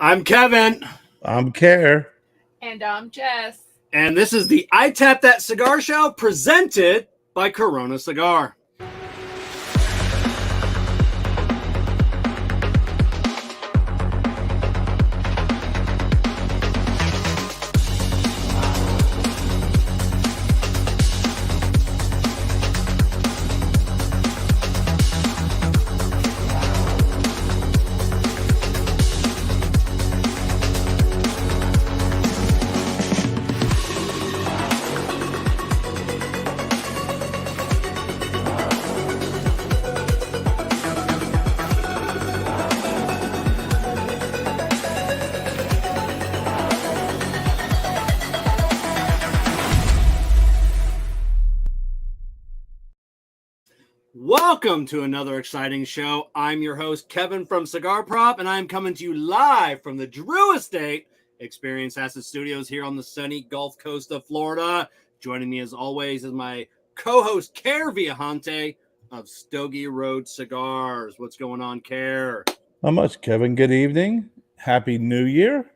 I'm Kevin. I'm Kerr. And I'm Jess. And this is the I Tap That Cigar Show presented by Corona Cigar. Welcome to another exciting show. I'm your host, Kevin from Cigar Prop, and I'm coming to you live from the Drew Estate Experience Asset Studios here on the sunny Gulf Coast of Florida. Joining me as always is my co-host, Kerr Viajante of Stogie Road Cigars. What's going on, Kerr? Not much, Kevin. Good evening. Happy New Year.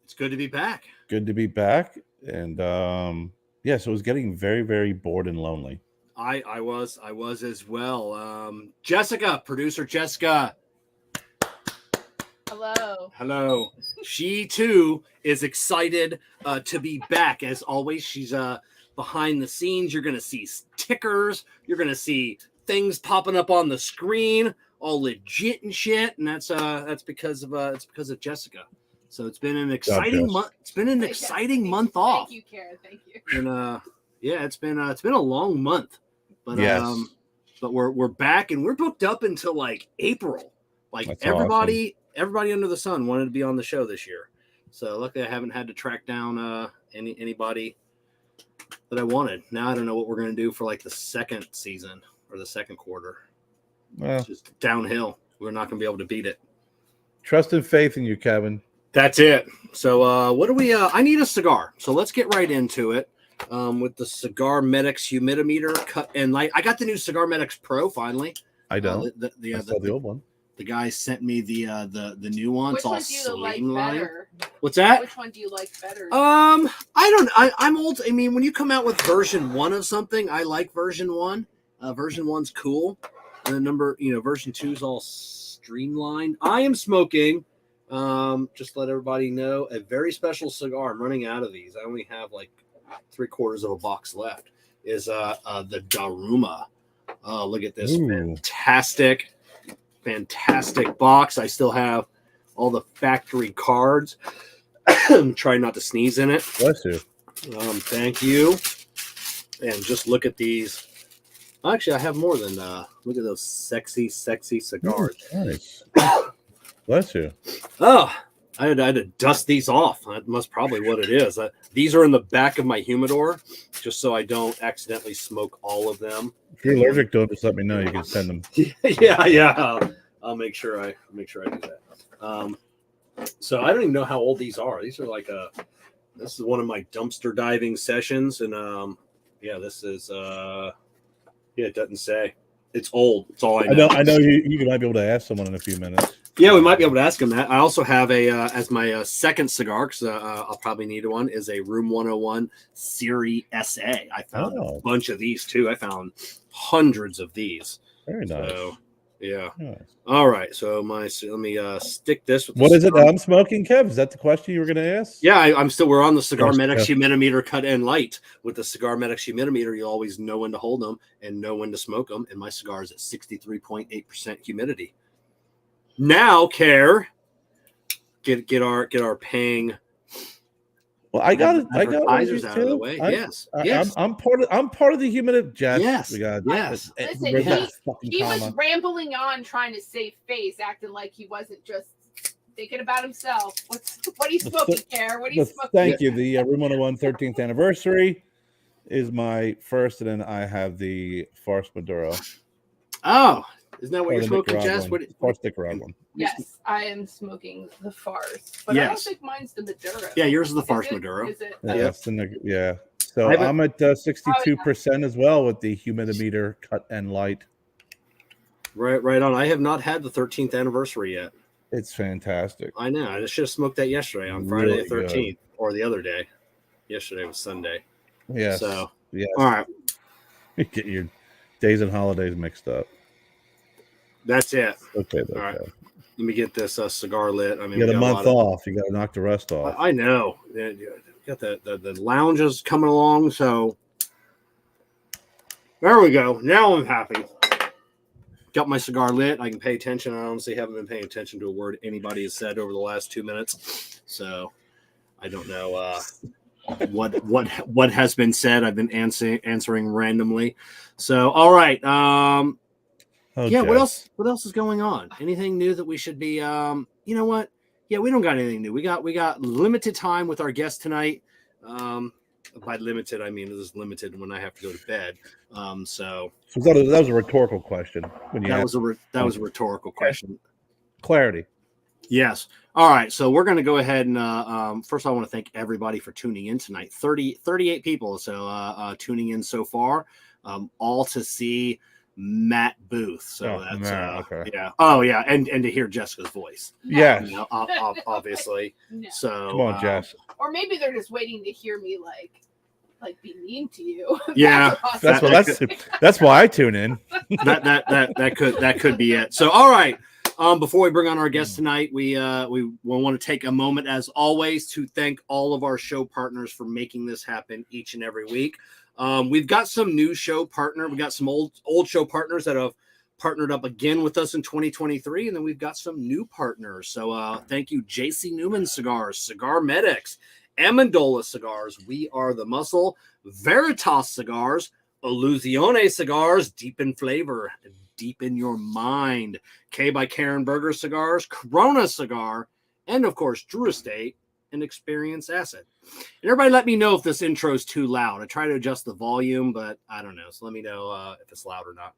It's good to be back. Good to be back. And so it was getting very, very bored and lonely. I was as well. Jessica, producer Jessica. Hello. She too is excited to be back. As always, she's behind the scenes. You're gonna see stickers. You're gonna see things popping up on the screen, all legit and shit. And that's because of Jessica. So it's been an exciting month. It's been an exciting month off. Thank you, Kara. Thank you. And it's been a long month. But yes. But we're back and we're booked up until like April. Like That's everybody under the sun wanted to be on the show this year. So luckily I haven't had to track down anybody that I wanted. Now I don't know what we're gonna do for like the second season or the second quarter. Well, it's just downhill. We're not gonna be able to beat it. Trust and faith in you, Kevin. That's it. So what do we I need a cigar. So let's get right into it. With the CigarMedics humidimeter cut and light. I got the new CigarMedics Pro finally. I don't. I saw the old one. The guy sent me the new one. Which one do you like better? What's that? Which one do you like better? I'm old. I mean, when you come out with version 1 of something, I like version 1. Version 1's cool. And the version 2 is all streamlined. I am smoking. Just to let everybody know, a very special cigar. I'm running out of these. I only have like 3/4 of a box left. Is the Daruma. Look at this. Ooh. Fantastic box. I still have all the factory cards. I'm trying not to sneeze in it. Bless you. Thank you. And just look at these. Actually, I have more than look at those sexy cigars. Nice. Bless you. Oh, I had to dust these off. That's probably what it is. These are in the back of my humidor, just so I don't accidentally smoke all of them. If you're allergic to them, just let me know. You can send them. Yeah. I'll make sure I do that. So I don't even know how old these are. These are like this is one of my dumpster diving sessions, and this is it doesn't say. It's old. It's all I know. I know you might be able to ask someone in a few minutes. Yeah, we might be able to ask him that. I also have as my second cigar, because I'll probably need one, is a Room 101 Series SA. I found a bunch of these too. I found hundreds of these. Very nice. So, yeah. Nice. All right. So let me stick this with what is it I'm smoking, Kev? Is that the question you were going to ask? Yeah, we're on the CigarMedics humidimeter cut and light. With the CigarMedics humidimeter, you always know when to hold them and know when to smoke them. And my cigar is at 63.8% humidity. Now, Kerr, get our paying Well, I got it. I got one of Advertisers these out of the too. way. I- Yes. I, Yes. I'm part of the human. Jess, Yes, we got yes. Listen, where's that he- fucking He was comma? rambling on trying to save face, acting like he wasn't just thinking about himself. What are you smoking, Kerr? What are you Well, smoking? thank you. The Room 101 13th anniversary is my first, and then I have the Farce Maduro. Oh, isn't that what Or you're the smoking, Jess? Nicaraguan. Farce Nicaraguan. Yes, I am smoking the farce, but I don't Yes. think mine's the Maduro. Yeah, yours is the Farce Is it? Maduro. Is it? Yeah, Yep. it's yeah. So I haven't- I'm at 62% as well with the humidimeter cut and light. Right on. I have not had the 13th anniversary yet. It's fantastic. I know. I should have smoked that yesterday on Friday Really the 13th or the other day. Yesterday was Sunday. Yes. So, yes. all right. You get your days and holidays mixed up. That's it. Okay. All right. Let me get this cigar lit. I mean, You got we a lot month of- off. You got to knock the rest off. I know. Yeah, got the lounges coming along. So, there we go. Now I'm happy. Got my cigar lit. I can pay attention. I honestly haven't been paying attention to a word anybody has said over the last 2 minutes. So I don't know what has been said. I've been answering randomly. So all right. Yeah. Jess. What else is going on? Anything new that we should be? You know what? Yeah, we don't got anything new. We got limited time with our guest tonight. By limited, I mean this is limited when I have to go to bed. So that was a rhetorical question. When you that was a rhetorical question. Clarity. Yes. All right. So we're going to go ahead and first I want to thank everybody for tuning in tonight. 38 people. So tuning in so far, all to see Matt Booth. So that's okay. Yeah. Oh yeah. And to hear Jessica's voice. Yeah. You know, obviously. No. So Come on, Jess. Or maybe they're just waiting to hear me like be mean to you. Yeah. That's why I tune in. that could be it. So all right. Before we bring on our guest tonight, we want to take a moment, as always, to thank all of our show partners for making this happen each and every week. We've got some new show partner. We got some old show partners that have partnered up again with us in 2023, and then we've got some new partners. So thank you, JC Newman Cigars, CigarMedics, Amendola Cigars, We Are the Muscle, Veritas Cigars, Illusione Cigars, deep in flavor, deep in your mind, K by Karen Berger Cigars, Corona Cigar, and of course Drew Estate and Experience Acid. And everybody let me know if this intro is too loud. I try to adjust the volume, but I don't know. So let me know if it's loud or not.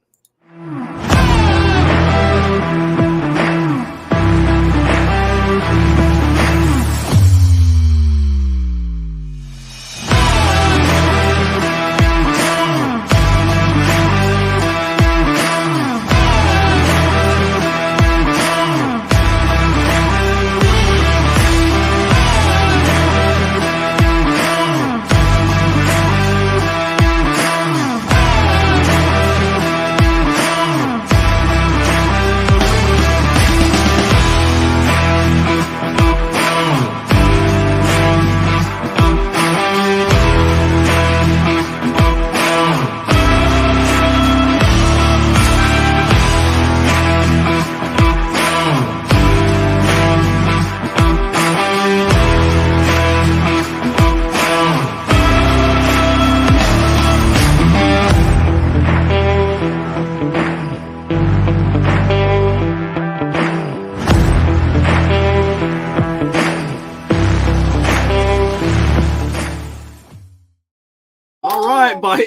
By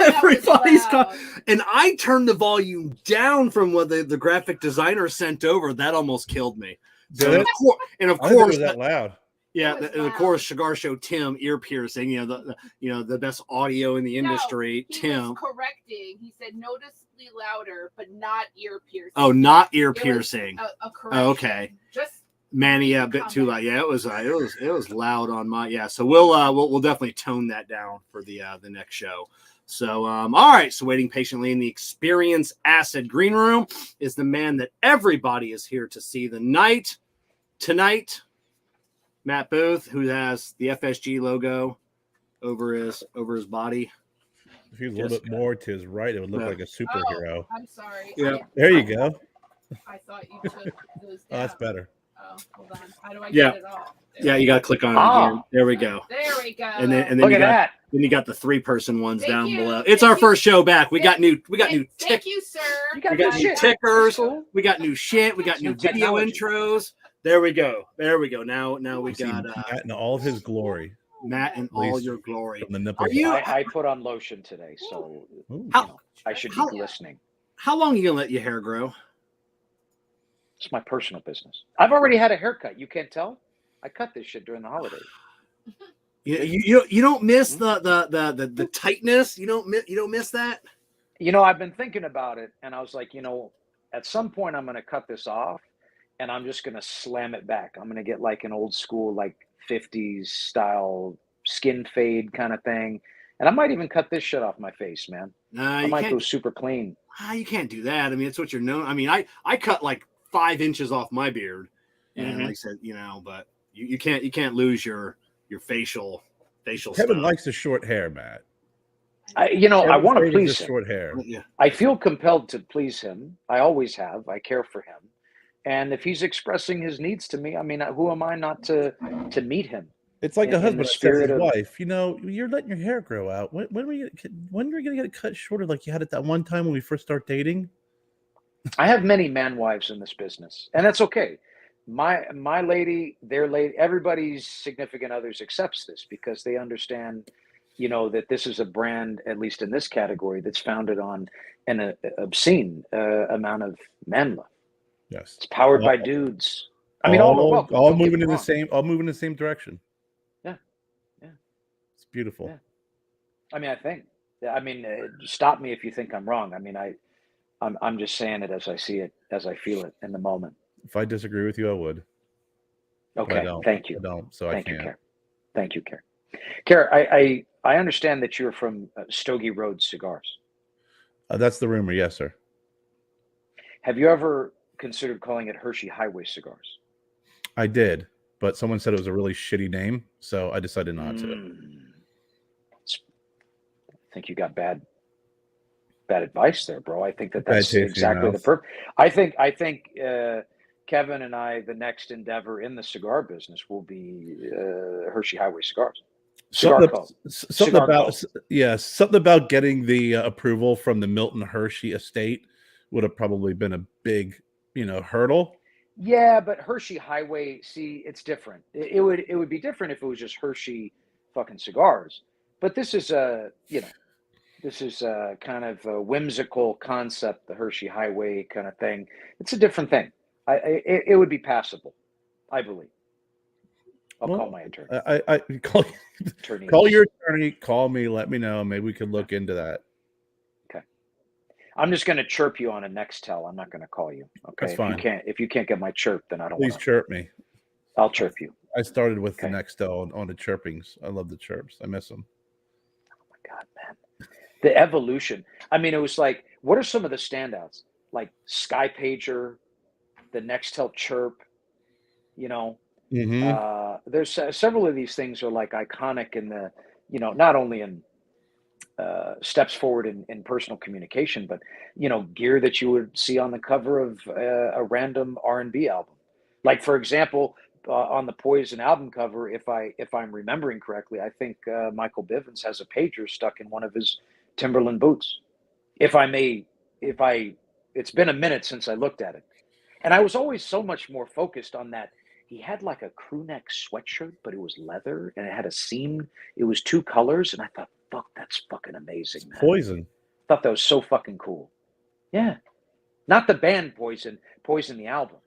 everybody's and I turned the volume down from what the graphic designer sent over. That almost killed me. So of course, was that loud. Yeah, and of course, Cigar Show Tim ear piercing. You know the best audio in the industry. He Tim was correcting. He said noticeably louder, but not ear piercing. Oh, not ear piercing. A correction. Oh, okay. Just Manny, a bit too loud. Yeah, it was loud on my. Yeah, so we'll definitely tone that down for the next show. So all right. So waiting patiently in the Experience Acid Green Room is the man that everybody is here to see tonight. Matt Booth, who has the FSG logo over his body. If he was a little bit more to his right, it would look like a superhero. I'm sorry. Yeah. There you go. I thought you took those down. Oh, that's better. Oh, hold on. How do I Yeah. get it off? Yeah, you got to click on it again. There we go. There we go. And then Look you at got that. then you got the 3-person ones Thank down you. below. It's Thank our you. first show back. We got new Thank you, sir. You we got new shit. tickers. Cool. We got new shit. We got new New video technology. intros. There we go. There we go. Now we You see got Matt in all of his glory. Matt in all your glory. From the nipples Are you? I put on lotion today, so Ooh. How I should be How- glistening. how long are you gonna let your hair grow? It's my personal business. I've already had a haircut. You can't tell? I cut this shit during the holidays. You don't miss the tightness. You don't miss that. You know, I've been thinking about it, and I was like, at some point I'm going to cut this off, and I'm just going to slam it back. I'm going to get like an old school, like 50s style skin fade kind of thing, and I might even cut this shit off my face, man. Nah, I you might go can't. super clean. You can't do that. I mean, it's what you're known. I mean, I cut like 5 inches off my beard, and like I said, but you can't lose your facial Kevin stuff. likes the short hair, Matt. I want to please him. Short hair. Yeah. I feel compelled to please him. I always have. I care for him. And if he's expressing his needs to me, I mean, who am I not to meet him? It's like In a the husband that says spirit his of- wife, you're letting your hair grow out. When are we going to get it cut shorter like you had it that one time when we first started dating? I have many man wives in this business, and that's okay. My lady, their lady, everybody's significant others accepts this because they understand, that this is a brand, at least in this category, that's founded on an obscene amount of man love. Yes. It's powered by dudes. I mean, all welcome. All Don't get moving me in the wrong. same. All moving in the same direction. Yeah. It's beautiful. Yeah. I mean, stop me if you think I'm wrong. I mean, I'm just saying it as I see it, as I feel it in the moment. If I disagree with you, I would. Okay. I don't. Thank you. I don't. So Thank I you, can't. Kerr. Thank you, Kerr. Kerr, I understand that you're from Stogie Road Cigars. That's the rumor. Yes, sir. Have you ever considered calling it Hershey Highway Cigars? I did, but someone said it was a really shitty name, so I decided not to. I think you got bad advice there, bro. I think that's taste in your exactly the mouth. purpose. I think Kevin and I, the next endeavor in the cigar business will be Hershey Highway Cigars. Cigar Co. Something about getting the approval from the Milton Hershey estate would have probably been a big, hurdle. Yeah, but Hershey Highway, see, it's different. It would be different if it was just Hershey fucking Cigars. But this is a kind of a whimsical concept, the Hershey Highway kind of thing. It's a different thing. It would be passable, I believe. I'll call my attorney. I call your attorney. Call me. Let me know. Maybe we could look into that. Okay. I'm just going to chirp you on a Nextel. I'm not going to call you. Okay. That's fine. If you can't get my chirp, then I don't. Please chirp me. I'll chirp you. I started with the Okay. Nextel on the chirpings. I love the chirps. I miss them. Oh my God, man. The evolution. I mean, it was like, what are some of the standouts? Like Sky Pager, the Nextel chirp, there's several of these things are like iconic in the, not only in steps forward in personal communication, but, gear that you would see on the cover of a random R&B album. Like, for example, on the Poison album cover, if I'm remembering correctly, I think Michael Bivins has a pager stuck in one of his Timberland boots. It's been a minute since I looked at it. And I was always so much more focused on that. He had like a crew neck sweatshirt, but it was leather and it had a seam. It was 2 colors. And I thought, fuck, that's fucking amazing, man. Poison. I thought that was so fucking cool. Yeah. Not the band Poison the album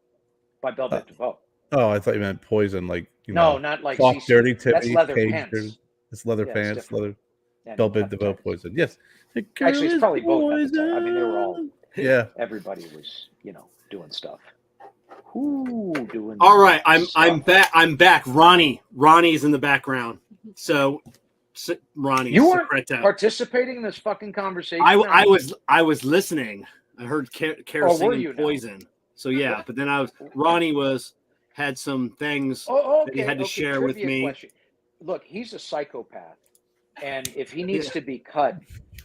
by Velvet DeVoe. Oh, I thought you meant Poison, like, No, not like soft, CC. dirty tippy. That's leather cage pants. dirty. It's leather Yeah, it's pants, different. leather. Yeah, Velvet DeVoe hepatitis. Poison. Yes. Actually, it's probably both at the time. I mean, they were all. Yeah. Everybody was, doing stuff. Who doing? All right, I'm stuff? back. I'm back. Ronnie's in the background. So Ronnie, You weren't Secreto. participating in this fucking conversation. I was listening. I heard Kerr were singing you now? Poison. So yeah, but then Ronnie had some things that he had to share with trivia me. question. Look, he's a psychopath, and if he needs to be cut,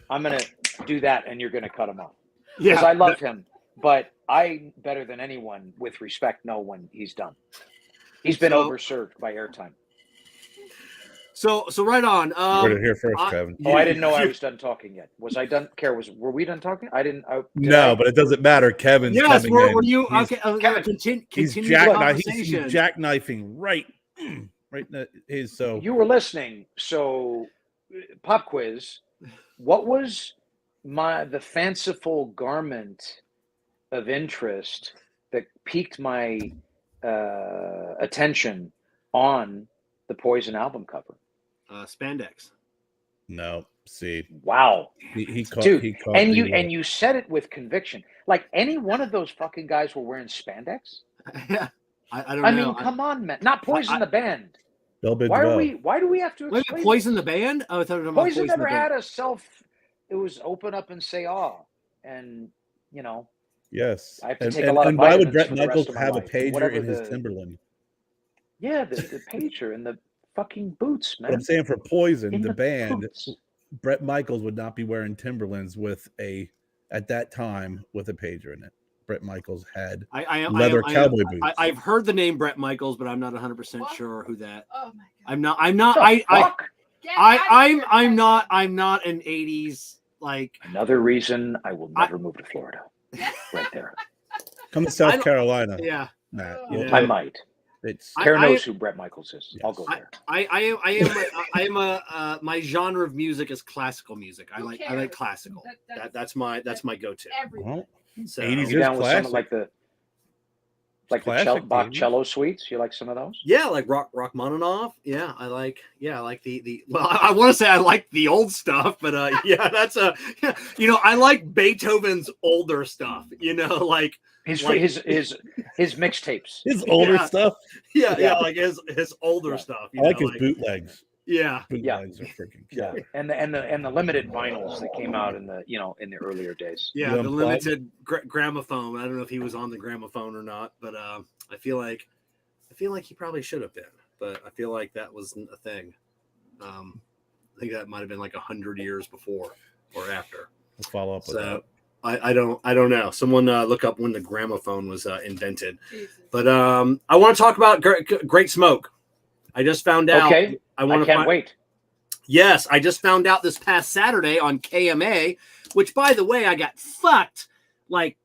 I'm gonna do that, and you're gonna cut him off. Yeah, Because I love him, but I better than anyone with respect know when he's done. He's been So- overserved by airtime. So right on. You heard it here first, Kevin. Oh, I didn't know I was done talking yet. Was I done? Kerr, were we done talking? I didn't. No, but it doesn't matter. Kevin's Yes, coming were in. you He's- okay? Kevin, Continue He's, the he's conversation. jackknifing right in his so. You were listening. So, pop quiz. What was the fanciful garment of interest that piqued my attention on the Poison album cover? Spandex. No, see, Wow, he caught, dude, he caught and the, you said it with conviction. Like any one of those fucking guys were wearing spandex. Yeah, I don't I know. mean, come on, man. Not Poison the band. Bell bids Why well. do we have to Wait, explain? Poison the band? Oh, I thought it was about Poison never the band. had a self. It was open up and say and Yes, I have to take a lot of and why would vitamins Brett for the rest Michaels of my have a life. pager Whatever in his the- Timberland? Yeah, the pager and the fucking boots, But I'm man. saying for Poison, In the band, boots. Brett Michaels would not be wearing Timberlands at that time with a pager in it. Brett Michaels had leather cowboy boots. I've heard the name Brett Michaels, but I'm not 100% sure who that. Oh my god. I'm not. The fuck? Get out of here, I'm not an 80s like. Another reason I will never move to Florida. Right there. Come to I South don't- Carolina, Yeah, Matt. Yeah. Yeah. I might. It's Kerr I- knows who Brett Michaels is. I'll go there. I am a my genre of music is classical music. I Who like cares? classical. That's That's my go-to. everything. well, So 80s You is down with some classic. like the Classic, Bach baby. cello suites? You like some of those? yeah, like Rachmaninoff. Yeah, I like the well, I want to say I like the old stuff, but yeah, that's I like Beethoven's older stuff. Like His Like- his mixtapes. His older Yeah. stuff. yeah, like his older Yeah. stuff. I like his bootlegs. Yeah, Bootlegs are freaking Yeah, killer. and the limited vinyls that came out in the earlier days. yeah, You the unplug? limited gramophone. I don't know if he was on the gramophone or not, but I feel like he probably should have been. But I feel like that wasn't a thing. I think that might have been like 100 years before or after. We'll follow up with So I don't know. Someone look up when the gramophone was invented. Jesus. But I want to talk about Great Smoke. I just found out. Okay, I can't wait. Yes, I just found out this past Saturday on KMA, which, by the way, I got fucked like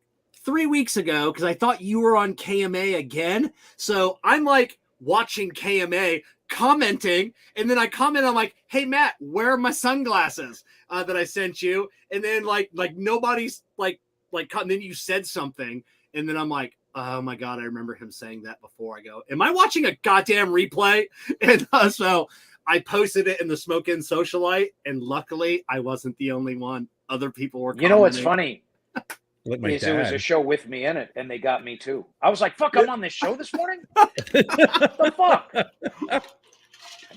3 weeks ago because I thought you were on KMA again. So I'm like watching KMA, commenting, and then I comment, I'm like, hey, Matt, where are my sunglasses that I sent you? And then like nobody's like, and then you said something, and then I'm like, oh my God, I remember him saying that before. I go, am I watching a goddamn replay? And so I posted it in the Smoke In Socialite, and luckily I wasn't the only one. Other people were. You know what's commenting. funny? like my Is there was dad. a show with me in it, and they got me too. I was like, "Fuck, I'm on this show this morning." The fuck? I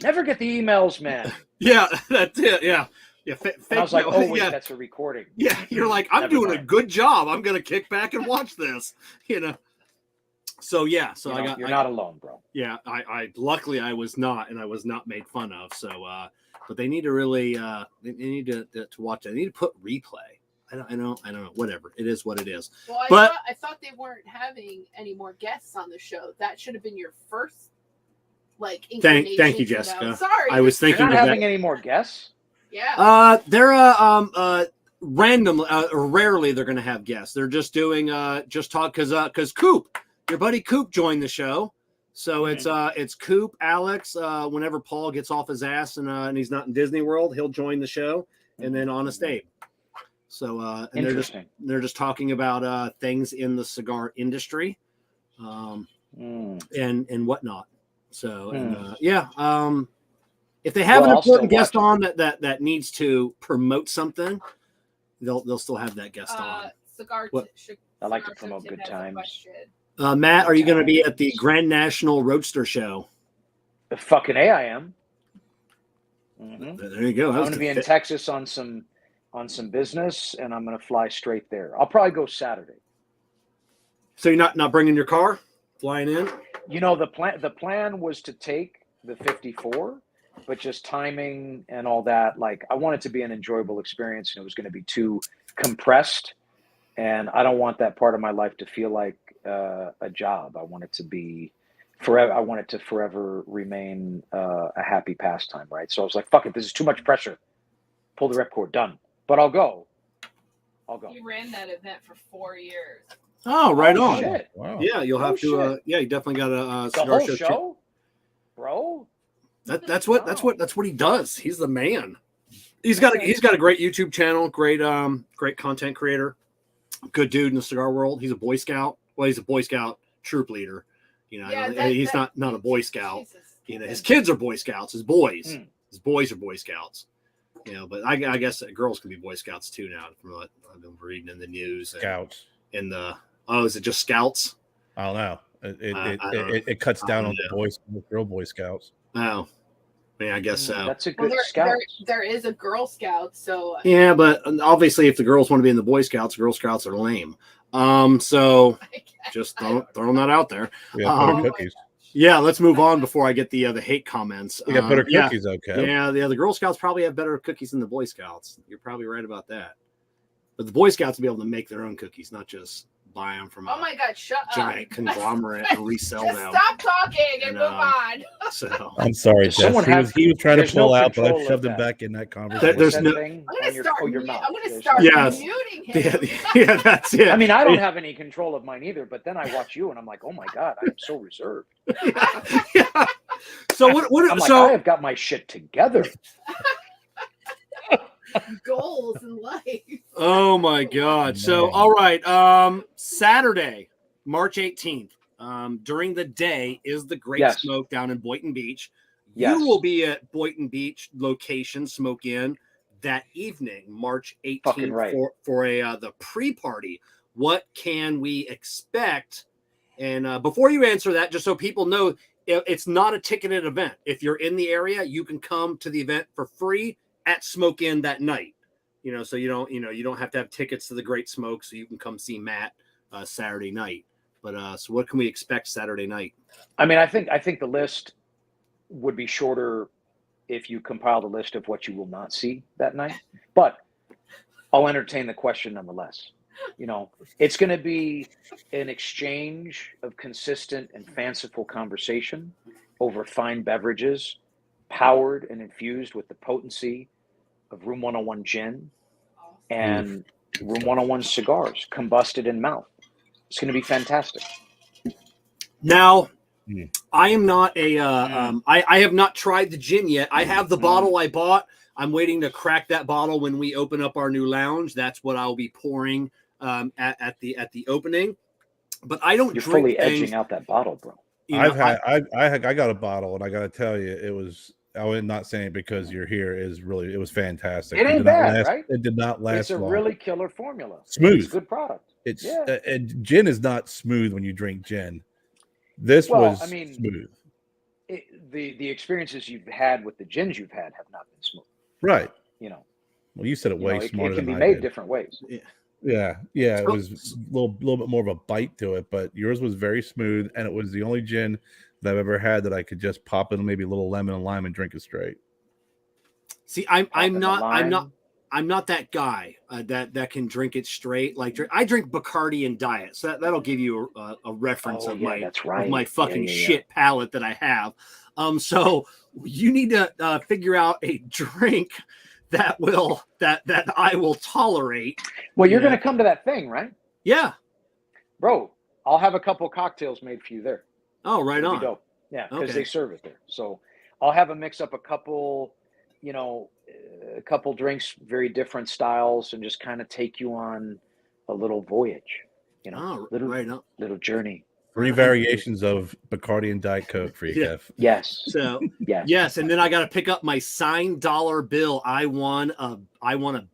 never get the emails, man. Yeah, that's it. Yeah, yeah. And I was like, no, "Oh wait, yeah, that's a recording." yeah. You're like, I'm Never doing a mind. good job. I'm gonna kick back and watch this. So yeah, so You're not alone, bro. Yeah, I luckily I was not, and I was not made fun of. So, but they need to really, they need to watch it. They need to put replay. I don't know. Whatever. It is what it is. Well, But- I thought they weren't having any more guests on the show. That should have been your first, Thank you, inclination to know. Jessica. Sorry, I was You're thinking not of having that. any more guests. Yeah. They're random, rarely they're going to have guests. They're just doing just talk because Coop, your buddy Coop joined the show. So it's Coop, Alex. Whenever Paul gets off his ass and he's not in Disney World, he'll join the show, and then Honest Abe. So and Interesting. they're just talking about things in the cigar industry, and whatnot. So and, if they have Well, an I'll important still guest watch on that needs to promote something, they'll still have that guest Cigar. What? I like to Cigar promote Tip good has a times. question. on. Matt, are you going to be at the Grand National Roadster Show? The fucking A, I am. Mhm. There you go. I'm going to be in Texas on some business, and I'm going to fly straight there. I'll probably go Saturday. So you're not bringing your car, flying in? You know, the plan was to take the 54, but just timing and all that. Like, I want it to be an enjoyable experience, and it was going to be too compressed and I don't want that part of my life to feel like a job. I want it to be forever. I want it to forever remain a happy pastime, right? So I was like, fuck it, this is too much pressure. Pull the ripcord, done. But I'll go. He ran that event for 4 years. Oh, right on. Shit. Wow. Yeah, you'll have to. Yeah, you definitely got a The cigar whole show. show, bro. That's what he does. He's the man. He's got a great YouTube channel, great content creator, good dude in the cigar world. He's a Boy Scout. Well, he's a Boy Scout troop leader. You know, Yeah, he's not a Boy Scout. Jesus. You know, his kids are Boy Scouts. His boys are Boy Scouts. You know, but I guess girls can be Boy Scouts too now, from what I've been reading in the news. Scouts. Is it just Scouts? I don't know. I don't know. It cuts down on the girl Boy Scouts. Oh, I guess so. That's a Well, good scout. there is a Girl Scout, so Yeah, but obviously, if the girls want to be in the Boy Scouts, Girl Scouts are lame. So just throwing that out there. We got butter cookies. Yeah, let's move on before I get the hate comments. We got butter cookies, okay. Yeah, the Girl Scouts probably have better cookies than the Boy Scouts. You're probably right about that. But the Boy Scouts will be able to make their own cookies, not just buy them from oh my God, shut giant up. conglomerate and resell Just them. stop talking and move on. So I'm sorry, Jess. He was trying to pull out, but I shoved him back in that conversation. There's no. I'm gonna start Yes. muting him. Yeah, that's it. I mean, I don't have any control of mine either, but then I watch you and I'm like, oh my God, I am so reserved. Yeah. So what I'm like, so I have got my shit together. Goals in life. oh my God. So Man. all right. Saturday, March 18th. During the day is the Great Yes. Smoke down in Boynton Beach. Yes. You will be at Boynton Beach location Smoke Inn that evening, March 18th, Fucking right. for the pre-party. What can we expect? And before you answer that, just so people know, it's not a ticketed event. If you're in the area, you can come to the event for free at Smoke Inn that night. You know, so you don't have to have tickets to the Great Smoke, so you can come see Matt Saturday night. But so what can we expect Saturday night? I mean, I think the list would be shorter if you compiled a list of what you will not see that night. But I'll entertain the question nonetheless. You know, it's going to be an exchange of consistent and fanciful conversation over fine beverages, powered and infused with the potency of Room 101 gin and Room 101 cigars, combusted in mouth. It's going to be fantastic. Now, I am not I have not tried the gin yet. I have the bottle I bought. I'm waiting to crack that bottle when we open up our new lounge. That's what I'll be pouring at the opening. But I don't. You're drink fully things, edging out that bottle, bro. you know, I got a bottle, and I got to tell you, it was. I'm not saying it because you're here. It was fantastic. It ain't did bad, not last, right? It did not last It's a long. really killer formula. Smooth. It's a good product. It's Yeah. and gin is not smooth when you drink gin. This Well, was I mean, smooth, The experiences you've had with the gins you've had have not been smooth. right? You know, Well, you said it way it smarter can than be I made did. different ways. Yeah, it So- was a little bit more of a bite to it, but yours was very smooth, and it was the only gin that I've ever had that I could just pop in maybe a little lemon and lime and drink it straight. See, I'm Popping the not lime. that guy that can drink it straight. Like I drink Bacardi and Diet, so that'll give you a reference Oh, of yeah, my that's of right. my fucking Yeah. shit palate that I have. So you need to figure out a drink that I will tolerate. Well, you're Yeah. going to come to that thing, right? Yeah. Bro, I'll have a couple cocktails made for you there. Oh, right It'll be on. dope. Yeah, because Okay. they serve it there. So I'll have a mix up a couple drinks, very different styles, and just kind of take you on a little voyage, Oh, little right on. little journey. 3 variations of Bacardi and Diet Coke for you, Yeah. Kev. Yes. So Yes. yes, and then I got to pick up my signed dollar bill. I won a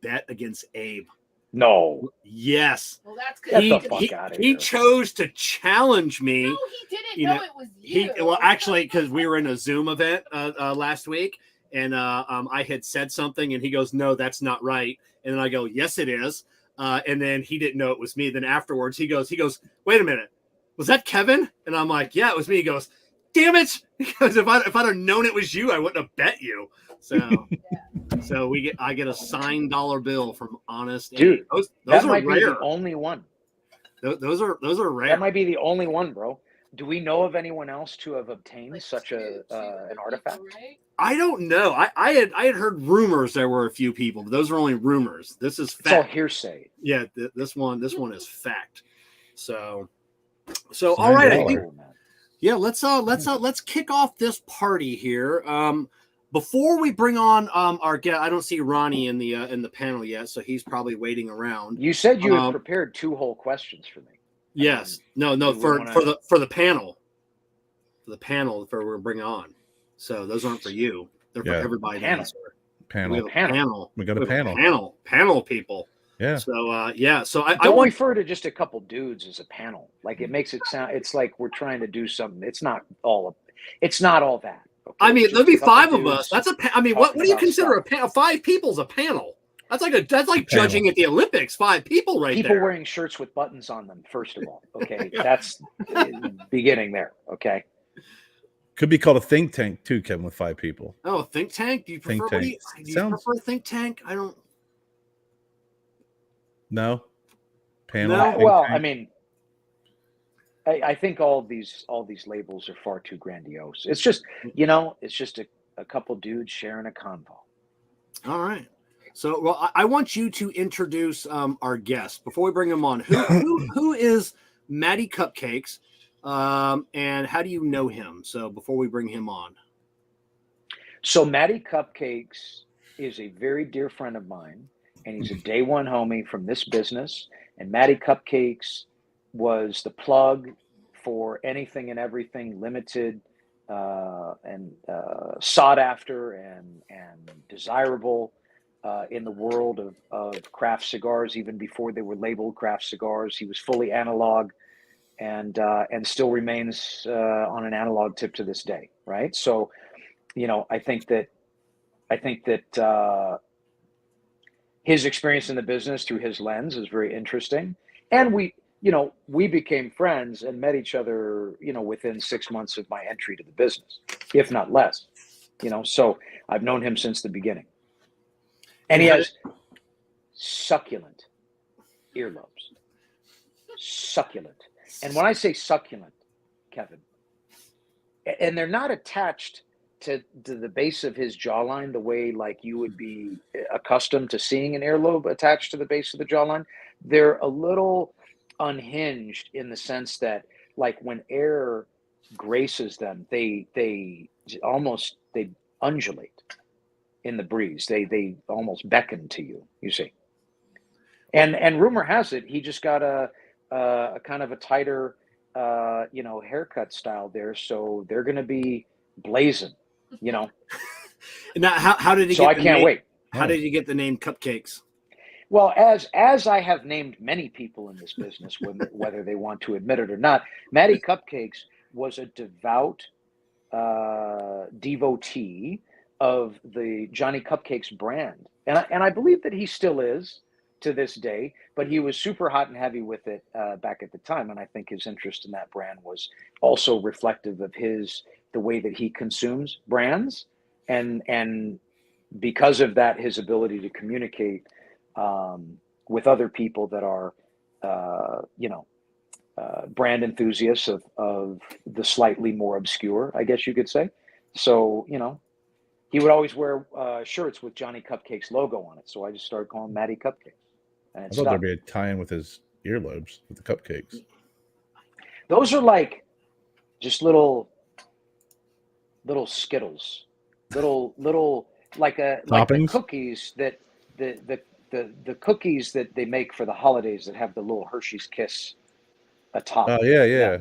bet against Abe. No. Yes. Well, that's Get good. the fuck outta He here. chose to challenge me. No, he didn't You know know, it was you. Well, actually, because we were in a Zoom event last week, and I had said something, and he goes, "No, that's not right." And then I go, "Yes, it is." And then he didn't know it was me. Then afterwards, he goes, "Wait a minute, was that Kevin?" And I'm like, "Yeah, it was me." He goes, "Damn it!" Because if I'd have known it was you, I wouldn't have bet you. So So I get a signed dollar bill from Honest Dude, Abe. Those that are might rare. be the only one. Those are rare. That might be the only one, bro. Do we know of anyone else to have obtained such an artifact? Right? I don't know. I had heard rumors there were a few people, but those are only rumors. This is fact. It's all hearsay. Yeah, this one is fact. So all right, I think, yeah, let's kick off this party here. Before we bring on our guest, I don't see Ronnie in the panel yet, so he's probably waiting around. You said you had prepared 2 whole questions for me. Yes, no, for the panel, for we're bringing on. So those aren't for you; they're for everybody. Panel. We got a panel people. Yeah. So yeah. So I don't want refer to just a couple dudes as a panel. Like it makes it sound. It's like we're trying to do something. It's not all that. Okay? I mean, there'll be 5 of dudes us. That's I mean, what do you consider a panel? 5 people's a panel. That's like judging at the Olympics. 5 people there. People wearing shirts with buttons on them. First of all, okay, that's beginning there. Okay. Could be called a think tank too, Kevin, with 5 people. Oh, think tank? Do you prefer? Do you prefer a think tank? I don't. No. Panel. No. Well, tank. I mean, I think all these labels are far too grandiose. It's just a couple dudes sharing a convo. All right. So, well, I want you to introduce our guest before we bring him on. Who is Matty Cupcakes, and how do you know him? So, before we bring him on. So, Matty Cupcakes is a very dear friend of mine, and he's a day one homie from this business. And Matty Cupcakes was the plug for anything and everything limited and sought after and desirable in the world of craft cigars. Even before they were labeled craft cigars, he was fully analog and still remains on an analog tip to this day, right? So, I think that his experience in the business through his lens is very interesting. And we became friends and met each other, within 6 months of my entry to the business, if not less, so I've known him since the beginning. And he has succulent earlobes. Succulent. And when I say succulent, Kevin, and they're not attached to the base of his jawline the way like you would be accustomed to seeing an earlobe attached to the base of the jawline. They're a little unhinged in the sense that, like, when air graces them, they undulate in the breeze. They almost beckon to you, you see. And rumor has it he just got a kind of a tighter haircut style there, so they're going to be blazing. Now, how did he? So I can't wait. How did you get the name Cupcakes? Well, as I have named many people in this business, whether they want to admit it or not, Matty Cupcakes was a devout devotee of the Johnny Cupcakes brand, and I believe that he still is to this day. But he was super hot and heavy with it back at the time, and I think his interest in that brand was also reflective of the way that he consumes brands, and because of that, his ability to communicate with other people that are, brand enthusiasts of the slightly more obscure, I guess you could say. So, he would always wear shirts with Johnny Cupcakes logo on it. So I just started calling him Matty Cupcakes. And I thought there'd be a tie-in with his earlobes with the cupcakes. Those are like just little Skittles, little like the cookies that the cookies that they make for the holidays that have the little Hershey's Kiss atop. Oh yeah.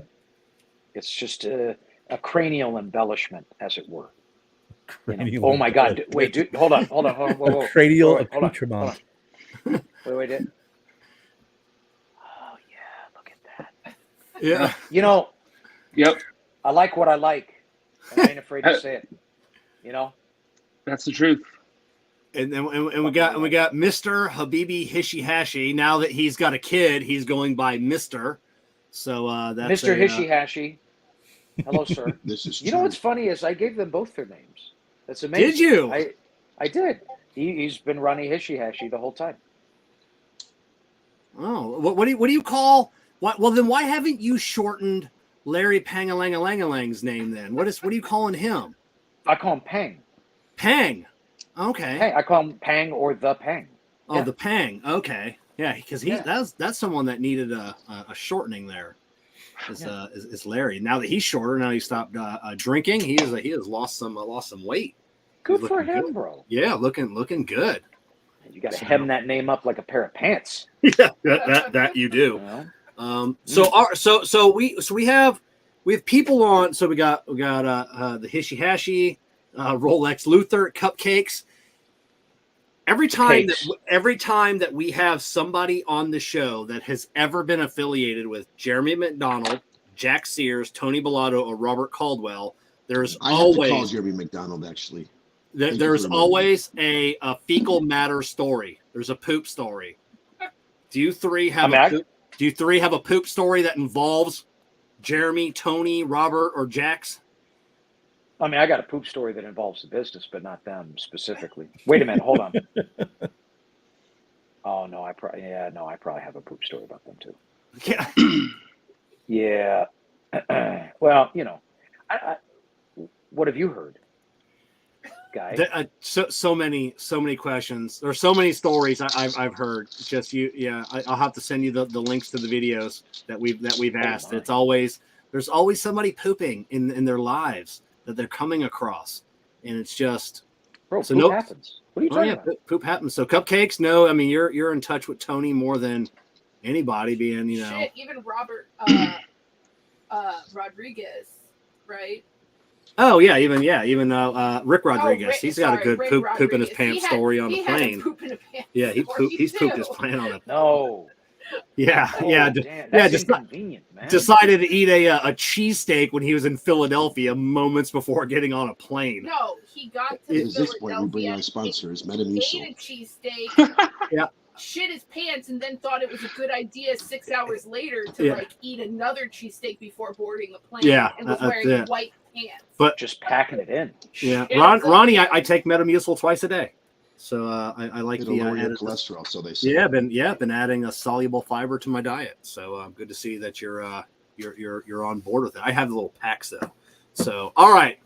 It's just a cranial embellishment, as it were. Oh my God! Wait, dude, hold on. Whoa. Cranial Wait. accoutrement. Oh yeah, look at that. Yeah. Yep. I like what I like. I ain't afraid to say it. That's the truth. And we got Mr. Habibi Hishi Hashi. Now that he's got a kid, he's going by Mr. So that's Mr. Hishi Hashi. Hello, sir. This is You know what's funny is I gave them both their names. That's amazing. Did you? I did. He's been running Hishihashi the whole time. Oh, what do you call? What? Well, then why haven't you shortened Larry Pangalangalang's name then? What are you calling him? I call him Pang. Pang. Okay. Pang. I call him Pang or the Pang. Oh, the Pang. Okay. Yeah, because that's someone that needed a shortening there. Is Larry. Now that he's shorter, now he stopped drinking. He has lost some weight. Good for him, bro. Yeah, looking good. You got to hem that name up like a pair of pants. Yeah, that you do. So we have people on. So we got the Hishihashi, Rolex Luther, cupcakes. Every time that we have somebody on the show that has ever been affiliated with Jeremy McDonald, Jack Sears, Tony Bellotto, or Robert Caldwell, there's always to call Jeremy McDonald actually. There's always a fecal matter story. There's a poop story. Do you three have a poop story that involves Jeremy, Tony, Robert, or Jax? I mean, I got a poop story that involves the business, but not them specifically. Wait a minute, hold on. Oh no, I probably have a poop story about them too. Yeah. Yeah. Well, I what have you heard, guy? So many questions. There's so many stories I've heard. Just I'll have to send you the links to the videos that we've asked. There's always somebody pooping in their lives that they're coming across, and it's just poop happens. What are you talking about? Poop happens. So cupcakes, no, I mean you're in touch with Tony more than anybody, being Shit, even Robert Rodriguez, right? Oh yeah, even Rick Rodriguez. He's got a good poop in his pants story on the plane. Yeah, he's pooped his pants on it. No. Yeah, That's inconvenient, man. Decided to eat a cheesesteak when he was in Philadelphia moments before getting on a plane. No, he got to At this point, we bring our sponsors, Metamucil. Ate a cheesesteak. Yeah. Shit his pants and then thought it was a good idea 6 hours later to eat another cheesesteak before boarding a plane. Yeah, and was wearing white pants. But just packing it in. Yeah, Ronnie, I take Metamucil twice a day. So I like It'll lower your cholesterol, so they say. Yeah, been adding a soluble fiber to my diet. So good to see that you're on board with it. I have the little packs though. So all right.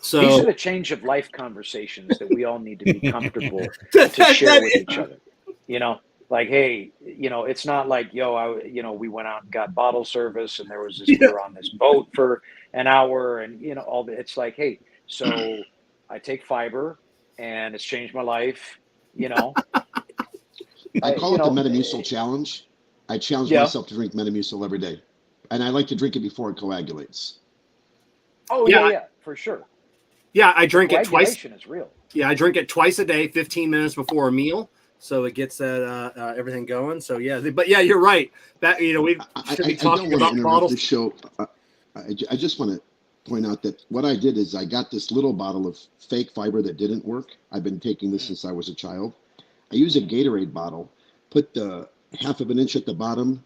So these are the change of life conversations that we all need to be comfortable to share with each other. Like, hey, it's not like, we went out and got bottle service and there was this, we were on this boat for an hour and, all the, it's like, hey, so I take fiber and it's changed my life, I call it the Metamucil challenge. I challenge myself to drink Metamucil every day. And I like to drink it before it coagulates. Oh, yeah, for sure. Yeah, I drink it twice. Coagulation is real. Yeah, I drink it twice a day, 15 minutes before a meal. So it gets that everything going. So but you're right. That we should be talking about bottles. The show. I just want to point out that what I did is I got this little bottle of fake fiber that didn't work. I've been taking this since I was a child. I use a Gatorade bottle, put the 1/2 inch at the bottom,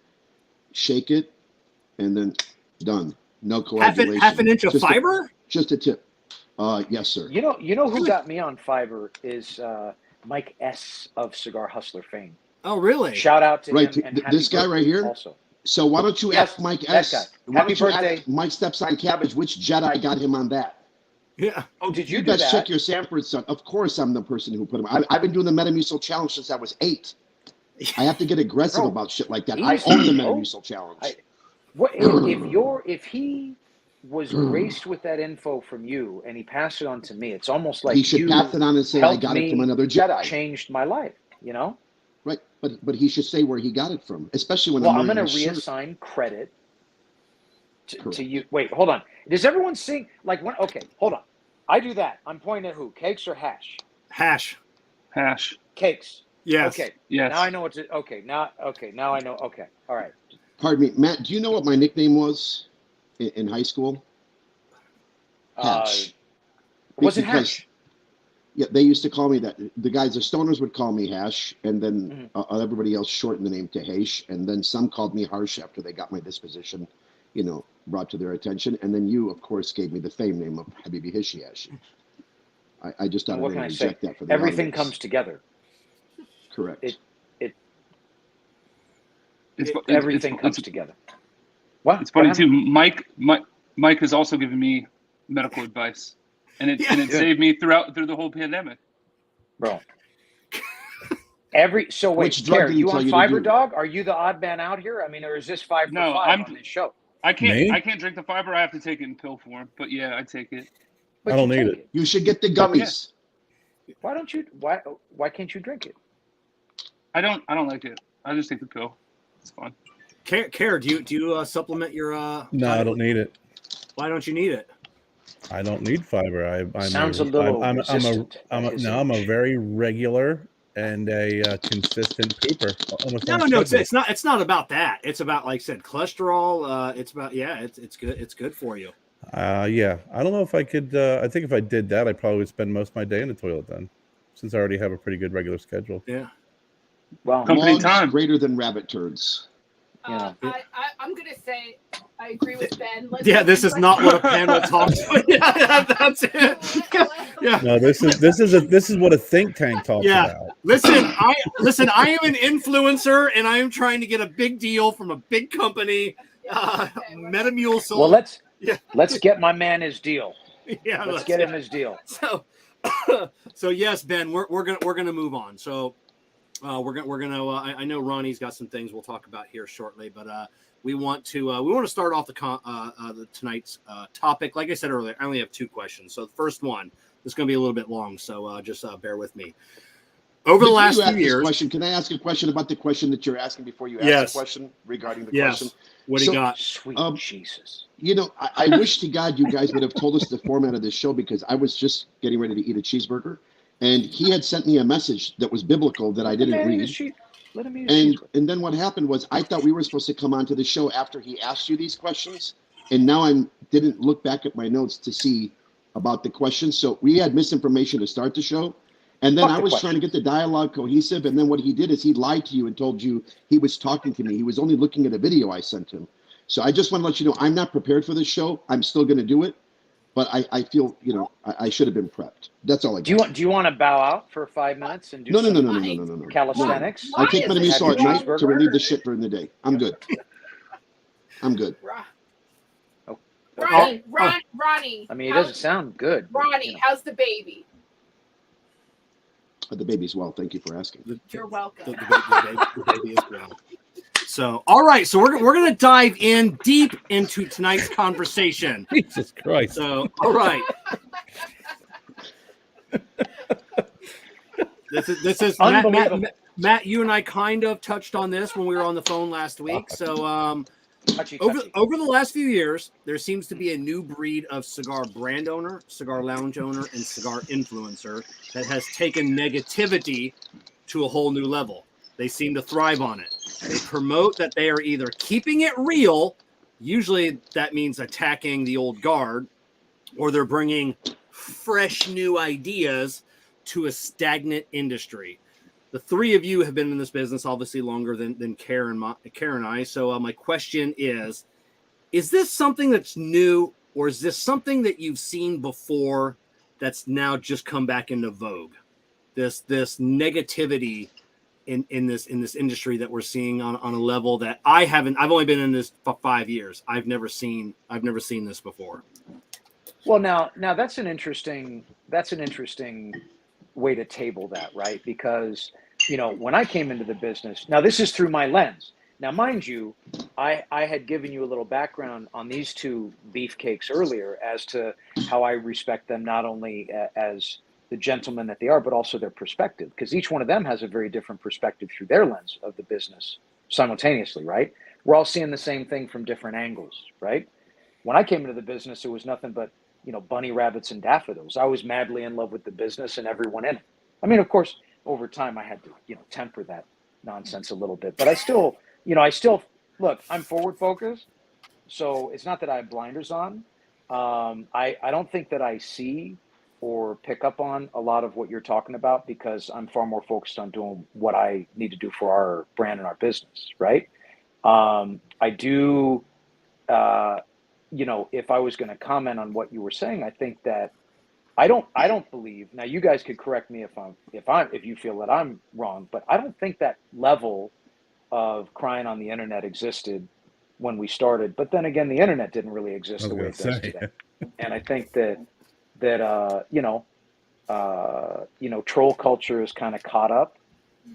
shake it, and then done. No coagulation. Half an inch of fiber? Just a tip. Yes, sir. You know who got me on fiber is Mike S. of Cigar Hustler fame. Oh, really? Shout out to him. And this guy right here? Also. So why don't you ask Mike S. That guy. Why Happy don't you birthday. ask Mike Steps on Cabbage, which Jedi got him on that? Yeah. Oh, did you You do guys that? check your Sanford son. Of course I'm the person who put him. I've been doing the Metamucil challenge since I was 8. I have to get aggressive about shit like that. I own the Metamucil challenge. If he was graced with that info from you and he passed it on to me, it's almost like he should pass it on and say I got it from another Jedi. Changed my life, Right, but he should say where he got it from, especially when I'm going to reassign credit to you. Wait, hold on. Does everyone sing like when? Okay, hold on. I do that. I'm pointing at who? Cakes or hash? Hash. Cakes. Yes. Okay. Yes. Now I know what to. Okay. Now I know. Okay. All right. Pardon me, Matt. Do you know what my nickname was in high school? Hash. Was it Hash? Yeah, they used to call me that. The stoners would call me Hash, and then everybody else shortened the name to Hash, and then some called me Harsh after they got my disposition, brought to their attention, and then you, of course, gave me the fame name of Habibi Hishihashi. I just thought And I'd what can I say? reject that for the Everything audience. comes together. Correct. Everything comes together. What? It's funny What too. happened? Mike has also given me medical advice, and it Good. saved me through the whole pandemic. Bro. So wait, Which drug Kerr, did he you tell on you to Fiber do? Dog? Are you the odd man out here? I mean, or is this 5 for No, 5 on this show? I can't Me? I can't drink the fiber. I have to take it in pill form. But yeah, I take it. But I don't you need take it. You should get the gummies. Why don't you? Why can't you drink it? I don't like it. I just take the pill. It's fine. Kerr, do you supplement your No, diet? I don't need it. Why don't you need it? I don't need fiber. Sounds a little resistant. I'm at his a age. very regular and a consistent pooper. Almost No, on schedule. it's not about that. It's about, like I said, cholesterol. It's about it's good. It's good for you. Yeah. I don't know if I could. I think if I did that, I probably would spend most of my day in the toilet then, since I already have a pretty good regular schedule. Yeah. Well, Company Logs time. greater than rabbit turds. Yeah. I'm gonna say I agree with Ben. Yeah, this is not what a panel talks about. Yeah, that's it. Yeah. No, this is what a think tank talks Yeah. about. Listen, I am an influencer and I am trying to get a big deal from a big company. Metamucil. Well, Yeah. let's get my man his deal. Yeah, Let's get him his deal. So yes, Ben, we're gonna move on. So we're gonna I know Ronnie's got some things we'll talk about here shortly, but we want to start off the tonight's topic. Like I said earlier, I only have 2 questions. So the first one is going to be a little bit long, so just bear with me. Over the last few years, can I ask a question about the question that you're asking before you ask Yes. the question regarding the Yes. question? What do you got? Sweet Jesus. You know, I wish to God you guys would have told us the format of this show, because I was just getting ready to eat a cheeseburger, and he had sent me a message that was biblical that I didn't read. Let him eat his cheeseburger. And then what happened was I thought we were supposed to come onto the show after he asked you these questions, and now I didn't look back at my notes to see about the questions. So we had misinformation to start the show, and then I was trying to get the dialogue cohesive, and then what he did is he lied to you and told you he was talking to me. He was only looking at a video I sent him. So I just want to let you know I'm not prepared for this show. I'm still going to do it, but I feel I should have been prepped. That's all I got. Do you want to bow out for 5 minutes and do No. calisthenics? I take Metamucil at night cheeseburger? to relieve the shit during the day. I'm good. I'm good. Ronnie. I mean, it doesn't sound good. Ronnie, how's the baby? The baby's well. Thank you for asking. You're welcome. The baby is well. So, all right. So we're going to dive in deep into tonight's conversation. Jesus Christ. So, all right. This is Matt, you and I kind of touched on this when we were on the phone last week. So, over the last few years, there seems to be a new breed of cigar brand owner, cigar lounge owner, and cigar influencer that has taken negativity to a whole new level. They seem to thrive on it. They promote that they are either keeping it real, usually that means attacking the old guard, or they're bringing fresh new ideas to a stagnant industry. The 3 of you have been in this business obviously longer than Kerr and I. So my question is this something that's new, or is this something that you've seen before that's now just come back into vogue? This negativity in this industry that we're seeing on a level that I've only been in this for 5 years. I've never seen this before. Well, now that's an interesting way to table that, right? Because, when I came into the business, now this is through my lens. Now, mind you, I had given you a little background on these 2 beefcakes earlier as to how I respect them, not only as the gentlemen that they are, but also their perspective, because each one of them has a very different perspective through their lens of the business simultaneously, right? We're all seeing the same thing from different angles, right? When I came into the business, it was nothing but, bunny rabbits and daffodils. I was madly in love with the business and everyone in it. I mean, of course, over time I had to, temper that nonsense a little bit, but I still look, I'm forward focused. So it's not that I have blinders on. I don't think that I see or pick up on a lot of what you're talking about, because I'm far more focused on doing what I need to do for our brand and our business, right? I do, if I was going to comment on what you were saying, I think that I don't believe. Now, you guys could correct me if you feel that I'm wrong, but I don't think that level of crying on the internet existed when we started. But then again, the internet didn't really I exist was the way gonna it does say. today. And I think that troll culture is kind of caught up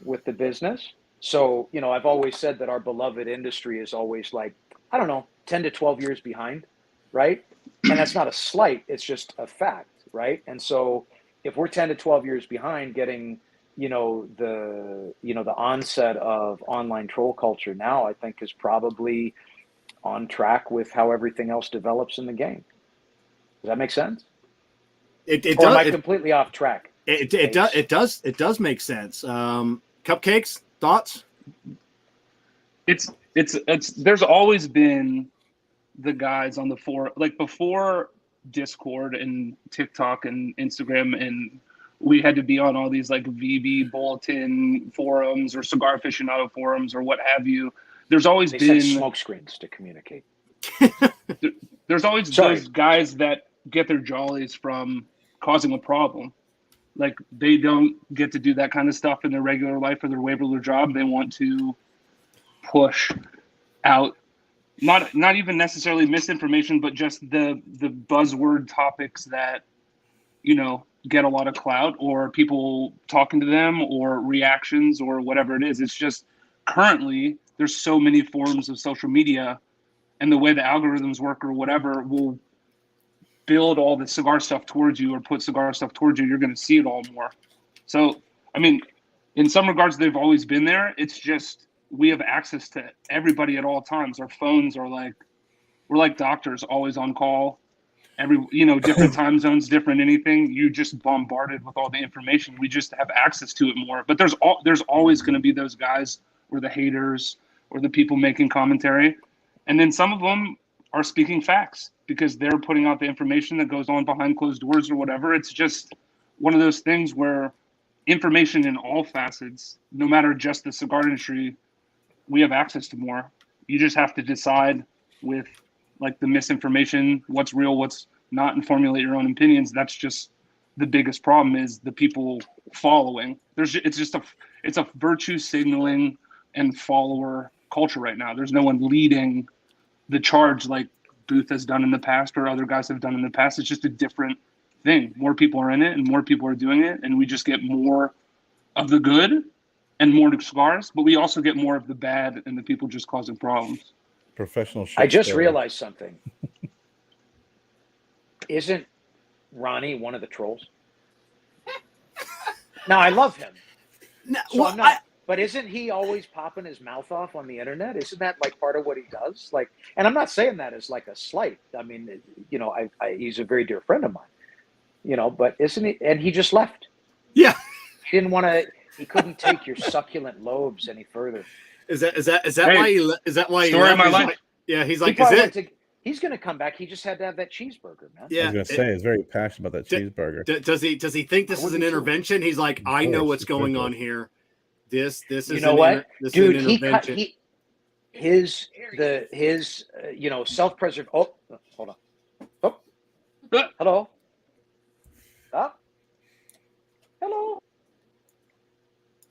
with the business. So, I've always said that our beloved industry is always like, I don't know, 10 to 12 years behind, right? And that's not a slight, it's just a fact, right? And so if we're 10 to 12 years behind getting, the onset of online troll culture now, I think is probably on track with how everything else develops in the game. Does that make sense? It Or am I does. completely off track? It does make sense. Cupcakes, thoughts? It's there's always been the guys on the forum, like before Discord and TikTok and Instagram, and we had to be on all these like VB bulletin forums or cigar aficionado forums or what have you. There's always They been send smoke screens to communicate. there's always Sorry. those guys that get their jollies from causing a problem. Like they don't get to do that kind of stuff in their regular life or their regular job. They want to push out not even necessarily misinformation, but just the buzzword topics that, get a lot of clout or people talking to them or reactions or whatever it is. It's just currently there's so many forms of social media, and the way the algorithms work or whatever will build all the cigar stuff towards you or put cigar stuff towards you. You're going to see it all more. So, I mean, in some regards, they've always been there. It's just we have access to everybody at all times. Our phones are we're like doctors, always on call. Different time zones, different anything. You just bombarded with all the information. We just have access to it more. But there's always going to be those guys or the haters or the people making commentary. And then some of them are speaking facts because they're putting out the information that goes on behind closed doors or whatever. It's just one of those things where information in all facets, no matter just the cigar industry, we have access to more. You just have to decide with like the misinformation, what's real, what's not, and formulate your own opinions. That's just the biggest problem is the people following. It's a virtue signaling and follower culture right now. There's no one leading the charge like Booth has done in the past or other guys have done in the past. It's just a different thing. More people are in it and more people are doing it, and we just get more of the good and more cigars, but we also get more of the bad and the people just causing problems. Professional shit I just story. realized something. Isn't Ronnie one of the trolls? Now, I love him. No, So well, I'm not, but isn't he always popping his mouth off on the internet? Isn't that like part of what he does? Like, and I'm not saying that as like a slight. I mean, he's a very dear friend of mine, but isn't he? And he just left. yeah. He didn't want to, he couldn't take your succulent lobes any further. Is that Hey, why he story of left? my He's life. like- yeah, he's He like, probably is went it? he's going to come back. He just had to have that cheeseburger, man. I Yeah. was gonna say, he's very passionate about that cheeseburger. Does he think this I is wouldn't an be too. intervention? He's like, Of I know course, what's of course going it on is. here. This is You know what, this dude? is an intervention. His self-preservation. Oh, hold on. Oh, hello. Ah, hello.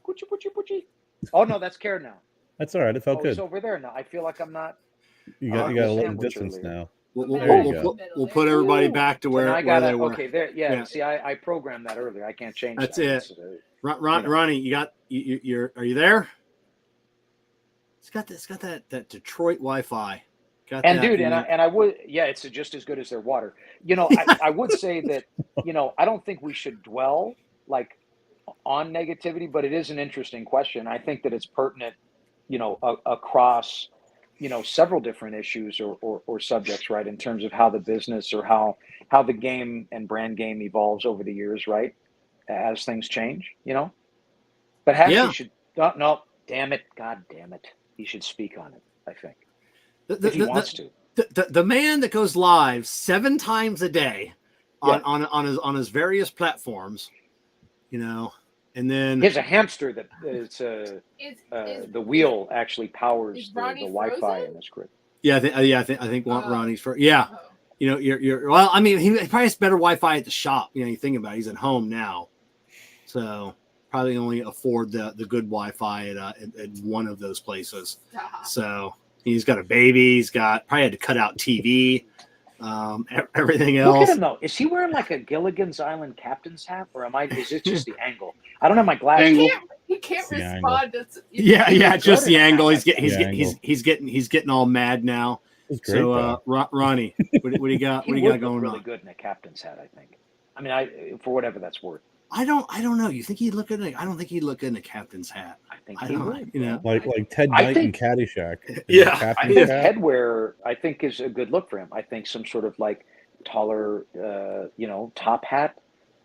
Poochie. Oh no, that's Kerr now. That's all right. It felt Oh, good. he's over there now. I feel like I'm not. You got a little sandwich distance earlier. now. We'll, There you go. we'll put everybody back to So where, now I where got they were. okay there. Yeah, Yeah. see, I programmed that earlier. I can't change That's that. it. It's, Ronnie, you're are you there? It's got that Detroit Wi-Fi. Got and that, dude, you know. and I would, yeah, it's just as good as their water. I would say that, I don't think we should dwell like on negativity, but it is an interesting question. I think that it's pertinent, across, several different issues or subjects, right? In terms of how the business or how the game and brand game evolves over the years, right? As things change, But Happy should, no, damn it, God damn it. He should speak on it, I think. If he wants to. The man that goes live 7 times a day on his various platforms, and then He has a hamster that it's the wheel actually powers the Ronnie Wi-Fi frozen? in this grid. I think Oh. Ronnie's for yeah. you're well. I mean, he probably has better Wi-Fi at the shop. You think about it, he's at home now, so probably only afford the good Wi-Fi at one of those places. So he's got a baby. He's probably had to cut out TV. Everything else. Look at him though. Is he wearing like a Gilligan's Island captain's hat, or is it just the angle? I don't have my glasses. He can't respond to. Just the angle. He's getting all mad now. Great, Ronnie, what do you got? What do you got going really on? good in a captain's hat, I think. I mean, for whatever that's worth. I don't know. You think he'd look good? I don't think he'd look good in a captain's hat. I think he would. Like Ted Knight in Caddyshack. Yeah, I think headwear, I think, is a good look for him. I think some sort of like taller, top hat,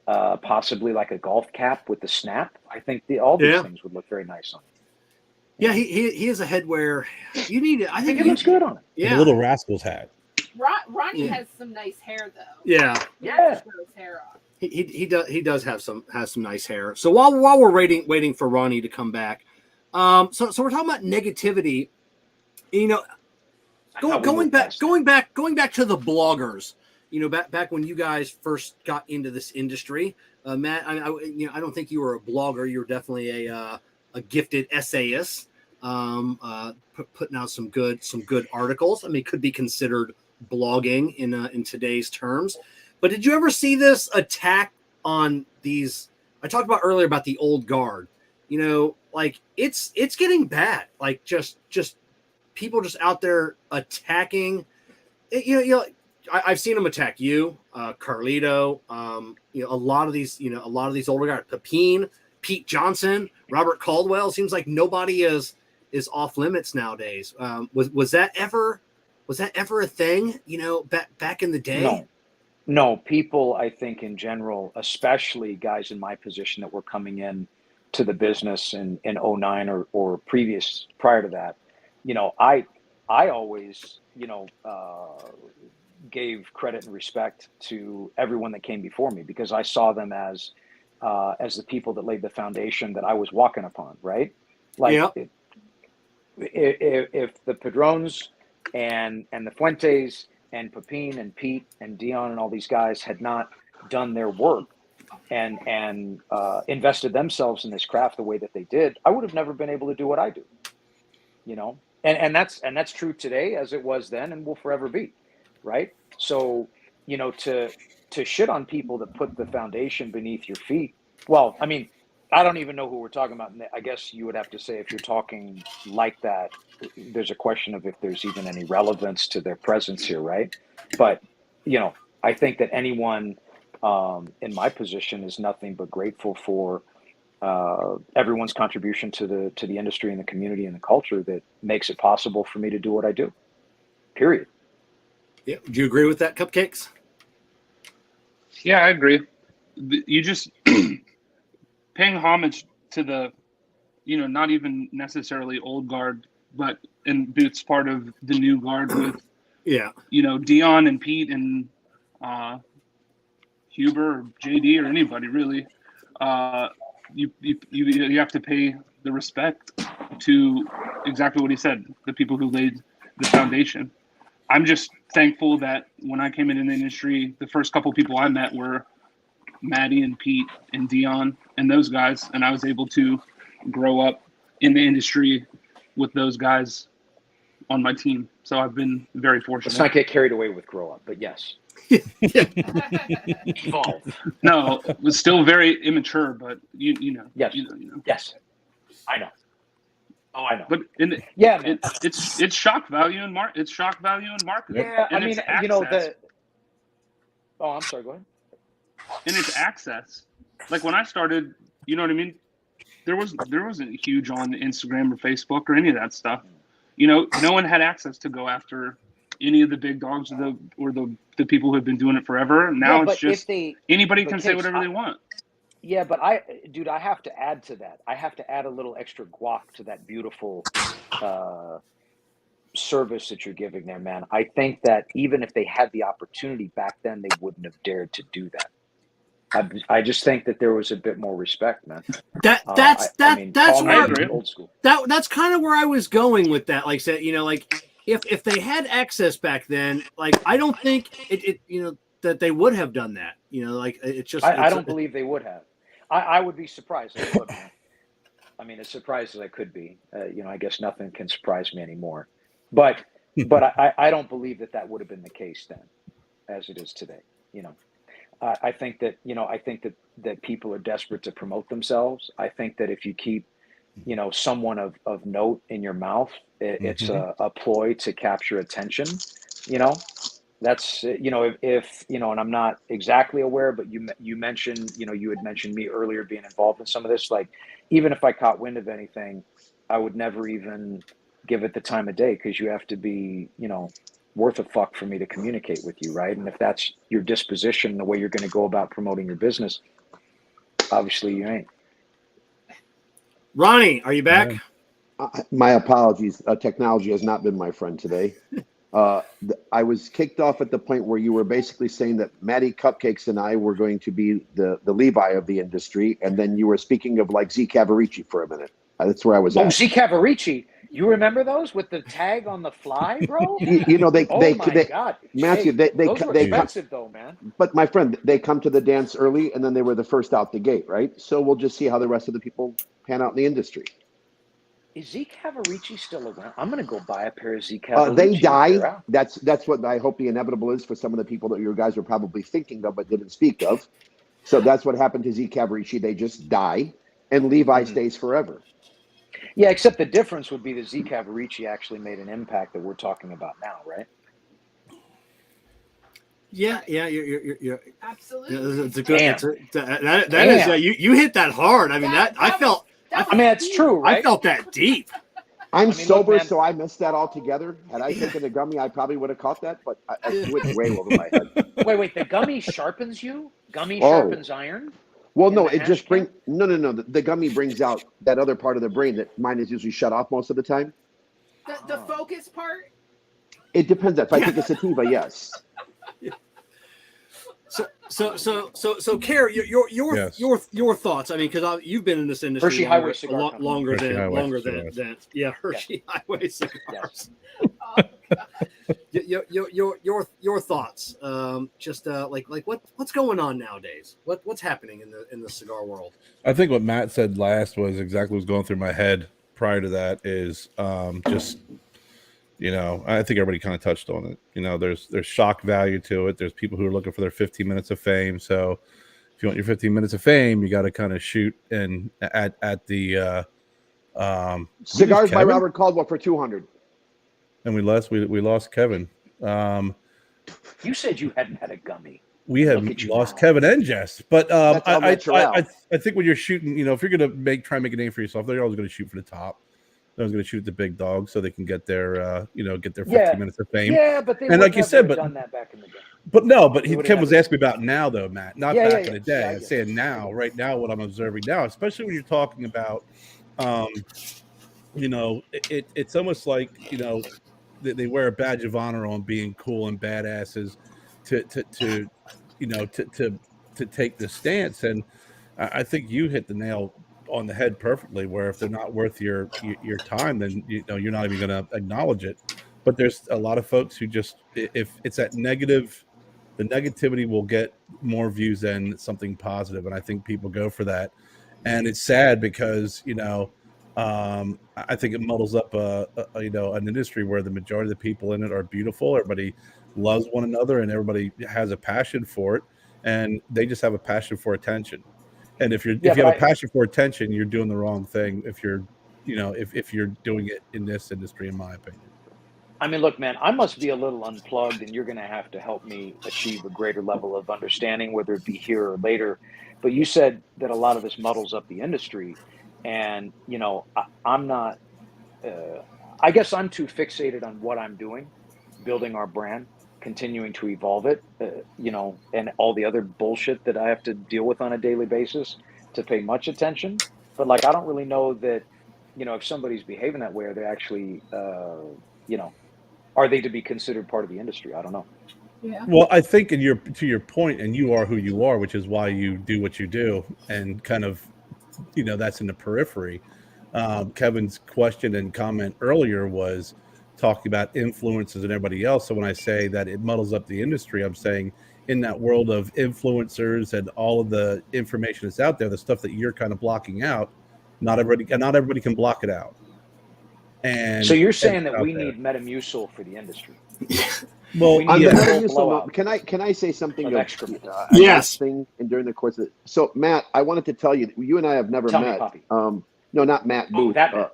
possibly like a golf cap with the snap. I think all these things would look very nice on him. Yeah, he is a headwear. You need it. I think it looks good on him. Yeah, the Little Rascals hat. Ronnie has some nice hair though. Yeah. His hair off. He does have some nice hair. So while we're waiting for Ronnie to come back, so we're talking about negativity. Going back to the bloggers. Back when you guys first got into this industry, Matt. I don't think you were a blogger. You were definitely a gifted essayist, putting out some good articles. I mean, it could be considered blogging in today's terms. But did you ever see this attack on these? I talked about earlier about the old guard. Like it's getting bad. Like just people just out there attacking. I've seen them attack you, Carlito. A lot of these older guys, Pepin, Pete Johnson, Robert Caldwell. Seems like nobody is off limits nowadays. Was that ever a thing? Back in the day. No, people, I think in general, especially guys in my position that were coming in to the business in 09 or prior to that, I always, gave credit and respect to everyone that came before me because I saw them as the people that laid the foundation that I was walking upon, right? Like if the Padrones and the Fuentes and Pepin and Pete and Dion and all these guys had not done their work and invested themselves in this craft the way that they did, I would have never been able to do what I do, and that's true today as it was then and will forever be, right? So, to shit on people that put the foundation beneath your feet. Well, I mean, I don't even know who we're talking about. I guess you would have to say if you're talking like that, there's a question of if there's even any relevance to their presence here, right? But, I think that anyone in my position is nothing but grateful for everyone's contribution to the industry and the community and the culture that makes it possible for me to do what I do, period. Yeah. Do you agree with that, Cupcakes? Yeah, I agree. You just paying homage to the, not even necessarily old guard, but it's part of the new guard with, Dion and Pete and Huber or JD or anybody really. You have to pay the respect to exactly what he said, the people who laid the foundation. I'm just thankful that when I came into the industry, the first couple people I met were Maddie and Pete and Dion and those guys, and I was able to grow up in the industry with those guys on my team. So I've been very fortunate. Let's not get carried away with grow up, but yes. Evolve. No, it was still very immature, but you know. Yes. Yes. I know. Oh, I know. But it's shock value and it's shock value and marketing. Yeah, and I mean, Oh, I'm sorry. Go ahead. And it's access. Like when I started, you know what I mean. There wasn't huge on Instagram or Facebook or any of that stuff. No one had access to go after any of the big dogs or the people who have been doing it forever. Now it's just anybody can say whatever they want. Yeah, but I have to add to that. I have to add a little extra guac to that beautiful service that you're giving there, man. I think that even if they had the opportunity back then, they wouldn't have dared to do that. I just think that there was a bit more respect, man. That's where old school. That's kind of where I was going with that. Like I said, if they had access back then, like I don't think it that they would have done that. Like it's just I don't believe they would have. I would be surprised if they would have. I mean, as surprised as I could be. I guess nothing can surprise me anymore. But I don't believe that would have been the case then, as it is today. I think that people are desperate to promote themselves. I think that if you keep someone of note in your mouth, it's a ploy to capture attention. That's if and I'm not exactly aware, but you mentioned you had mentioned me earlier being involved in some of this. Like, even if I caught wind of anything, I would never even give it the time of day, because you have to be worth a fuck for me to communicate with you, right? And if that's your disposition, the way you're going to go about promoting your business, obviously you ain't. Ronnie, are you back? My apologies. Technology has not been my friend today. I was kicked off at the point where you were basically saying that Matty Cupcakes and I were going to be the Levi of the industry, and then you were speaking of like Z Cavarici for a minute. That's where I was at. Z Cavarici. You remember those with the tag on the fly, bro? God, Matthew, those were they expensive though, man. But my friend, they come to the dance early, and then they were the first out the gate, right? So we'll just see how the rest of the people pan out in the industry. Is Z Cavarici still around? I'm going to go buy a pair of Z Cavarici. They die. That's what I hope the inevitable is for some of the people that you guys were probably thinking of but didn't speak of. So that's what happened to Z Cavarici. They just die, and Levi stays forever. Yeah, except the difference would be that Z Cavarici actually made an impact that we're talking about now, right? Yeah, you're Absolutely. it's a good. Damn. That is you hit that hard. I mean I felt. I mean, that's true, right? I felt that deep. I'm sober, look, so I missed that altogether. Had I taken a gummy, I probably would have caught that, but I went way over my head. Wait, the gummy sharpens you? Gummy sharpens iron? Well, no, it just brings no. The gummy brings out that other part of the brain that mine is usually shut off most of the time. The focus part? It depends. If I take a sativa, yes. So, Kerr, your thoughts. I mean, because you've been in this industry Hershey Highway Cigar longer than Hershey Highway Cigars. Your thoughts. Like what's going on nowadays? What's happening in the cigar world? I think what Matt said last was exactly what was going through my head prior to that. Is just. I think everybody kind of touched on it. There's shock value to it. There's people who are looking for their 15 minutes of fame. So if you want your 15 minutes of fame, you got to kind of shoot and at the Cigars by Robert Caldwell for 200. And we lost Kevin. You said you hadn't had a gummy. We have lost Kevin and Jess, but I think when you're shooting, if you're gonna try and make a name for yourself, they're always going to shoot for the top. I was going to shoot the big dog so they can get their, 15 minutes of fame. Yeah, but they like you said, done that back in the day. But Kevin was asking me about now, though, Matt, not back in the day. Yeah, I'm saying now, right now, what I'm observing now, especially when you're talking about, it's almost like they wear a badge of honor on being cool and badasses to take the stance, and I think you hit the nail on the head perfectly, where if they're not worth your time, then you're not even going to acknowledge it. But there's a lot of folks who just, if it's that negative, the negativity will get more views than something positive, and I think people go for that. And it's sad because I think it muddles up an industry where the majority of the people in it are beautiful. Everybody loves one another, and everybody has a passion for it, and they just have a passion for attention. And if you have a passion for attention, you're doing the wrong thing. If you're doing it in this industry, in my opinion. I mean, look, man, I must be a little unplugged, and you're going to have to help me achieve a greater level of understanding, whether it be here or later. But you said that a lot of this muddles up the industry, and I'm not. I guess I'm too fixated on what I'm doing, building our brand, continuing to evolve it, and all the other bullshit that I have to deal with on a daily basis to pay much attention. But I don't really know that, if somebody's behaving that way, are they actually, are they to be considered part of the industry? I don't know. Yeah. Well, I think to your point, and you are who you are, which is why you do what you do, and kind of, that's in the periphery. Kevin's question and comment earlier was, talking about influencers and everybody else. So when I say that it muddles up the industry, I'm saying in that world of influencers and all of the information that's out there, the stuff that you're kind of blocking out, not everybody can block it out. And so you're saying that out we there. need Metamucil for the industry? Well, We On need the a full Metamucil blowout note, can I say something of of excrement. a Yes. thing and during the course of it? So Matt, I wanted to tell you, you and I have never Tell me, met. Poppy. No, not Matt Oh, Booth. that Matt.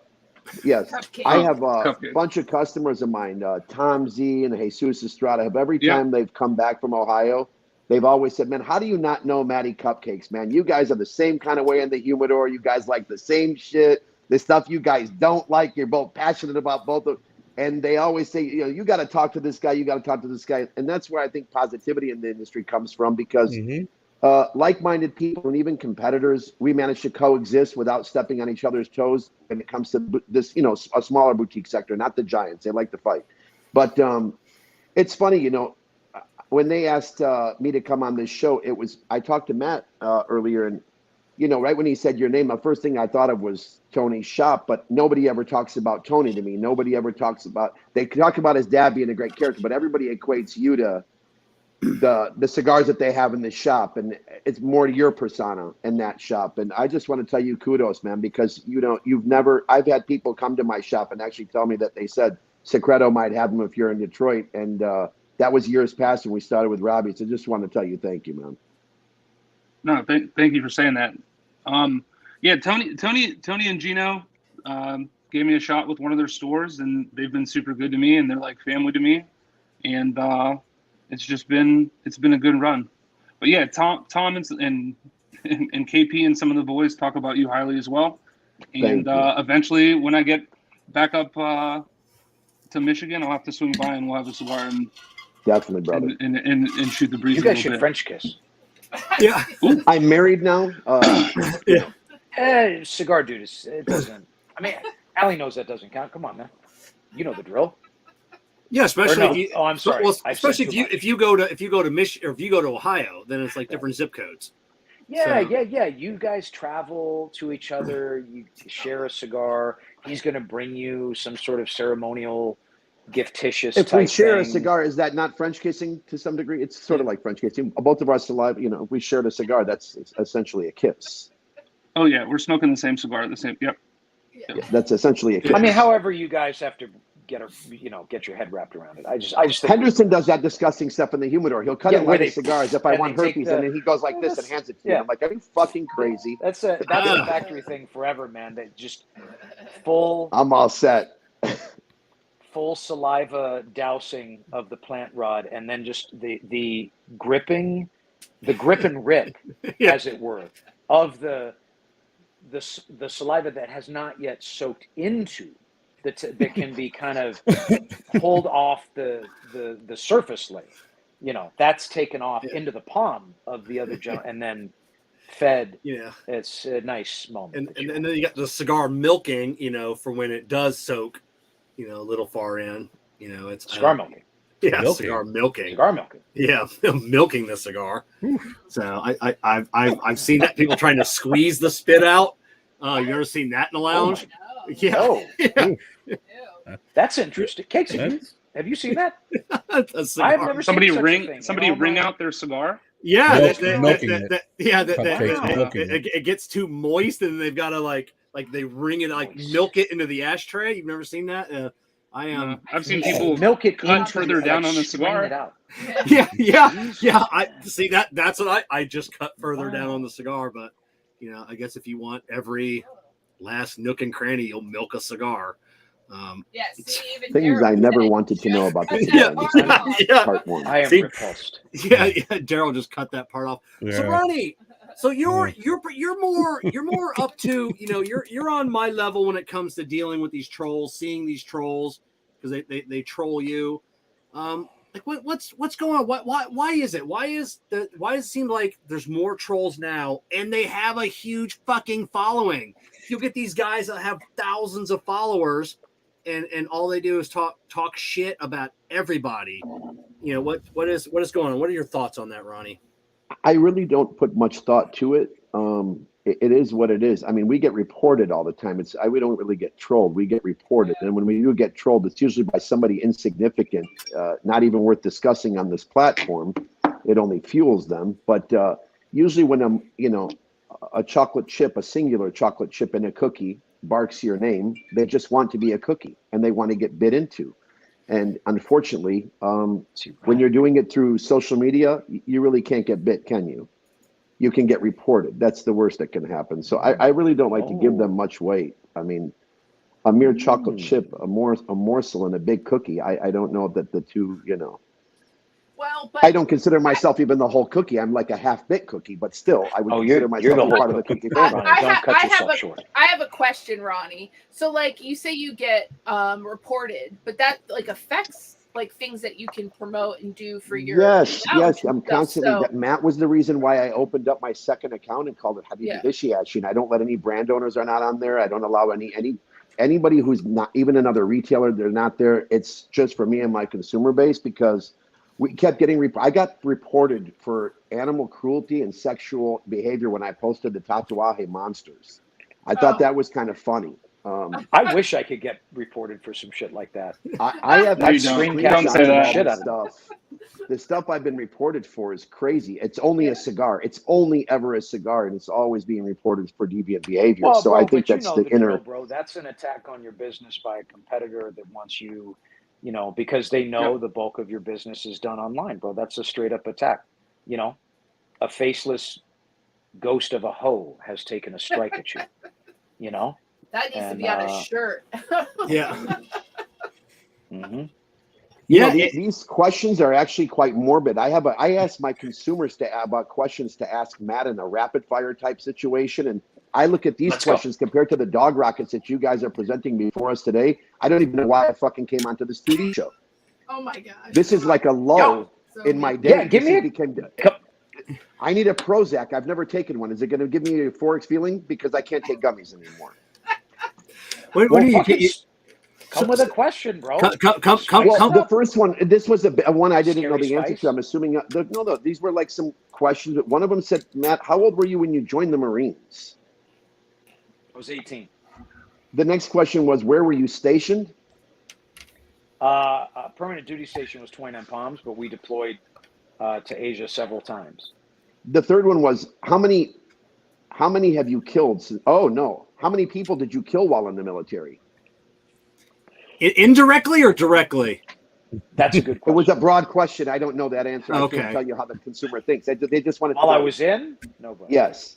Yes, Cupcake. I have a Cupcake. bunch of customers of mine, Tom Z and Jesus Estrada. Have every Yeah. time they've come back from Ohio, they've always said, "Man, how do you not know Matty Cupcakes, man? You guys are the same kind of way in the humidor. You guys like the same shit. The stuff you guys don't like, you're both passionate about both of." And they always say, you got to talk to this guy. You got to talk to this guy. And that's where I think positivity in the industry comes from, because like-minded people and even competitors, we manage to coexist without stepping on each other's toes when it comes to this, a smaller boutique sector, not the giants. They like to fight. But it's funny, when they asked me to come on this show, I talked to Matt earlier, and right when he said your name, the first thing I thought of was Tony's shop, but nobody ever talks about Tony to me. Nobody ever talks about, they talk about his dad being a great character, but everybody equates you to the cigars that they have in the shop, and it's more to your persona in that shop. And I just want to tell you kudos, man, because I've had people come to my shop and actually tell me that they said Secreto might have them if you're in Detroit, and that was years past when we started with Robbie. So just want to tell you thank you, man. No, thank you for saying that. Yeah, Tony and Gino gave me a shot with one of their stores, and they've been super good to me, and they're like family to me, and it's been a good run. But yeah, Tom and KP and some of the boys talk about you highly as well. And eventually, when I get back up to Michigan, I'll have to swing by and we'll have a cigar and definitely, brother, and shoot the breeze. You guys should French kiss. Yeah. I'm married now. Yeah. Cigar dude, it doesn't. I mean, Allie knows that doesn't count. Come on, man. You know the drill. Yeah, especially No. if you. Oh, I'm sorry. Well, I said especially too much. if you go to Michigan, or if you go to Ohio, then it's like different zip codes. Yeah, So- yeah. You guys travel to each other. You share a cigar. He's going to bring you some sort of ceremonial, giftitious. If we type share a thing. cigar, is that not French kissing to some degree? It's sort of like French kissing. Both of our saliva, if we shared a cigar, that's essentially a kiss. Oh yeah, we're smoking the same cigar, the same. Yep. Yeah, that's essentially a kiss. I mean, however you guys have to get your head wrapped around it. I just think Henderson does that disgusting stuff in the humidor. He'll cut Yeah, it where like a they- cigar as if I and want they take herpes, the- and then he goes like this and hands it to me. Yeah. I'm like, are you fucking crazy? that's a factory thing forever, man. That just full I'm all set. saliva dousing of the plant rod, and then just the grip and rip, Yeah. as it were, of the saliva that has not yet soaked into that can be kind of pulled off the surface layer. That's taken off into the palm of the other gentleman and then fed. Yeah. It's a nice moment. And then you got the cigar milking, for when it does soak, a little far in. It's cigar milking. Yeah, Milking. cigar milking. Cigar milking. Yeah, milking the cigar. So I've seen that, people trying to squeeze the spit out. You ever seen that in the lounge? No. Yeah. Oh, Ew. that's interesting. Cakes, have you seen that? A cigar. I've never Somebody seen such a ring thing. somebody In all ring my- out their cigar. Yeah, Milking it. Cupcakes milking it. it gets too moist, and they've got to like they wring it, like milk it into the ashtray. You've never seen that? I am. I've seen people milk it cut into further the, down like, on the strain cigar. it out. Yeah. I see that. That's what I just cut further down on the cigar. But I guess if you want every last nook and cranny, you'll milk a cigar. Yeah, see, even Things Daryl I never said, wanted to know about the just cigar cut industry. that part off. Yeah. Part one. I am See? repulsed. Yeah. Daryl just cut that part off. Yeah. So Ronnie, so you're more up to you're on my level when it comes to dealing with these trolls, seeing these trolls because they troll you. Like what's going on? Why is it? Why does it seem like there's more trolls now and they have a huge fucking following? You'll get these guys that have thousands of followers and all they do is talk shit about everybody. What is going on? What are your thoughts on that, Ronnie? I really don't put much thought to it. it is what it is. I mean, we get reported all the time. We don't really get trolled. We get reported, and when we do get trolled, it's usually by somebody insignificant, not even worth discussing on this platform. It only fuels them. But usually, when a chocolate chip, a singular chocolate chip in a cookie barks your name, they just want to be a cookie and they want to get bit into. And unfortunately, when you're doing it through social media, you really can't get bit, can you? You can get reported. That's the worst that can happen. So I really don't like to give them much weight. I mean, a mere chocolate chip, a morsel, and a big cookie. I don't know that the two, Well, but I don't consider myself even the whole cookie. I'm like a half-bit cookie, but still, I would consider myself the whole part of the cookie family. I have a question, Ronnie. So, like, you say you get reported, but that like affects like things that you can promote and do for your Yes. I'm stuff, constantly. so- Matt was the reason why I opened up my second account and called it Habibi Vishiashi. And I don't let any brand owners are not on there. I don't allow anybody who's not even another retailer. They're not there. It's just for me and my consumer base because we kept getting. I got reported for animal cruelty and sexual behavior when I posted the Tatuaje monsters. I thought that was kind of funny. I wish I could get reported for some shit like that. I have No, you don't. Don't say that. Shit out of stuff. The stuff I've been reported for is crazy. It's only a cigar. It's only ever a cigar, and it's always being reported for deviant behavior. Well, so bro, I think but that's the inner. drill, bro. That's an attack on your business by a competitor that wants you, because they know the bulk of your business is done online, bro. That's a straight up attack. A faceless ghost of a hoe has taken a strike at you. That needs to be on a shirt. Yeah. Mm-hmm. These questions are actually quite morbid. I ask my consumers about questions to ask Matt in a rapid fire type situation, and I look at these questions compared to the dog rockets that you guys are presenting before us today. I don't even know why I fucking came onto this TV show. Oh my gosh. This is like a low in my day. Yeah, give me I need a Prozac. I've never taken one. Is it going to give me a euphoric feeling? Because I can't take gummies anymore. What do you come with a question, bro. Come. The first one, this was a one I didn't know the Scary answer Spice? to. I'm assuming, no, these were like some questions. One of them said, Matt, how old were you when you joined the Marines? I was 18. The next question was, where were you stationed? Permanent duty station was 29 Palms, but we deployed to Asia several times. The third one was, how many have you killed? Oh, no. How many people did you kill while in the military? Indirectly or directly? That's a good question. It was a broad question. I don't know that answer. Okay. I can't tell you how the consumer thinks. They just wanted While to know. I was in? No, bro. Yes.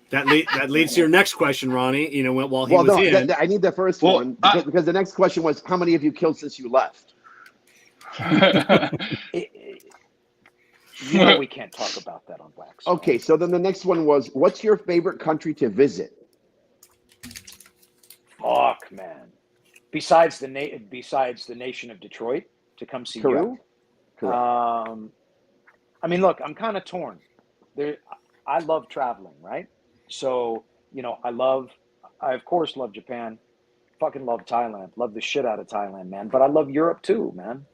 That leads to your next question, Ronnie. While he was in. I need the first one because the next question was, how many have you killed since you left? We can't talk about that on Wax. Okay, so then the next one was, what's your favorite country to visit? Fuck, man. Besides the nation of Detroit, to come see you. Correct. I mean, look, I'm kind of torn. I love traveling, right? So, I of course love Japan. Fucking love Thailand. Love the shit out of Thailand, man. But I love Europe too, man.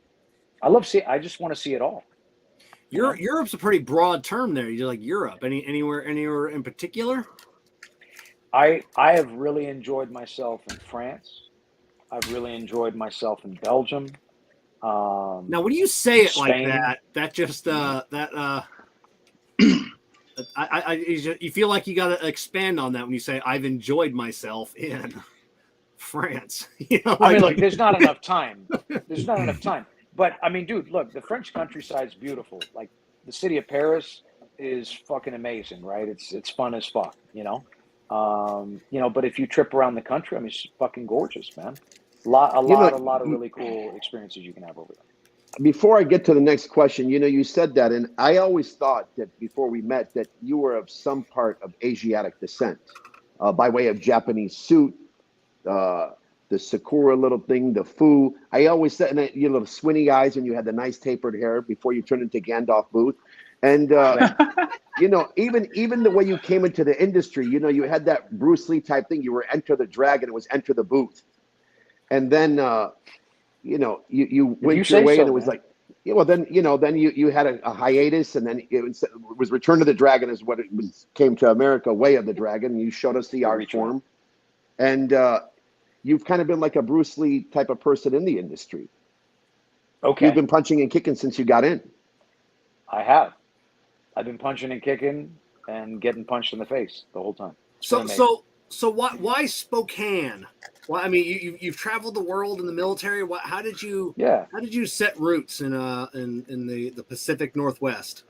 I just want to see it all. Europe's a pretty broad term there. You like Europe? Anywhere in particular? I have really enjoyed myself in France. I've really enjoyed myself in Belgium. Now, when you say it Spain. like that, that just you feel like you got to expand on that when you say I've enjoyed myself in France. I mean, look, there's not enough time. But I mean, dude, look, the French countryside's beautiful. Like the city of Paris is fucking amazing, right? It's fun as fuck, But if you trip around the country, I mean, it's fucking gorgeous, man. A lot of really cool experiences you can have over there. Before I get to the next question, you said that, and I always thought that before we met that you were of some part of Asiatic descent, by way of Japanese suit, the Sakura little thing, the Fu. I always said, and you little swinny eyes, and you had the nice tapered hair before you turned into Gandalf Booth. And, even the way you came into the industry, you had that Bruce Lee type thing. You were Enter the Dragon. It was Enter the Booth. And then, you went your way, and it was like, Yeah, well, then then you had a hiatus, and then it was Return of the Dragon is what it was, came to America, Way of the Dragon. You showed us the art form, and you've kind of been like a Bruce Lee type of person in the industry. Okay. You've been punching and kicking since you got in. I have. I've been punching and kicking and getting punched in the face the whole time. So why Spokane? Well, I mean, you've traveled the world in the military. How did you set roots in the Pacific Northwest?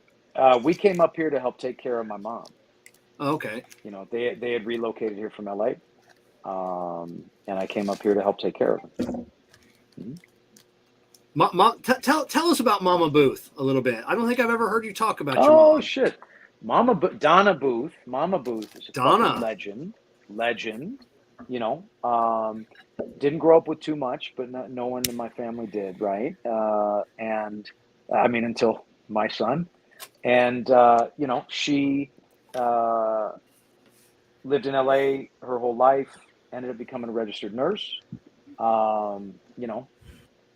We came up here to help take care of my mom. Oh, okay. You know, they had relocated here from LA, and I came up here to help take care of her. Mm-hmm. Tell us about Mama Booth a little bit. I don't think I've ever heard you talk about your mom. Oh shit, Donna Booth. Mama Booth is a fucking legend. You know, didn't grow up with too much, but no one in my family did, right? And I mean, until my son. And you know, she lived in LA her whole life, ended up becoming a registered nurse. You know,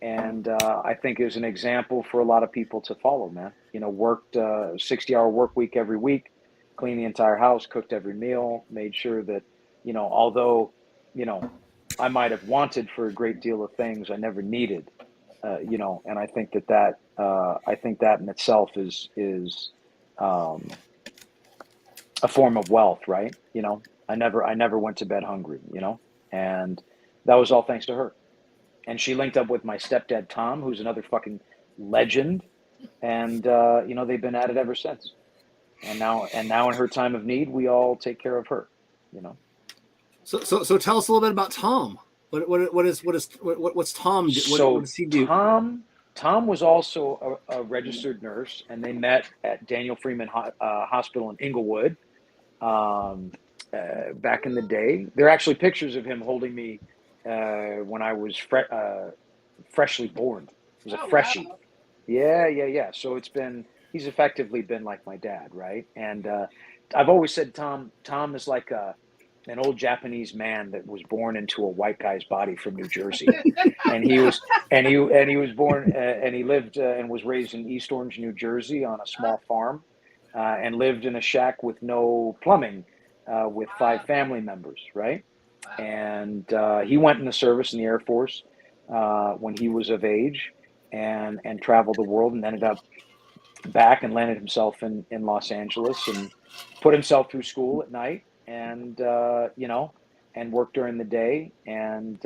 and I think is an example for a lot of people to follow, man. You know, worked 60-hour work week every week, cleaned the entire house, cooked every meal, made sure that, you know, although, you know, I might have wanted for a great deal of things, I never needed, you know, and I think that in itself is a form of wealth, right? You know, I never went to bed hungry, you know, and that was all thanks to her. And she linked up with my stepdad, Tom, who's another fucking legend. And, you know, they've been at it ever since. And now in her time of need, we all take care of her, you know? So tell us a little bit about Tom. What's Tom? What does he do? Tom was also a registered nurse, and they met at Daniel Freeman Hospital in Inglewood back in the day. There are actually pictures of him holding me when I was freshly born. It was a freshie. Wow. Yeah. So he's effectively been like my dad, right? And I've always said Tom is like an old Japanese man that was born into a white guy's body from New Jersey. and he was born and he lived and was raised in East Orange, New Jersey on a small farm and lived in a shack with no plumbing with 5 family members, right? And he went in the service in the Air Force when he was of age and traveled the world and ended up back and landed himself in Los Angeles and put himself through school at night and, you know, and work during the day and,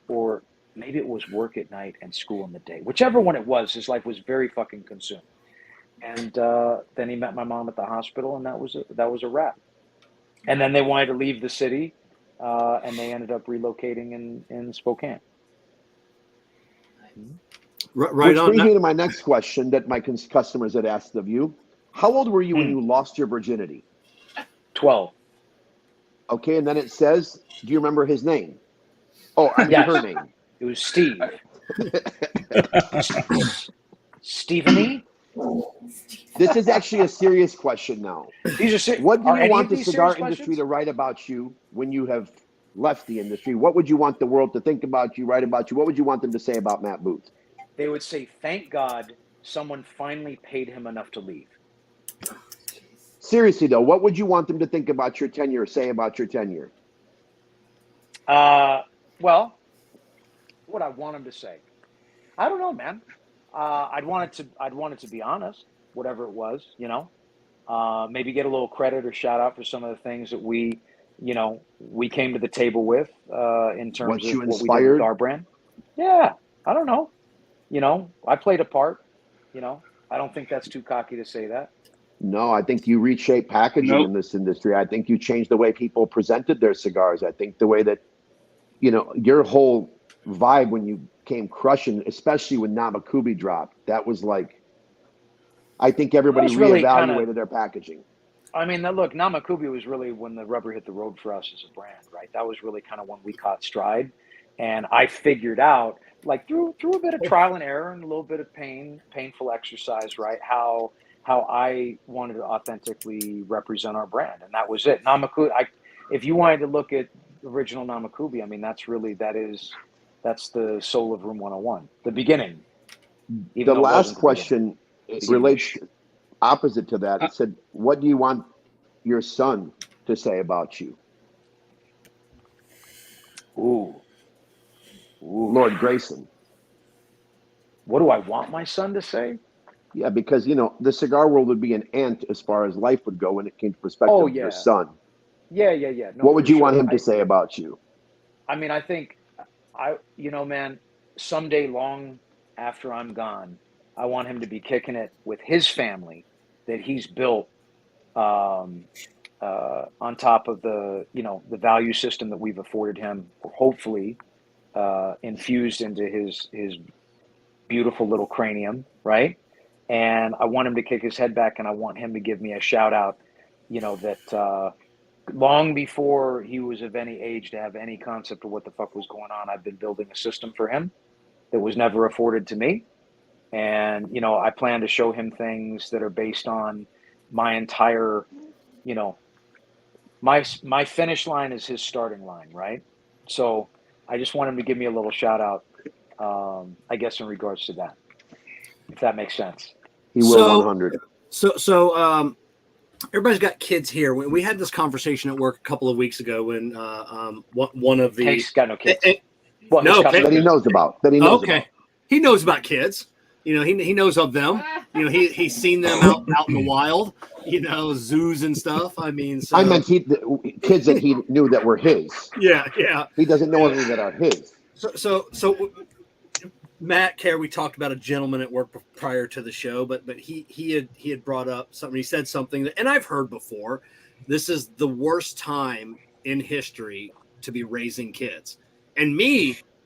or maybe it was work at night and school in the day, whichever one it was, his life was very fucking consumed. And then he met my mom at the hospital and that was a wrap. And then they wanted to leave the city. And they ended up relocating in Spokane. Right. Which brings me to my next question that my customers had asked of you. How old were you when you lost your virginity? 12. Okay, and then it says, do you remember his name? Oh, I mean her name. It was Steve. Stephanie? This is actually a serious question now. What do you want the cigar industry to write about you when you have left the industry? What would you want the world to think about you, write about you? What would you want them to say about Matt Booth? They would say, thank God someone finally paid him enough to leave. Seriously, though, what would you want them to think about your tenure, say about your tenure? Well, what I want them to say? I don't know, man. I'd want it to be honest, whatever it was, you know. Maybe get a little credit or shout out for some of the things that we came to the table with in terms of what we did with our brand. Yeah, I don't know. You know, I played a part. You know, I don't think that's too cocky to say that. No, I think you reshaped packaging in this industry. I think you changed the way people presented their cigars. I think the way that, you know, your whole vibe when you came crushing, especially when Namakubi dropped, that was like, I think everybody reevaluated their packaging. I mean, look, Namakubi was really when the rubber hit the road for us as a brand, right? That was really kind of when we caught stride. And I figured out, like through a bit of trial and error and a little bit of painful exercise, right? How I wanted to authentically represent our brand. And that was it. Namakubi, if you wanted to look at original Namakubi, I mean, that's the soul of Room 101, the beginning. Even The though it last wasn't the question relates opposite to that. Uh, It said, "What do you want your son to say about you?" beginning. Ooh. Lord Grayson. What do I want my son to say? Yeah, because the cigar world would be an ant as far as life would go when it came to perspective Oh of your yeah. son. Yeah. No, What would for you want sure. him to say about you? I mean, I think man, someday long after I'm gone, I want him to be kicking it with his family that he's built on top of the value system that we've afforded him, hopefully infused into his beautiful little cranium, right? And I want him to kick his head back, and I want him to give me a shout out, that long before he was of any age to have any concept of what the fuck was going on, I've been building a system for him that was never afforded to me. And, I plan to show him things that are based on my entire, my finish line is his starting line, right? So I just want him to give me a little shout out, I guess, in regards to that, if that makes sense. He will 100. So everybody's got kids here. We had this conversation at work a couple of weeks ago when one of the Take's got no kids. Well, no, that he knows about. Okay, he knows about kids. He knows of them. He's seen them out in the wild. Zoos and stuff. I mean, so. I meant kids that he knew that were his. Yeah. He doesn't know any that are his. So Matt Kerr, we talked about a gentleman at work prior to the show, but he had brought up something. He said something that, and I've heard before. This is the worst time in history to be raising kids. And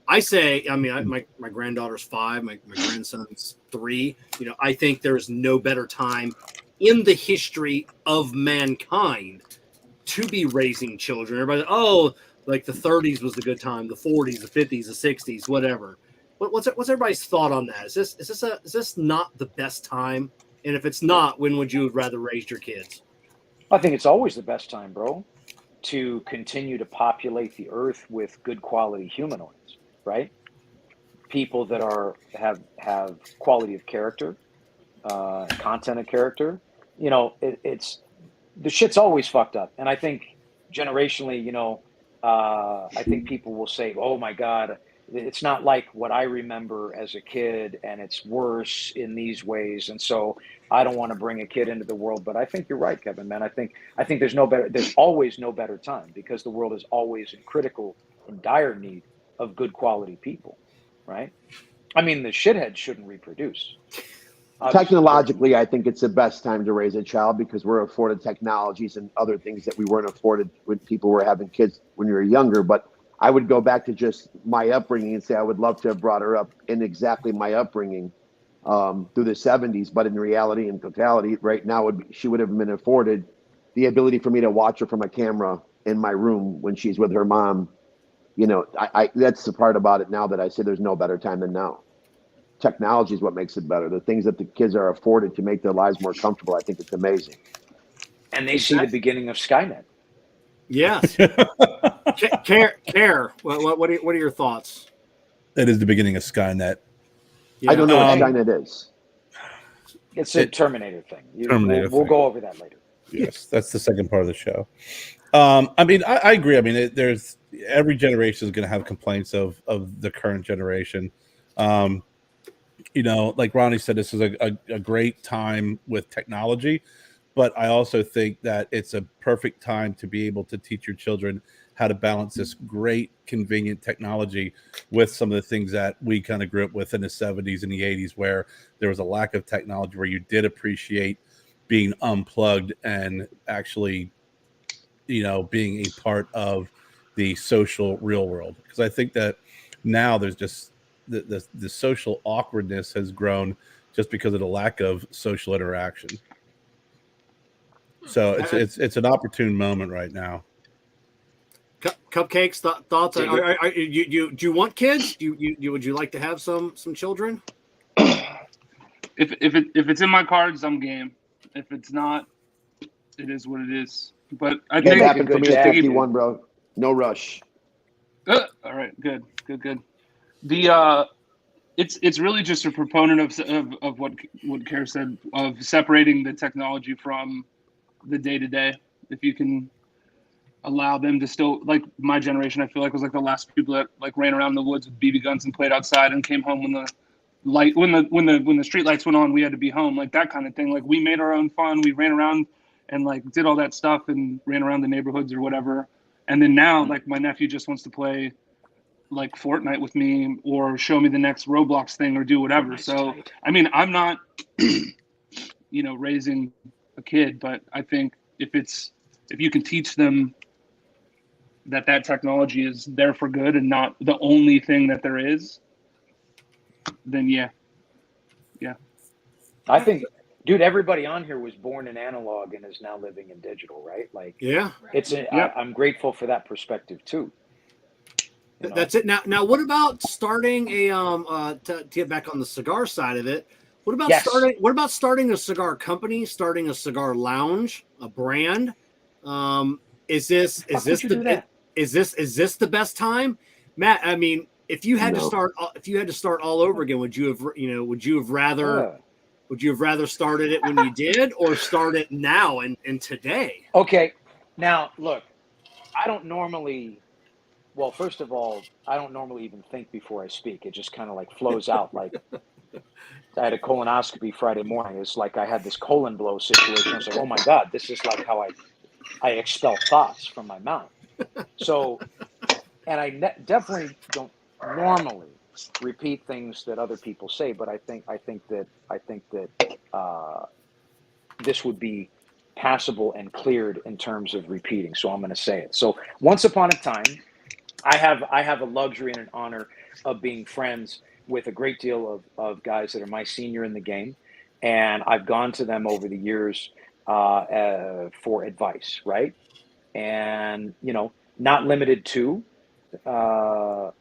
I say, my granddaughter's 5, my grandson's 3. I think there's no better time in the history of mankind to be raising children. Everybody, like the 30s was the good time, the 40s, the 50s, the 60s, whatever. What's everybody's thought on that? Is this not the best time? And if it's not, when would you rather raise your kids? I think it's always the best time, bro, to continue to populate the earth with good quality humanoids, right? People that have quality of character, content of character. It's the shit's always fucked up, and I think generationally, I think people will say, "Oh my God, it's not like what I remember as a kid, and it's worse in these ways." And so I don't want to bring a kid into the world. But I think you're right, Kevin, man. I think there's always no better time, because the world is always in dire need of good quality people, right? I mean, the shitheads shouldn't reproduce. Technologically, I think it's the best time to raise a child, because we're afforded technologies and other things that we weren't afforded when people were having kids when you were younger. But I would go back to just my upbringing and say I would love to have brought her up in exactly my upbringing through the 70s. But in reality and totality, right now, she would have been afforded the ability for me to watch her from a camera in my room when she's with her mom. That's the part about it now that I say there's no better time than now. Technology is what makes it better. The things that the kids are afforded to make their lives more comfortable, I think it's amazing. And they see the beginning of Skynet. Yes. Kerr, what are your thoughts? That is the beginning of Skynet. Yeah. I don't know what Skynet is. It's a Terminator thing. We'll go over that later. Yes, that's the second part of the show. I agree. There's every generation is going to have complaints of the current generation. Like Ronnie said, this is a great time with technology, but I also think that it's a perfect time to be able to teach your children how to balance this great, convenient technology with some of the things that we kind of grew up with in the 70s and the 80s, where there was a lack of technology, where you did appreciate being unplugged and actually, being a part of the social real world. Because I think that now there's just the social awkwardness has grown just because of the lack of social interaction. So it's an opportune moment right now. Cupcakes, thoughts? Do you want kids? Would you like to have some children? If it's in my cards, I'm game. If it's not, it is what it is. But I think it happened for me at 51, bro. No rush. All right, good. The it's really just a proponent of what Kerr said, of separating the technology from the day to day. If you can allow them to still, like my generation, I feel like was like the last people that like ran around the woods with BB guns and played outside and came home when the street lights went on, we had to be home, like that kind of thing. Like we made our own fun, we ran around and like did all that stuff and ran around the neighborhoods or whatever. And then now, like my nephew just wants to play like Fortnite with me or show me the next Roblox thing or do whatever. Fortnite's So tight. I mean, I'm not raising a kid, but I think if you can teach them that technology is there for good and not the only thing that there is, then yeah. I think, dude, everybody on here was born in analog and is now living in digital, right? Like, Yeah, I'm grateful for that perspective too. You know? that's it. Now, what about starting a to get back on the cigar side of it? What about Yes. starting a cigar company, starting a cigar lounge, a brand? Is this the best time, Matt? I mean, if you had to start all over again, would you have rather started it when you did or start it now and today? Okay. Now, look, I don't normally, well, first of all, I don't normally even think before I speak. It just kind of like flows out. Like I had a colonoscopy Friday morning. It's like I had this colon blow situation. I was like, oh my God, this is like how I expel thoughts from my mouth. So, and I definitely don't normally repeat things that other people say, but I think that this would be passable and cleared in terms of repeating. So I'm going to say it. So once upon a time, I have a luxury and an honor of being friends with a great deal of guys that are my senior in the game, and I've gone to them over the years for advice, right? And not limited to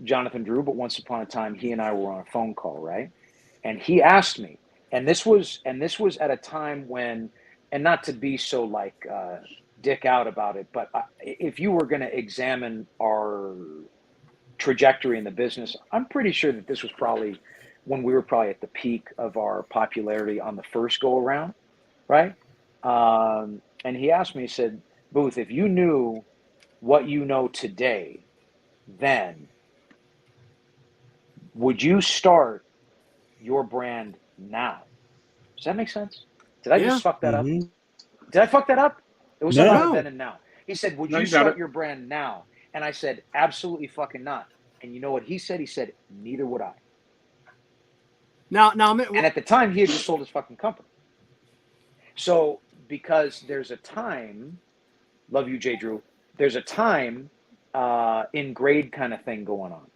Jonathan Drew, but once upon a time, he and I were on a phone call, right? And he asked me, and this was at a time when, and not to be so like dick out about it, but if you were going to examine our trajectory in the business, I'm pretty sure that this was probably when we were probably at the peak of our popularity on the first go around, right? And he asked me, he said, Booth, if you knew what you know today, then would you start your brand now? Does that make sense? Did I just fuck that up? Did I fuck that up? It was about then and now. He said, would you start your brand now? And I said, absolutely fucking not. And you know what he said? He said, neither would I. Now, and at the time, he had just sold his fucking company. So, because there's a time, love you, J. Drew, there's a time in grade kind of thing going on,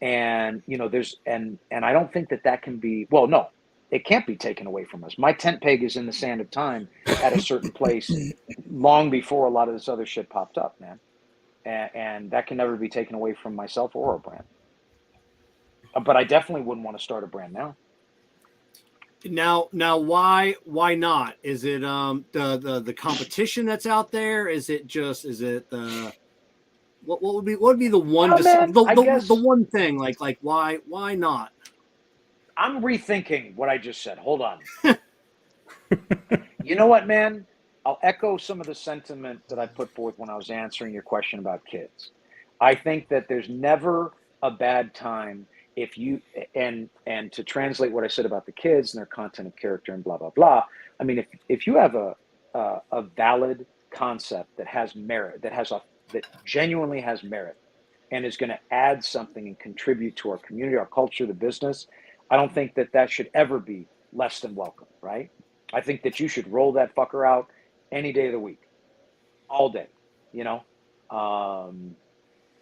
and, there's, and I don't think that can be, well, no, it can't be taken away from us. My tent peg is in the sand of time at a certain place long before a lot of this other shit popped up, man. And that can never be taken away from myself or our brand. But I definitely wouldn't want to start a brand now. Now, why not? Is it the competition that's out there? Is it what would be the one the one thing like why not? I'm rethinking what I just said. Hold on. You know what, man? I'll echo some of the sentiment that I put forth when I was answering your question about kids. I think that there's never a bad time if you, and to translate what I said about the kids and their content and character and blah, blah, blah. I mean, if you have a valid concept that has merit, that genuinely has merit and is going to add something and contribute to our community, our culture, the business, I don't think that should ever be less than welcome, right? I think that you should roll that fucker out any day of the week, all day,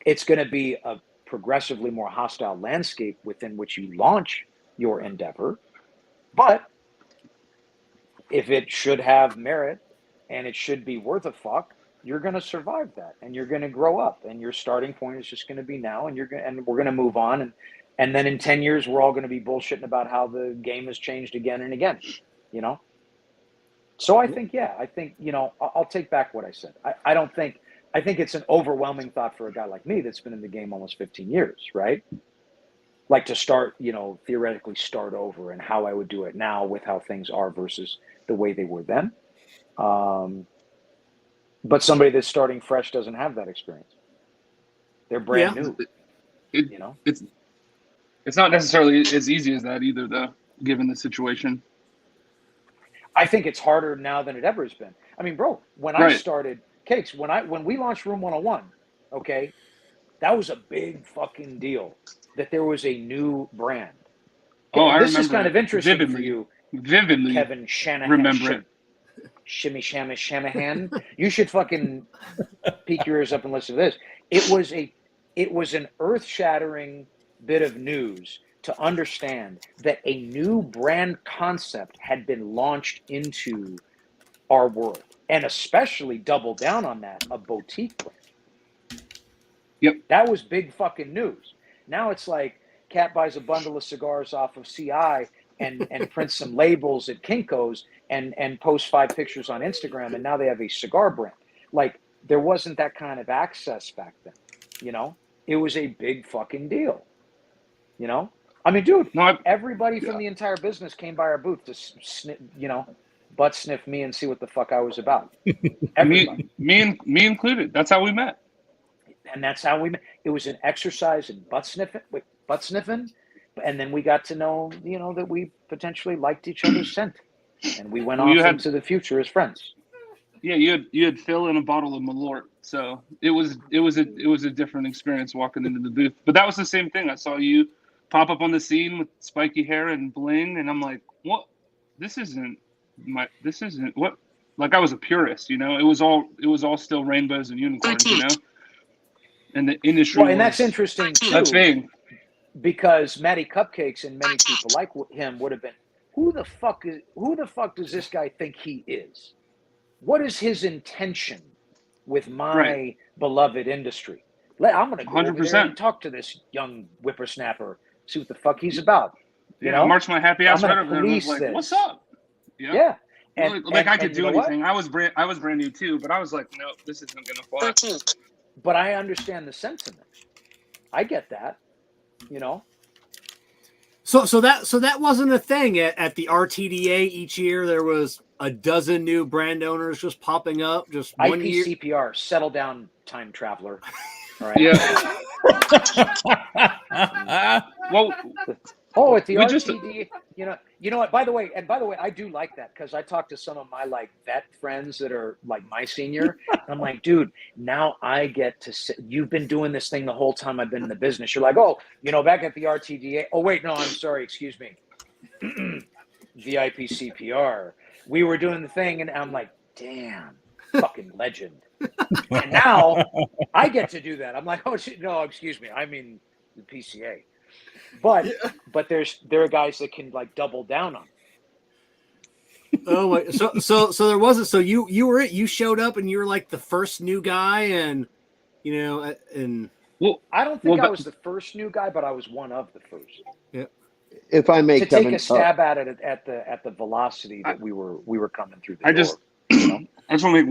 it's going to be a progressively more hostile landscape within which you launch your endeavor. But if it should have merit and it should be worth a fuck, you're going to survive that and you're going to grow up, and your starting point is just going to be now, and we're going to move on. And then in 10 years, we're all going to be bullshitting about how the game has changed again and again, So I think, I'll take back what I said. I think it's an overwhelming thought for a guy like me that's been in the game almost 15 years, right? like to start, theoretically start over, and how I would do it now with how things are versus the way they were then. But somebody that's starting fresh doesn't have that experience. They're brand new. It's not necessarily as easy as that either, though, given the situation. I think it's harder now than it ever has been. I mean, bro, when I started Cakes, when we launched Room 101, okay, that was a big fucking deal that there was a new brand. Oh, I this remember is kind of interesting vividly, for you, vividly. Kevin Shahan. Remember it. Shimmy Shammy Shamahan. You should fucking peek your ears up and listen to this. It was an earth-shattering bit of news to understand that a new brand concept had been launched into our world, and especially double down on that, a boutique brand. Yep. That was big fucking news. Now it's like Cat buys a bundle of cigars off of CI and prints some labels at Kinko's and posts 5 pictures on Instagram, and now they have a cigar brand. Like, there wasn't that kind of access back then, It was a big fucking deal, I mean, dude, everybody from the entire business came by our booth to butt sniff me and see what the fuck I was about. Everybody. me included. That's how we met. And that's how we met. It was an exercise in butt sniffing, and then we got to know, that we potentially liked each other's scent, and we went off into the future as friends. Yeah, you had Phil in a bottle of Malort, so it was a different experience walking into the booth. But that was the same thing. I saw you pop up on the scene with spiky hair and bling, and I'm like, what? This isn't what? Like, I was a purist, It was all still rainbows and unicorns, And the industry. Well, and that's interesting too. That's big. Because Matty Cupcakes and many people like him would have been, who the fuck does this guy think he is? What is his intention with my beloved industry? I'm going to go over there and talk to this young whippersnapper, see what the fuck he's about. March my happy ass right over there and was like, what's up? Yeah. And I could do anything. I was brand new too, but I was like, no, this isn't going to fly. But I understand the sentiment. I get that. So that wasn't a thing at the RTDA each year. There was a dozen new brand owners just popping up. Just one year. IPCPR, settle down, time traveler. All right. Yeah. Well, at the RTDA, you know what? By the way, I do like that, because I talk to some of my vet friends that are like my senior. And I'm like, dude, now I get to sit. You've been doing this thing the whole time I've been in the business. You're like, back at the RTDA. Oh wait, no, I'm sorry, excuse me. The IPCPR. We were doing the thing, and I'm like, damn, fucking legend. And now I get to do that. I'm like, oh shit, no, excuse me, I mean the PCA. But there are guys that can double down on it. Oh wait, so there wasn't. So you showed up and you were like the first new guy, and well, I don't think I was the first new guy, but I was one of the first. Yeah. If I may, Kevin, take a stab at it at the velocity that we were coming through the door. I just want to make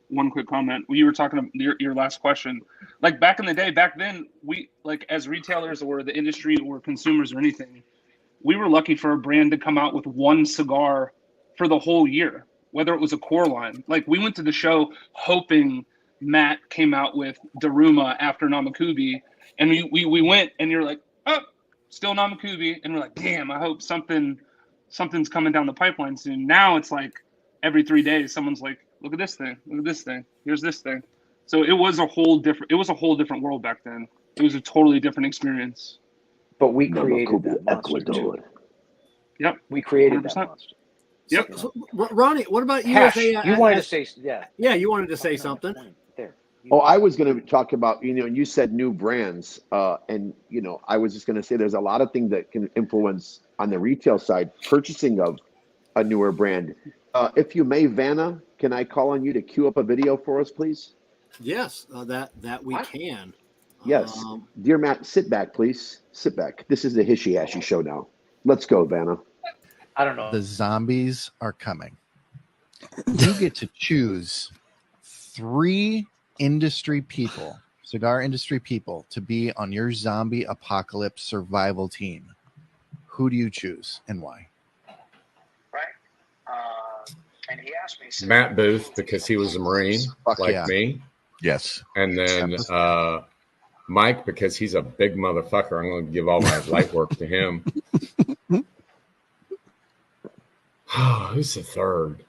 one quick comment. You were talking about your last question. Like, back in the day, back then, we, as retailers or the industry or consumers or anything, we were lucky for a brand to come out with one cigar for the whole year, whether it was a core line. Like, we went to the show hoping Matt came out with Daruma after Namakubi, and we went, and you're like, oh, still Namakubi, and we're like, damn, I hope something's coming down the pipeline soon. Now it's like every 3 days, someone's like, look at this thing, here's this thing. So it was a whole different world back then. It was a totally different experience. But we created that monster too. Yep. We created 100%. that monster. Yep. So, Ronnie, what about you? You wanted to say, yeah. Yeah, you wanted to say something. There. Oh, I was going to talk about, you said new brands, and, I was just going to say there's a lot of things that can influence on the retail side, purchasing of a newer brand. If you may, Vanna, can I call on you to queue up a video for us, please? Yes, that we can. Yes. Dear Matt, sit back, please. Sit back. This is the Hishy Ashy show now. Let's go, Vanna. I don't know. The zombies are coming. You get to choose 3 industry people cigar industry people to be on your zombie apocalypse survival team, who do you choose and why? And he asked me, Matt Booth, because he was a Marine Fuck like yeah. me. Yes. And then Mike, because he's a big motherfucker. I'm going to give all my light work to him. Who's the third?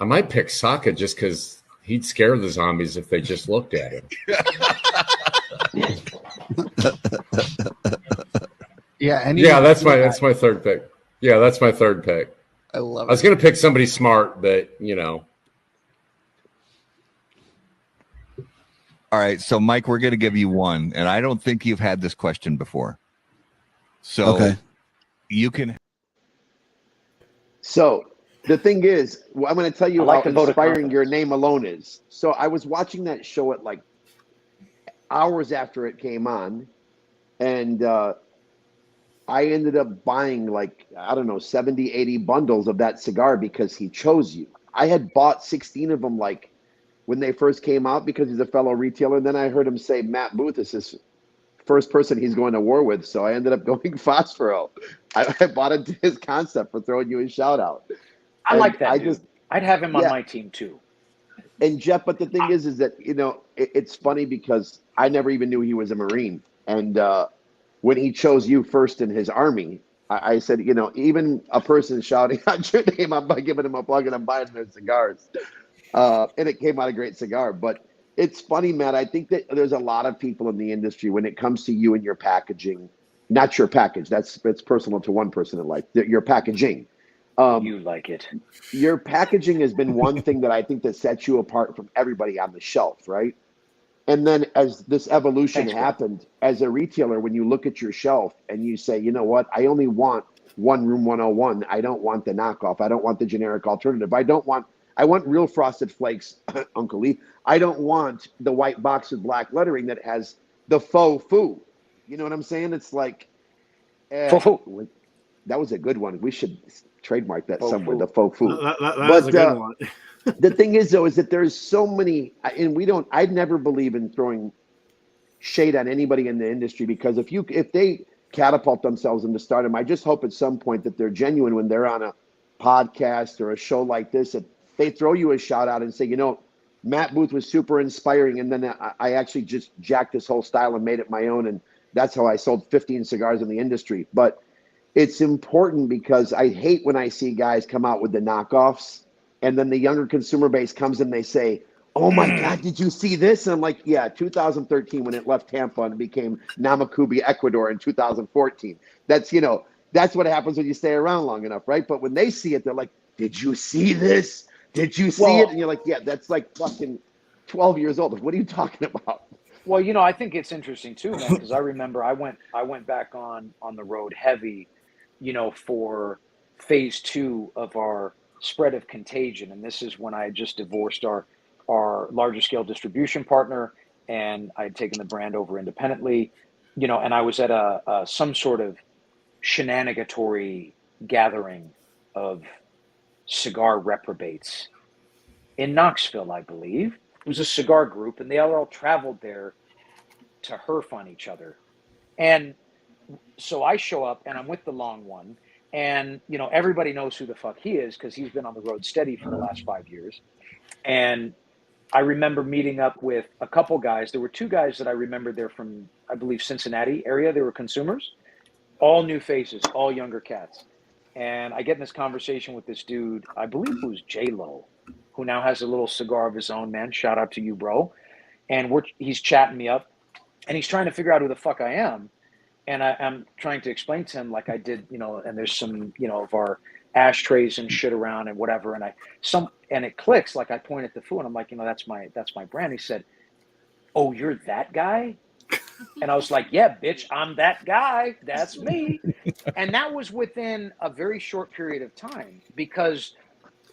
I might pick Saka just because he'd scare the zombies if they just looked at him. Yeah, that's my third pick. Yeah, that's my third pick. I love it. I was going to pick somebody smart, but All right, so Mike, we're going to give you one, and I don't think you've had this question before. So okay. You can. So the thing is, I'm going to tell you like how to vote inspiring your name alone is. So I was watching that show at like hours after it came on, and I ended up buying like, I don't know, 70, 80 bundles of that cigar because he chose you. I had bought 16 of them like when they first came out because he's a fellow retailer. And then I heard him say Matt Booth is his first person he's going to war with. So I ended up going Phosphoro. I bought into his concept for throwing you a shout out. I And like that. I'd have him on Yeah. my team too. And Jeff, but the thing is that, it's funny because I never even knew he was a Marine. And when he chose you first in his army, I said, even a person shouting out your name, I'm giving him a plug and I'm buying their cigars. And it came out a great cigar. But it's funny, Matt. I think that there's a lot of people in the industry when it comes to you and your packaging, not your package. It's personal to one person in life. Your packaging. You like it. Your packaging has been one thing that I think that sets you apart from everybody on the shelf, right? And then as this evolution happened, as a retailer, when you look at your shelf and you say, you know what, I only want one Room 101. I don't want the knockoff. I don't want the generic alternative. I want real Frosted Flakes, Uncle Lee. I don't want the white box with black lettering that has the faux foo. You know what I'm saying? It's like, that was a good one. We should trademark that Faux somewhere, foo. the faux foo. That is a good one. The thing is, though, is that there's so many, and I'd never believe in throwing shade on anybody in the industry because if they catapult themselves into stardom, I just hope at some point that they're genuine when they're on a podcast or a show like this, that they throw you a shout out and say, Matt Booth was super inspiring. And then I actually just jacked this whole style and made it my own. And that's how I sold 15 cigars in the industry. But it's important because I hate when I see guys come out with the knockoffs and then the younger consumer base comes in, they say, oh my God, did you see this? And I'm like, yeah, 2013 when it left Tampa and became Namakubi, Ecuador in 2014. That's what happens when you stay around long enough, right? But when they see it, they're like, did you see this? Did you see it? And you're like, yeah, that's like fucking 12 years old. What are you talking about? Well, I think it's interesting too, man, because I remember I went back on the road heavy, for phase 2 of our spread of contagion. And this is when I had just divorced our larger scale distribution partner, and I had taken the brand over independently, and I was at some sort of shenanigatory gathering of cigar reprobates in Knoxville, I believe. It was a cigar group, and they all traveled there to herf on each other. And so I show up, and I'm with the long one, and everybody knows who the fuck he is because he's been on the road steady for the last 5 years. And I remember meeting up with a couple guys. There were 2 guys that I remember. They're from, I believe, Cincinnati area. They were consumers, all new faces, all younger cats. And I get in this conversation with this dude, I believe it was J-Lo, who now has a little cigar of his own, man. Shout out to you, bro. And he's chatting me up, and he's trying to figure out who the fuck I am. And I'm trying to explain to him like I did, and there's some, of our ashtrays and shit around and whatever. And it clicks, like I point at the food and I'm like, that's my brand. He said, oh, you're that guy? And I was like, yeah, bitch, I'm that guy. That's me. And that was within a very short period of time because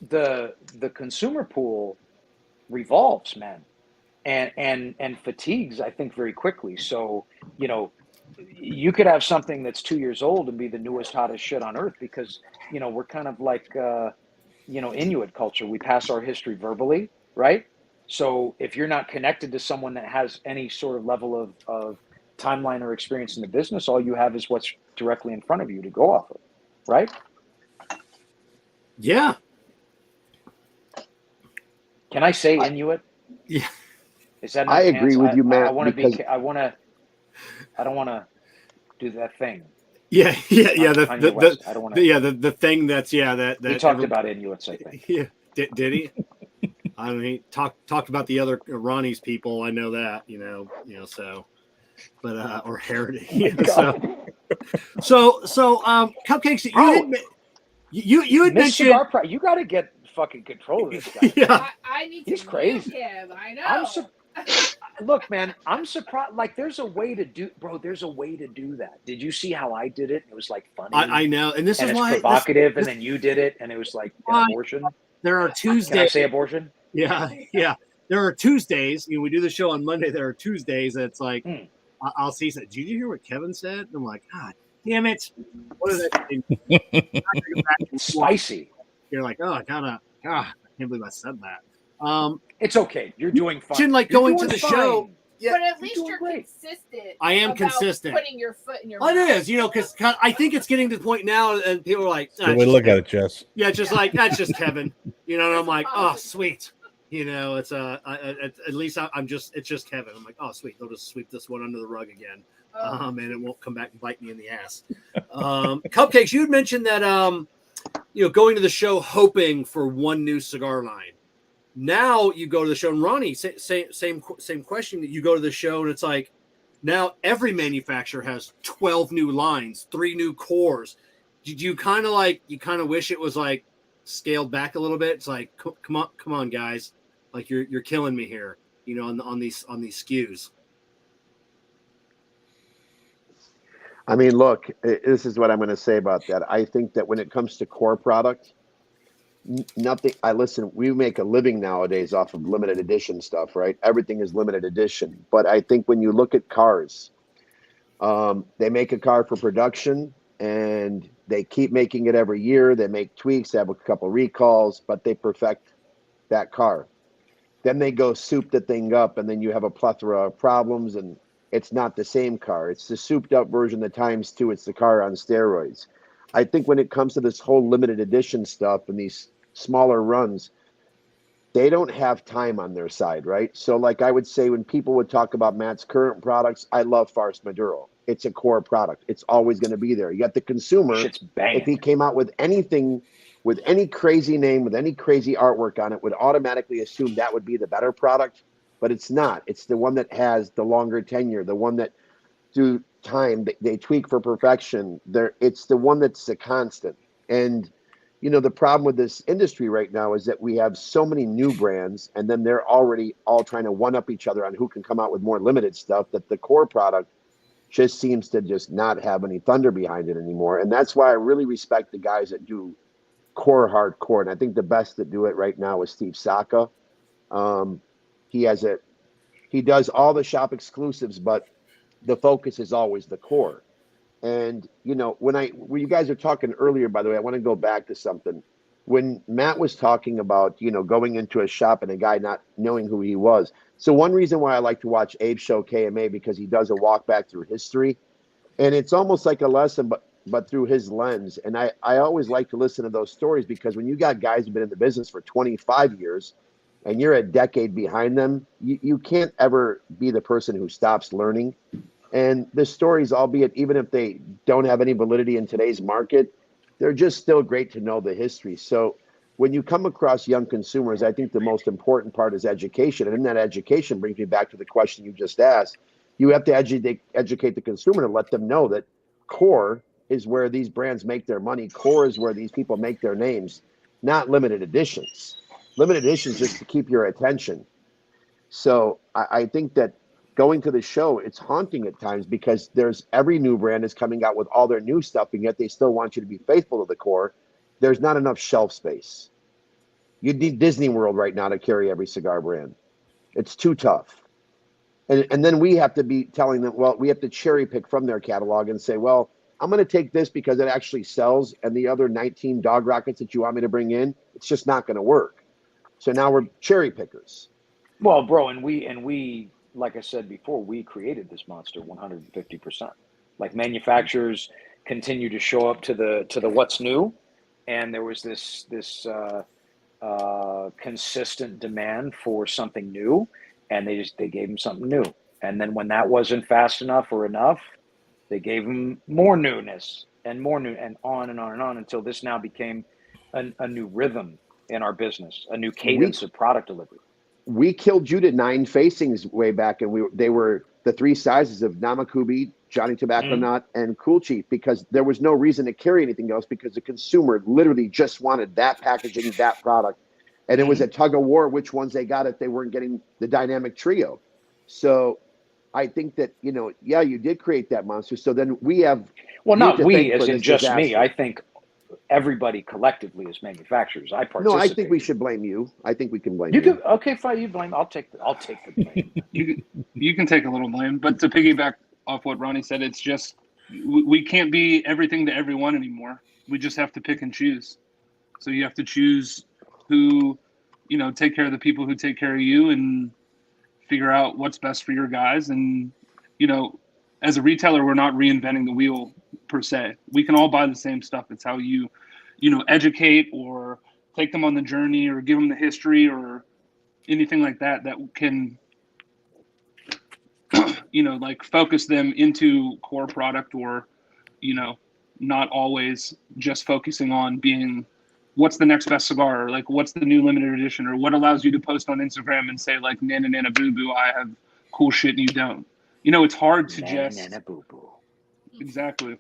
the consumer pool revolves, man, and fatigues, I think, very quickly. So, you could have something that's 2 years old and be the newest, hottest shit on earth because, we're kind of like, Inuit culture. We pass our history verbally, right? So if you're not connected to someone that has any sort of level of timeline or experience in the business, all you have is what's directly in front of you to go off of, right? Yeah. Can I say Inuit? Yeah. Is that I agree with you, Matt. I want to because be. I want to. I don't want to do that thing. Yeah. On your West. I don't want to. The thing that's that He talked about Inuits, I think. Yeah. Did he? I mean, he talked about the other Ronnie's people. I know that, so, but or heritage. So Cupcakes. You had mentioned you got to get fucking control of this guy. Yeah, I need to. He's crazy. Him. I know. Look, man, I'm surprised. Like, there's a way to do, bro. There's a way to do that. Did you see how I did it? It was like funny. I know, and this is it's why provocative. And then you did it, and it was like an abortion. There are Tuesdays. Can I say abortion? Yeah. There are Tuesdays. We do the show on Monday. There are Tuesdays. That's like I'll see. Did you hear what Kevin said? And I'm like, God damn it! What is it? Spicy. You're like, oh, I can't believe I said that. It's okay. You're doing fine. You're like going to the show. Yeah, but at least you're consistent. I am about consistent. Putting your foot in your mouth. It is, because I think it's getting to the point now, and people are like, we look at it, Jess. Yeah, just like that's just Kevin, and I'm like, oh, sweet, it's at least it's just Kevin. I'm like, oh, sweet, they'll just sweep this one under the rug again, and it won't come back and bite me in the ass. Cupcakes, you had mentioned that going to the show hoping for one new cigar line. Now you go to the show, and Ronnie, same question. You go to the show, and it's like now every manufacturer has 12 new lines, 3 new cores. Did you kind of wish it was like scaled back a little bit? It's like, come on, guys, like you're killing me here, on these SKUs. I mean, look, this is what I'm going to say about that. I think that when it comes to core product, we make a living nowadays off of limited edition stuff, right? Everything is limited edition. But I think when you look at cars, they make a car for production and they keep making it every year. They make tweaks, they have a couple recalls, but they perfect that car. Then they go soup the thing up, and then you have a plethora of problems, and it's not the same car. It's the souped up version the times 2. It's the car on steroids. I think when it comes to this whole limited edition stuff and these smaller runs, they don't have time on their side, right? So like I would say when people would talk about Matt's current products, I love Farce Maduro. It's a core product. It's always going to be there. You got the consumer. If he came out with anything, with any crazy name, with any crazy artwork on it, would automatically assume that would be the better product, but it's not. It's the one that has the longer tenure, the one that through time they tweak for perfection. It's the one that's a constant. And the problem with this industry right now is that we have so many new brands, and then they're already all trying to one-up each other on who can come out with more limited stuff, that the core product just seems to just not have any thunder behind it anymore. And that's why I really respect the guys that do core hardcore. And I think the best that do it right now is Steve Saka. He does all the shop exclusives, but the focus is always the core. And, when you guys are talking earlier, by the way, I want to go back to something. When Matt was talking about, going into a shop and a guy not knowing who he was. So one reason why I like to watch Abe show KMA, because he does a walk back through history, and it's almost like a lesson, but through his lens. And I always like to listen to those stories, because when you got guys who've been in the business for 25 years and you're a decade behind them, you can't ever be the person who stops learning. And the stories, albeit even if they don't have any validity in today's market, they're just still great to know the history. So when you come across young consumers, I think the most important part is education. And in that education brings me back to the question you just asked. You have to educate the consumer to let them know that core is where these brands make their money. Core is where these people make their names, not limited editions. Limited editions just to keep your attention. So I think that going to the show, it's haunting at times, because every new brand is coming out with all their new stuff, and yet they still want you to be faithful to the core. There's not enough shelf space. You need Disney World right now to carry every cigar brand. It's too tough. And then we have to be telling them, well, we have to cherry pick from their catalog and say, well, I'm going to take this because it actually sells, and the other 19 dog rockets that you want me to bring in, it's just not going to work. So now we're cherry pickers. Well, bro, and we, like I said before, we created this monster 150%. Like manufacturers continue to show up to the what's new, and there was this consistent demand for something new, and they gave them something new, and then when that wasn't fast enough or enough, they gave them more newness and more new, and on and on and on until this now became a new rhythm in our business, a new cadence of product delivery. We killed Jude at 9 facings way back, and they were the 3 sizes of Namakubi, Johnny Tobacco Nut, and Cool Chief, because there was no reason to carry anything else, because the consumer literally just wanted that packaging, that product. And it was a tug of war which ones they got if they weren't getting the dynamic trio. So I think that, you did create that monster. So then we have... Well, not we, as in just me. I think everybody collectively as manufacturers. I participate. No, I think we should blame you. I think we can blame you. Okay, fine. You blame. I'll take the blame. you can take a little blame, but to piggyback off what Ronnie said, it's just we can't be everything to everyone anymore. We just have to pick and choose. So you have to choose who, take care of the people who take care of you, and figure out what's best for your guys. And as a retailer, we're not reinventing the wheel per se. We can all buy the same stuff. It's how you educate or take them on the journey or give them the history or anything like that can like focus them into core product, or not always just focusing on being what's the next best cigar, or like what's the new limited edition, or what allows you to post on Instagram and say like nana nana boo boo, I have cool shit and you don't. It's hard to nana boo boo. Exactly.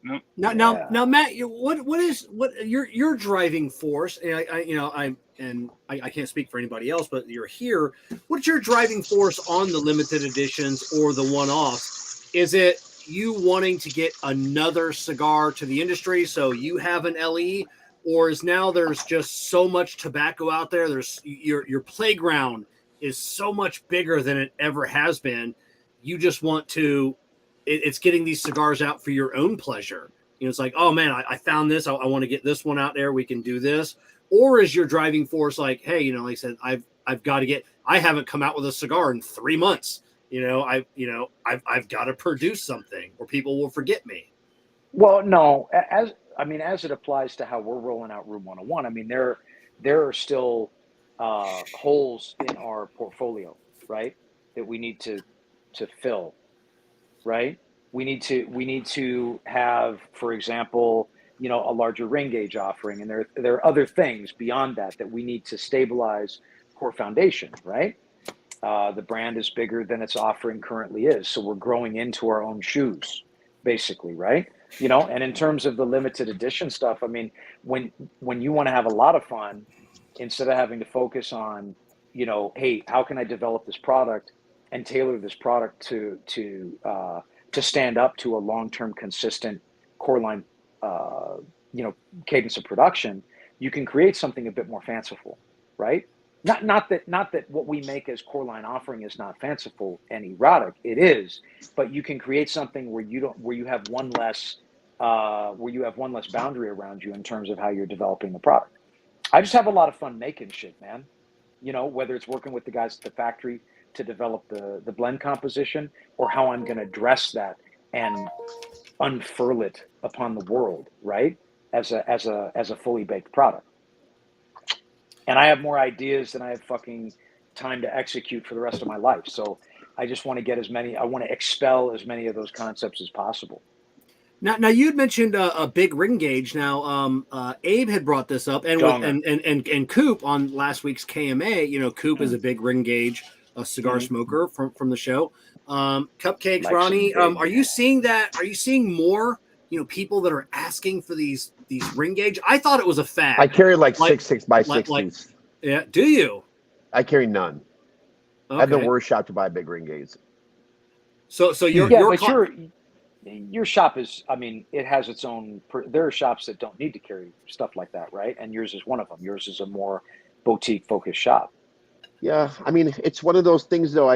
Nope. Now, Matt, what is your driving force? And I can't speak for anybody else, but you're here. What's your driving force on the limited editions or the one-offs? Is it you wanting to get another cigar to the industry so you have an LE, or is now there's just so much tobacco out there? There's your playground is so much bigger than it ever has been. You just want to. It's getting these cigars out for your own pleasure. It's like, oh man, I found this. I want to get this one out there. We can do this. Or is your driving force like, hey, like I said, I've got to get. I haven't come out with a cigar in 3 months. I've got to produce something, or people will forget me. Well, no, as it applies to how we're rolling out Room 101. I mean, there are still holes in our portfolio, right? That we need to fill. Right. We need to have, for example, a larger ring gauge offering. And there are other things beyond that we need to stabilize core foundation. Right. The brand is bigger than its offering currently is. So we're growing into our own shoes, basically. Right. And in terms of the limited edition stuff, I mean, when you want to have a lot of fun, instead of having to focus on, hey, how can I develop this product and tailor this product to stand up to a long-term consistent core line, cadence of production, you can create something a bit more fanciful, right? Not that what we make as core line offering is not fanciful and erotic. It is, but you can create something where you have one less boundary around you in terms of how you're developing the product. I just have a lot of fun making shit, man. Whether it's working with the guys at the factory to develop the blend composition, or how I'm going to dress that and unfurl it upon the world, right? As a fully baked product. And I have more ideas than I have fucking time to execute for the rest of my life. So I just want to I want to expel as many of those concepts as possible. Now you had mentioned a big ring gauge. Now, Abe had brought this up, and Coop on last week's KMA. Coop is a big ring gauge cigar smoker from the show. Cupcakes, like Ronnie, are you seeing that? Are you seeing more? People that are asking for these ring gauge. I thought it was a fad. I carry like 6x60s. Yeah, do you? I carry none. Okay. I have the worst shop to buy big ring gauge. So your shop is, I mean, it has its own. There are shops that don't need to carry stuff like that, right? And yours is one of them. Yours is a more boutique focused shop. Yeah, I mean, it's one of those things, though.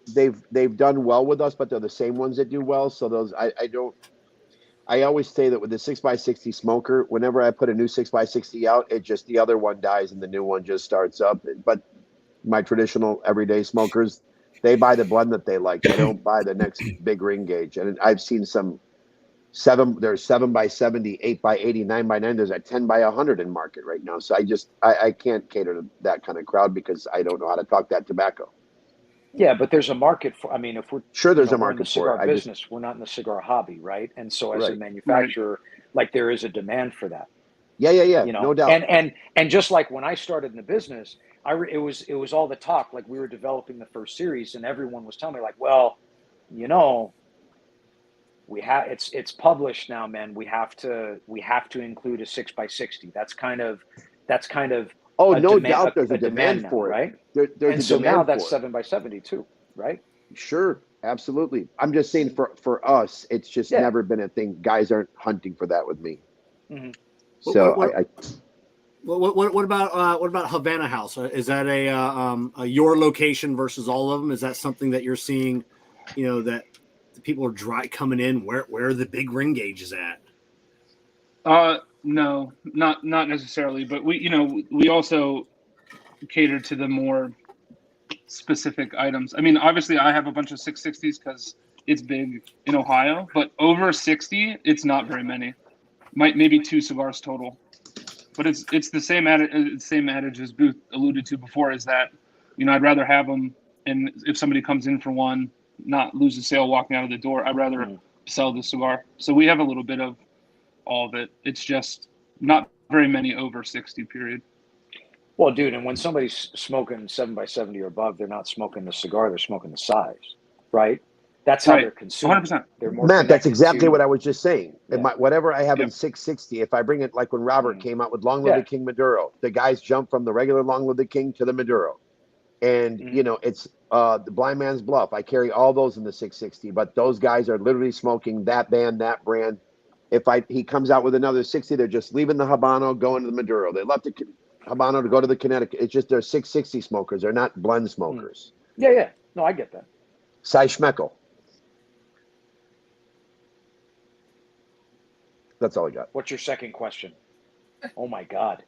They've done well with us, but they're the same ones that do well. So those I always say that with the 6x60 smoker, whenever I put a new 6x60 out, the other one dies and the new one just starts up. But my traditional everyday smokers, they buy the blend that they like. They don't buy the next big ring gauge. And I've seen some there's 7x70, 8x80, 9x9. There's a 10x100 in market right now. So I can't cater to that kind of crowd because I don't know how to talk that tobacco. Yeah, but there's a market for. I mean, if we're sure, there's a we're in the market for cigar it. business, we're not in the cigar hobby, right? And so, as a Right. manufacturer, like there is a demand for that. Yeah. You know, No doubt. And just like when I started in the business, it was all the talk. Like we were developing the first series, and everyone was telling me, like, well, you know, we have it's published now, man. We have to include a 6x60. That's kind of Oh, a no demand, doubt. There's a demand now, for it, right? There's And a so demand now that's for it. 7x70 too, right? Sure, absolutely. I'm just saying for us, it's just never been a thing. Guys aren't hunting for that with me. Mm-hmm. So what about Havana House? Is that a your location versus all of them? Is that something that you're seeing? You know that the people are coming in. Where are the big ring gauges at? No, not necessarily. But we also cater to the more specific items. I mean, obviously, I have a bunch of 660s because it's big in Ohio. But over 60, it's not very many. Maybe 2 cigars total. But it's the same adage as Booth alluded to before, is that I'd rather have them, and if somebody comes in for one, not lose a sale walking out of the door. I'd rather sell the cigar. So we have a little bit of all of it. It's just not very many over 60, period. Well, dude, and when somebody's smoking 7x70 or above, they're not smoking the cigar; they're smoking the size, right? That's how they're consuming. 100%. They're more Matt, that's connected exactly to- what I was just saying. Yeah. Whatever I have in 660, if I bring it like when Robert came out with Long Live the King Maduro, the guys jump from the regular Long Live the King to the Maduro. And, it's the Blind Man's Bluff. I carry all those in the 660, but those guys are literally smoking that band, that brand. If he comes out with another 60, they're just leaving the Habano, going to the Maduro. They left the Habano to go to the Connecticut. It's just they're 660 smokers. They're not blend smokers. Yeah. No, I get that. Cy Schmeckel. That's all I got. What's your second question? Oh my God.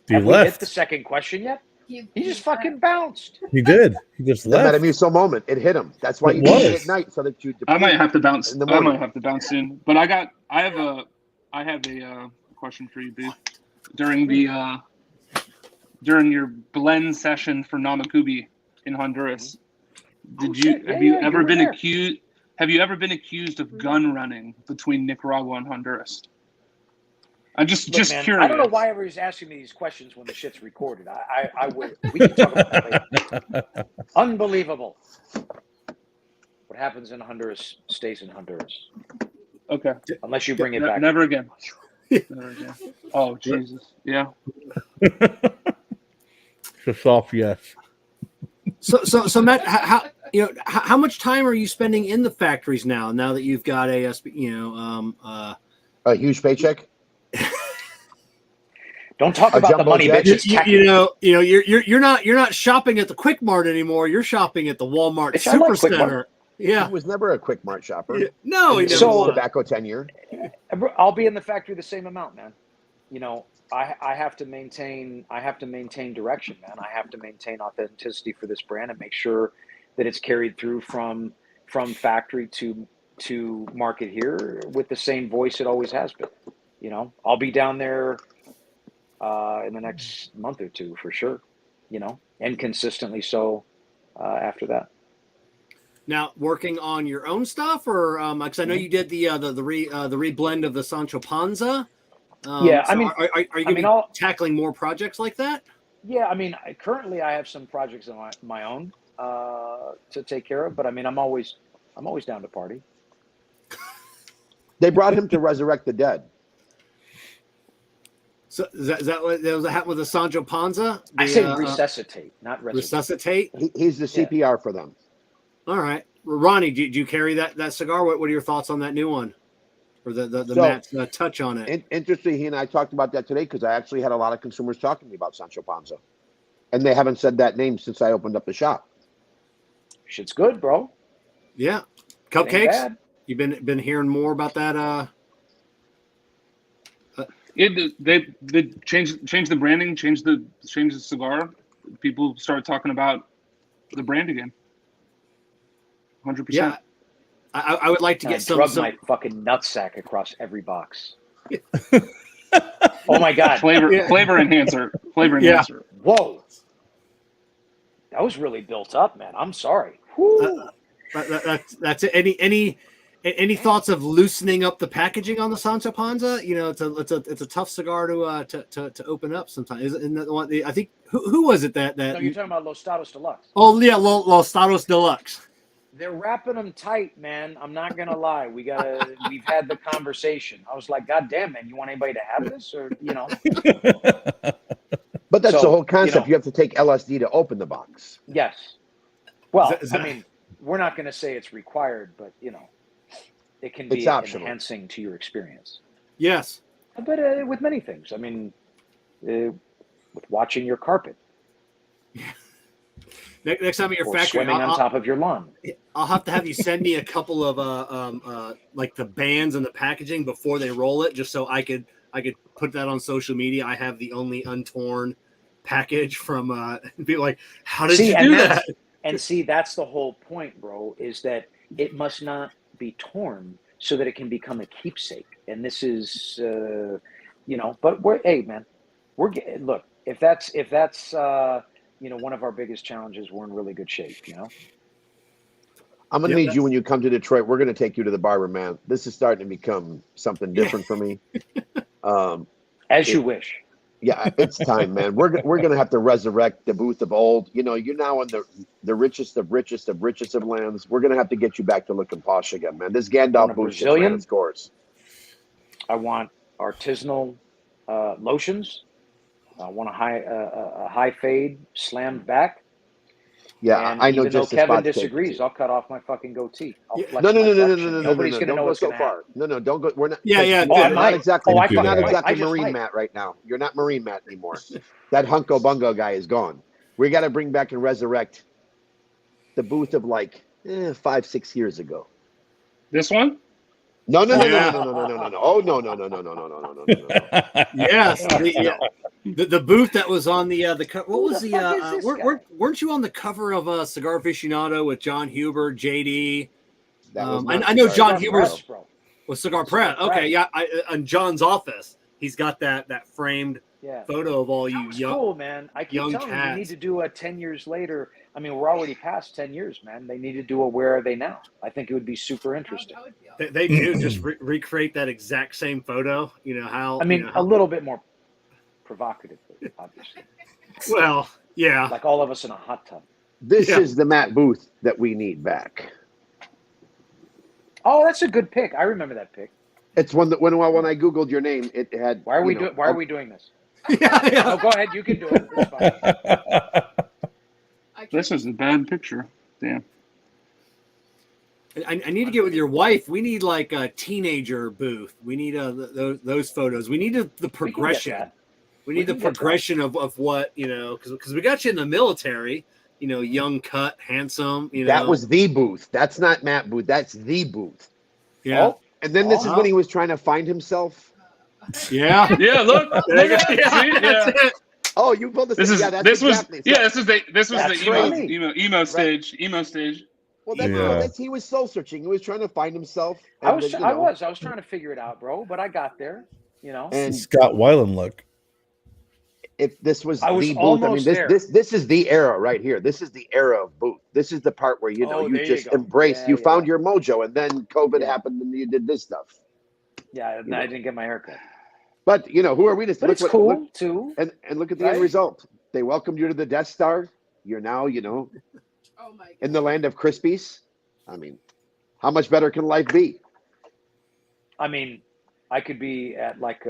He Have we left. hit the second question yet? He just fucking bounced. He did. He just The left. Metamucil moment. It hit him. That's why It you do it was. at night so that you. I might have to bounce. in the I morning. might have to bounce soon. But I have a question for you, Booth. During your blend session for Namakubi in Honduras, have you ever been accused of gun running between Nicaragua and Honduras? I'm just Man, curious. I don't know why everybody's asking me these questions when the shit's recorded. I would. We can talk about that later. Unbelievable. What happens in Honduras stays in Honduras. Okay. Unless you bring it back. Never again. Never again. Oh Jesus. Yeah. A soft yes. So Matt, how much time are you spending in the factories now that you've got a huge paycheck? Don't talk about the money, bitch. It's you're not shopping at the Quick Mart anymore. You're shopping at the Walmart Supercenter. Yeah, he was never a Quick Mart shopper. No, he never was. Tobacco tenure. I'll be in the factory the same amount, man. I have to maintain direction, man. I have to maintain authenticity for this brand and make sure that it's carried through from factory to market here with the same voice it always has been. I'll be down there in the next month or two for sure, and consistently so after that. Now, working on your own stuff, or because I know you did the reblend of the Sancho Panza. Are you going to be tackling more projects like that? Yeah, I mean, currently I have some projects on my own to take care of, but I mean, I'm always down to party. They brought him to resurrect the dead. So that was with the Sancho Panza? I say resuscitate, not resuscitate. He's the CPR for them. All right, Ronnie, do you carry that cigar? What are your thoughts on that new one, or the Matt's touch on it? Interesting. He and I talked about that today because I actually had a lot of consumers talking to me about Sancho Panza, and they haven't said that name since I opened up the shop. Shit's good, bro. Yeah, cupcakes. You've been hearing more about that. They changed the branding, changed the cigar. people start talking about the brand again. 100%. Yeah, I would like to And get I some. drug my fucking nutsack across every box. Oh my god! Flavor enhancer. Flavor enhancer. Whoa, that was really built up, man. I'm sorry. That's it. Any thoughts of loosening up the packaging on the Sancho Panza? You know, it's a tough cigar to open up sometimes. Isn't that the one? I think who was it that No, you're talking about Los Stados Deluxe. Oh yeah, Los Stados Deluxe. They're wrapping them tight, man. I'm not gonna lie. We've had the conversation. I was like, God damn, man, you want anybody to have this, or you know? But that's So, the whole concept. you know. You have to take LSD to open the box. Yes. Well, Is that- I mean, we're not going to say it's required, but you know, it can be It's optional. enhancing to your experience. Yes. But with many things, I mean, with watching your carpet, Next time at your or factory, swimming on top of your lawn. I'll have to have you send me a couple of like the bands and the packaging before they roll it, just so I could put that on social media. I have the only untorn package from be like, how did you do that? And see, that's the whole point, bro, is that it must not be torn so that it can become a keepsake. And this is, you know, but hey, man, look, if that's you know, one of our biggest challenges, we're in really good shape, you know? I'm going to need you when you come to Detroit. We're going to take you to the barber, man. This is starting to become something different for me. As you wish. Yeah, it's time, man. We're going to have to resurrect the booth of old. You know, you're now in the richest of lands. We're going to have to get you back to looking posh again, man. This Gandalf booth just ran its course. I want artisanal lotions. I want a high fade slammed back. Yeah, and I know. Even though just Kevin disagrees, I'll cut off my fucking goatee. No. Nobody's gonna know what's so gonna far. happen. No, don't go. We're not. Yeah. You're not exactly. You're not exactly Marine Matt right now. You're not Marine Matt anymore. That Hunko Bungo guy is gone. We got to bring back and resurrect the booth of like 5-6 years ago. This one? No. Oh no. Yes. The booth that was on the what was weren't you on the cover of Cigar Aficionado with John Huber, JD? I know John Huber was Cigar Press. Okay, yeah. In John's office, he's got that framed photo of all you young, cool, man. I keep young telling cats. you, we need to do a 10 years later. I mean, we're already past 10 years, man. They need to do a Where Are They Now? I think it would be super interesting. They do just recreate that exact same photo. You know how? I mean, a little bit more provocatively, obviously. Well, yeah. Like all of us in a hot tub. This is the Matt Booth that we need back. Oh, that's a good pick. I remember that pick. It's one that when I googled your name, it had. Why are we doing this? Yeah. No, go ahead. You can do it. It's fine. This is a bad picture. Damn. I need to get with your wife. We need like a teenager booth. We need those photos. We need the progression. We need the progression of what, you know, because we got you in the military, you know, young, cut, handsome. You know, that was the booth. That's not Matt Booth. That's the booth. Yeah. Oh, and then this is when he was trying to find himself. Yeah. Yeah. Look. That's it. Oh, you pulled this. This is this was the emo stage. Emo stage. Well, that's he was soul searching. He was trying to find himself. I was trying to figure it out, bro. But I got there. You know. And Scott Weiland look. If this was the booth, I mean, this is the era right here. This is the era of booth. This is the part where you just embraced. You found your mojo, and then COVID happened, and you did this stuff. Yeah, and I didn't get my haircut. But you know, who are we to? But it's cool too. And look at the end result. They welcomed you to the Death Star. You're now, you know, in the land of Krispies. I mean, how much better can life be? I mean, I could be at like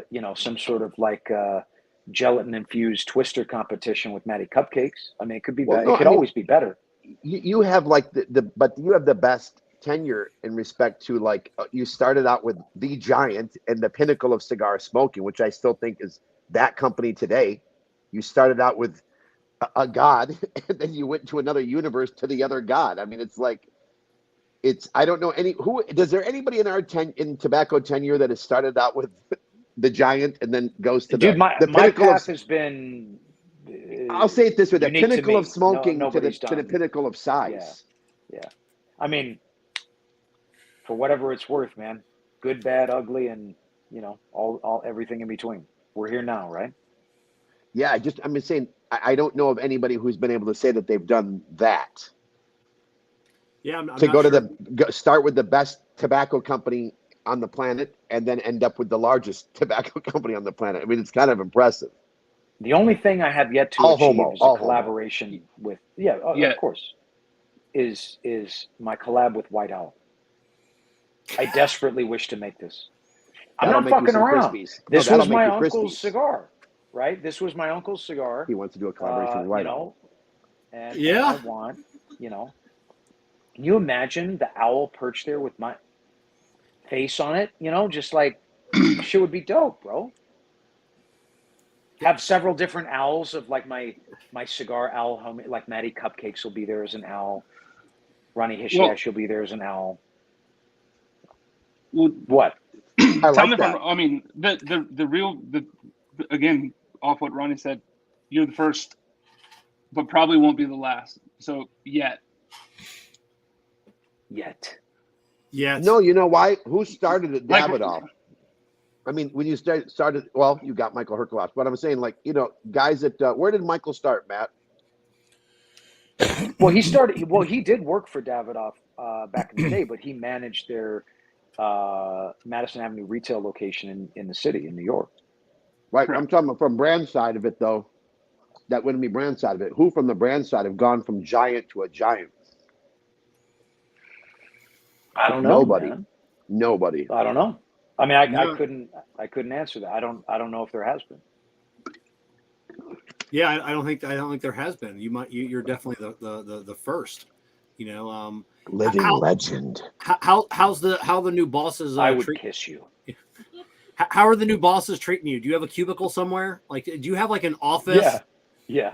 you know, some sort of like gelatin infused twister competition with Matty Cupcakes. I mean, it could be better. It could always be better. You have like but you have the best tenure in respect to like you started out with the giant and the pinnacle of cigar smoking, which I still think is that company today. You started out with a god, and then you went to another universe to the other god. I mean, it's like I don't know does there anybody in our in tobacco tenure that has started out with the giant and then goes to my pinnacle path has been I'll say it this way: the unique to pinnacle me. of smoking to Nobody's the done. pinnacle of size. Yeah. I mean, for whatever it's worth, man. Good, bad, ugly, and all everything in between. We're here now, right? Yeah, I'm saying I don't know of anybody who's been able to say that they've done that. Yeah, I'm to not go sure. to start with the best tobacco company on the planet and then end up with the largest tobacco company on the planet. I mean, it's kind of impressive. The only thing I have yet to achieve is a collaboration with, of course, is my collab with White Owl. I desperately wish to make this. I'm not fucking around. This was my uncle's cigar, right? This was my uncle's cigar. He wants to do a collaboration with White Owl. And I want, can you imagine the owl perched there with my face on it? Just like shit would be dope, bro. Have several different owls of like my cigar owl homie, like Maddie Cupcakes will be there as an owl. Ronnie Hishash will be there as an owl. Well, what? Tell me if I mean, again, off what Ronnie said, you're the first, but probably won't be the last. So yet. No, you know why? Who started it? Davidoff. I mean, when you started, well, you got Michael Herkloff, but I'm saying, like, guys that, where did Michael start, Matt? Well, he did work for Davidoff back in the day, but he managed their Madison Avenue retail location in the city, in New York. Right. I'm talking about from brand side of it, though. That wouldn't be brand side of it. Who from the brand side have gone from giant to a giant? I don't know. Nobody. I don't know. I mean, I couldn't answer that. I don't know if there has been. Yeah, I don't think there has been. You're definitely the first. Living legend. How the new bosses? I would kiss you. How are the new bosses treating you? Do you have a cubicle somewhere? Like, do you have like an office? Yeah.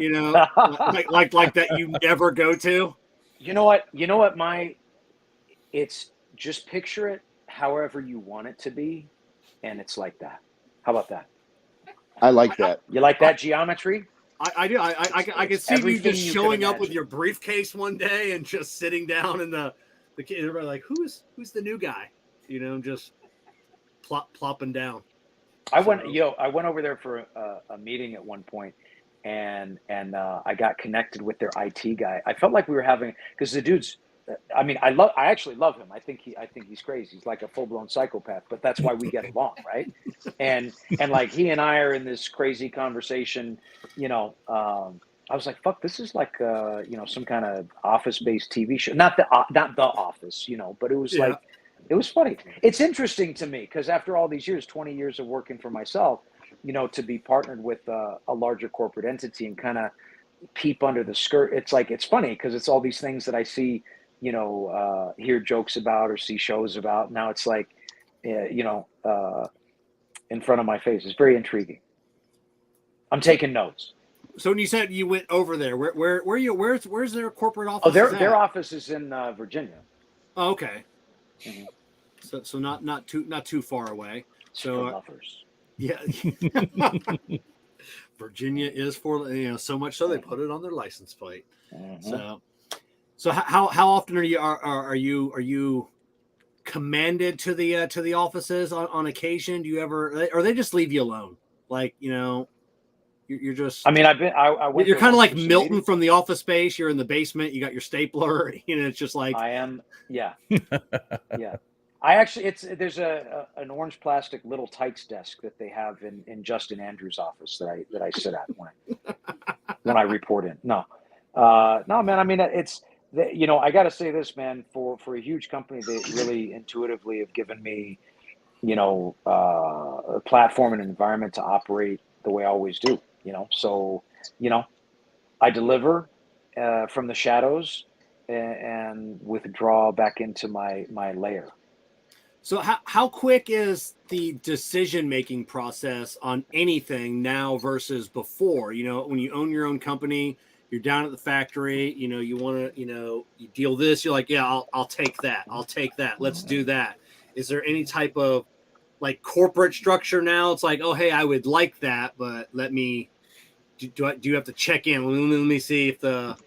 like that you never go to. You know what? It's just picture it however you want it to be, and it's like that. How about that? I like that. You like that geometry? I do. I can see you just showing up with your briefcase one day and just sitting down in the kid. Everybody like, who's the new guy? Just plopping down. I went over there for a meeting at one point, and I got connected with their IT guy. I felt like we were having, because the dude's, I mean, I actually love him. I think he's crazy. He's like a full-blown psychopath, but that's why we get along, right? And like he and I are in this crazy conversation, I was like, fuck, this is like some kind of office-based TV show. Not the Office, but it was like, it was funny. It's interesting to me because after all these years, 20 years of working for myself, to be partnered with a larger corporate entity and kind of peep under the skirt. It's like, it's funny because it's all these things that I see, hear jokes about or see shows about. Now it's like, in front of my face. It's very intriguing. I'm taking notes. So when you said you went over there, where's their corporate office? Oh, their office is in Virginia. Oh, okay. Mm-hmm. So not too far away. So lovers. Yeah. Virginia is for so much so they put it on their license plate. Mm-hmm. So how often are you commanded to the offices on occasion? Do you ever, or they just leave you alone? Like, you're just, I mean, I went, you're kind of like Milton from The Office Space. You're in the basement, you got your stapler, it's just like, I am. Yeah. Yeah. I actually, there's an orange plastic little Tykes desk that they have in Justin Andrews' office that I sit at when I report in. No, man. I mean, I got to say this, man. For a huge company, they really intuitively have given me, a platform and an environment to operate the way I always do. So, I deliver from the shadows and withdraw back into my lair. So how quick is the decision-making process on anything now versus before? When you own your own company, you're down at the factory, you want to, you deal this, you're like, yeah, I'll take that. I'll take that. Let's do that. Is there any type of like corporate structure now? It's like, oh, hey, I would like that, but let me do you have to check in? Let me see if the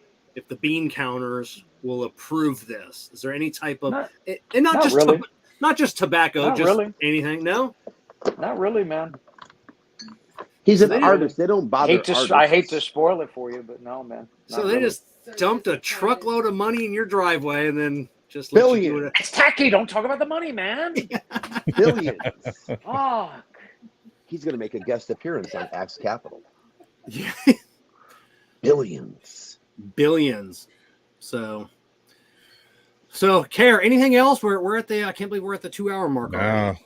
bean counters will approve this. Is there any type of not just really. Not just tobacco, Not just really. anything? No, not really, man. He's an They- artist. They don't bother artists. I hate to spoil it for you, but no, man. So not they really. just dumped a truckload of money in your driveway and then just let you do it. It's tacky. Don't talk about the money, man. Billions. Oh, He's going to make a guest appearance on Axe Capital. Yeah. Billions. So Kerr, anything else? We're at the I can't believe we're at the 2-hour mark already.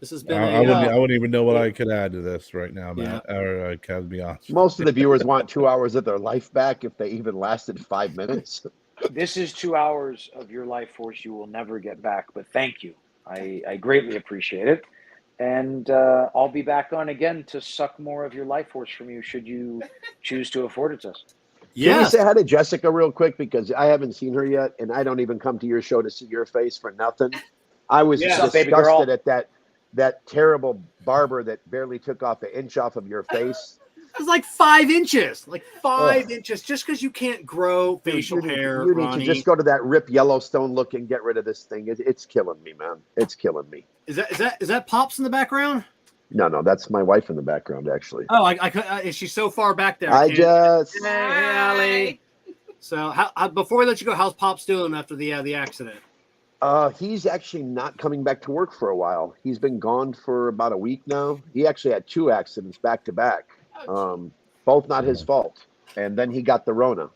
This has been I wouldn't even know what I could add to this right now, Matt. Yeah. Or I can be honest. Most of the viewers want 2 hours of their life back if they even lasted 5 minutes. this is 2 hours of your life force you will never get back, but thank you. I greatly appreciate it. And I'll be back on again to suck more of your life force from you should you choose to afford it to us. Can we say hi to Jessica real quick? Because I haven't seen her yet, and I don't even come to your show to see your face for nothing. I was disgusted at that terrible barber that barely took off an inch off of your face. It was like 5 inches. Like 5 inches. Just because you can't grow facial hair. You need to just go to that Rip Yellowstone look and get rid of this thing. It's killing me, man. It's killing me. Is that Pops in the background? No, that's my wife in the background, actually. Oh, is she so far back there? Hey, Allie. So, before we let you go, how's Pops doing after the accident? He's actually not coming back to work for a while. He's been gone for about a week now. He actually had 2 accidents back to back. Both not his fault. And then he got the Rona.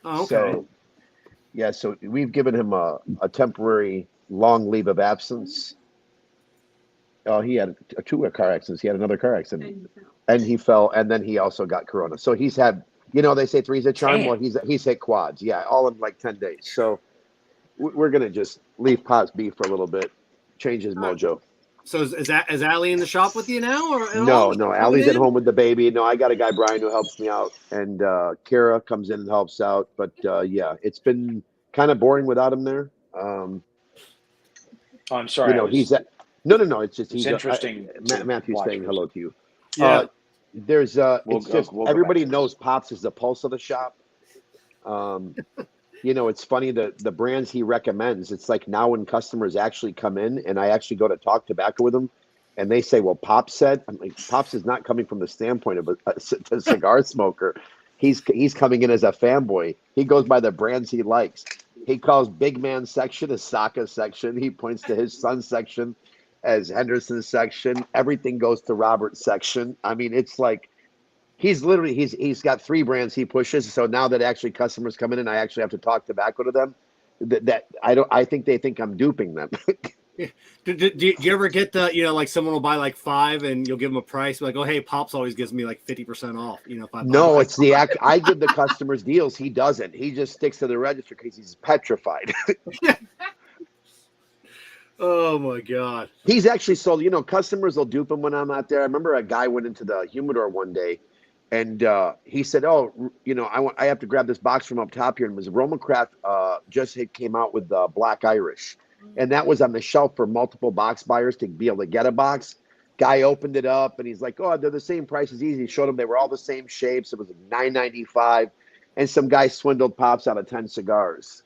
Oh, okay. So we've given him a temporary long leave of absence. Oh, he had 2 car accidents. He had another car accident. And he fell, and then he also got Corona. So he's had, they say 3's a charm. Well, he's hit quads. Yeah, all in like 10 days. So we're going to just leave Pops be for a little bit, change his mojo. So is Allie in the shop with you now? Or No, Allie's at home with the baby. No, I got a guy, Brian, who helps me out. And Kara comes in and helps out. But it's been kind of boring without him there. I'm sorry. He's at... No. It's just it's interesting. Matthew's saying hello to you. Yeah. There's everybody knows Pops is the pulse of the shop. It's funny the brands he recommends. It's like now when customers actually come in and I actually go to talk tobacco with them, and they say, "Well, Pops said," I'm like, Pops is not coming from the standpoint of a cigar smoker. He's coming in as a fanboy. He goes by the brands he likes. He calls Big Man section a Saka section. He points to his son section as Henderson section. Everything goes to Robert section. I mean, it's like he's got 3 brands he pushes. So now that actually customers come in and I actually have to talk tobacco to them, I think they think I'm duping them. Do you ever get the like someone will buy like 5 and you'll give them a price like, oh hey, Pops always gives me like 50% off. If I no, it's the act. I give the customers deals. He doesn't. He just sticks to the register because he's petrified. Oh my God. He's actually sold, customers will dupe him when I'm not there. I remember a guy went into the humidor one day and he said, oh, I have to grab this box from up top here. And it was Romacraft just came out with Black Irish. And that was on the shelf for multiple box buyers to be able to get a box. Guy opened it up and he's like, oh, they're the same price as easy. He showed them they were all the same shapes. It was like $9.95. And some guy swindled Pops out of 10 cigars.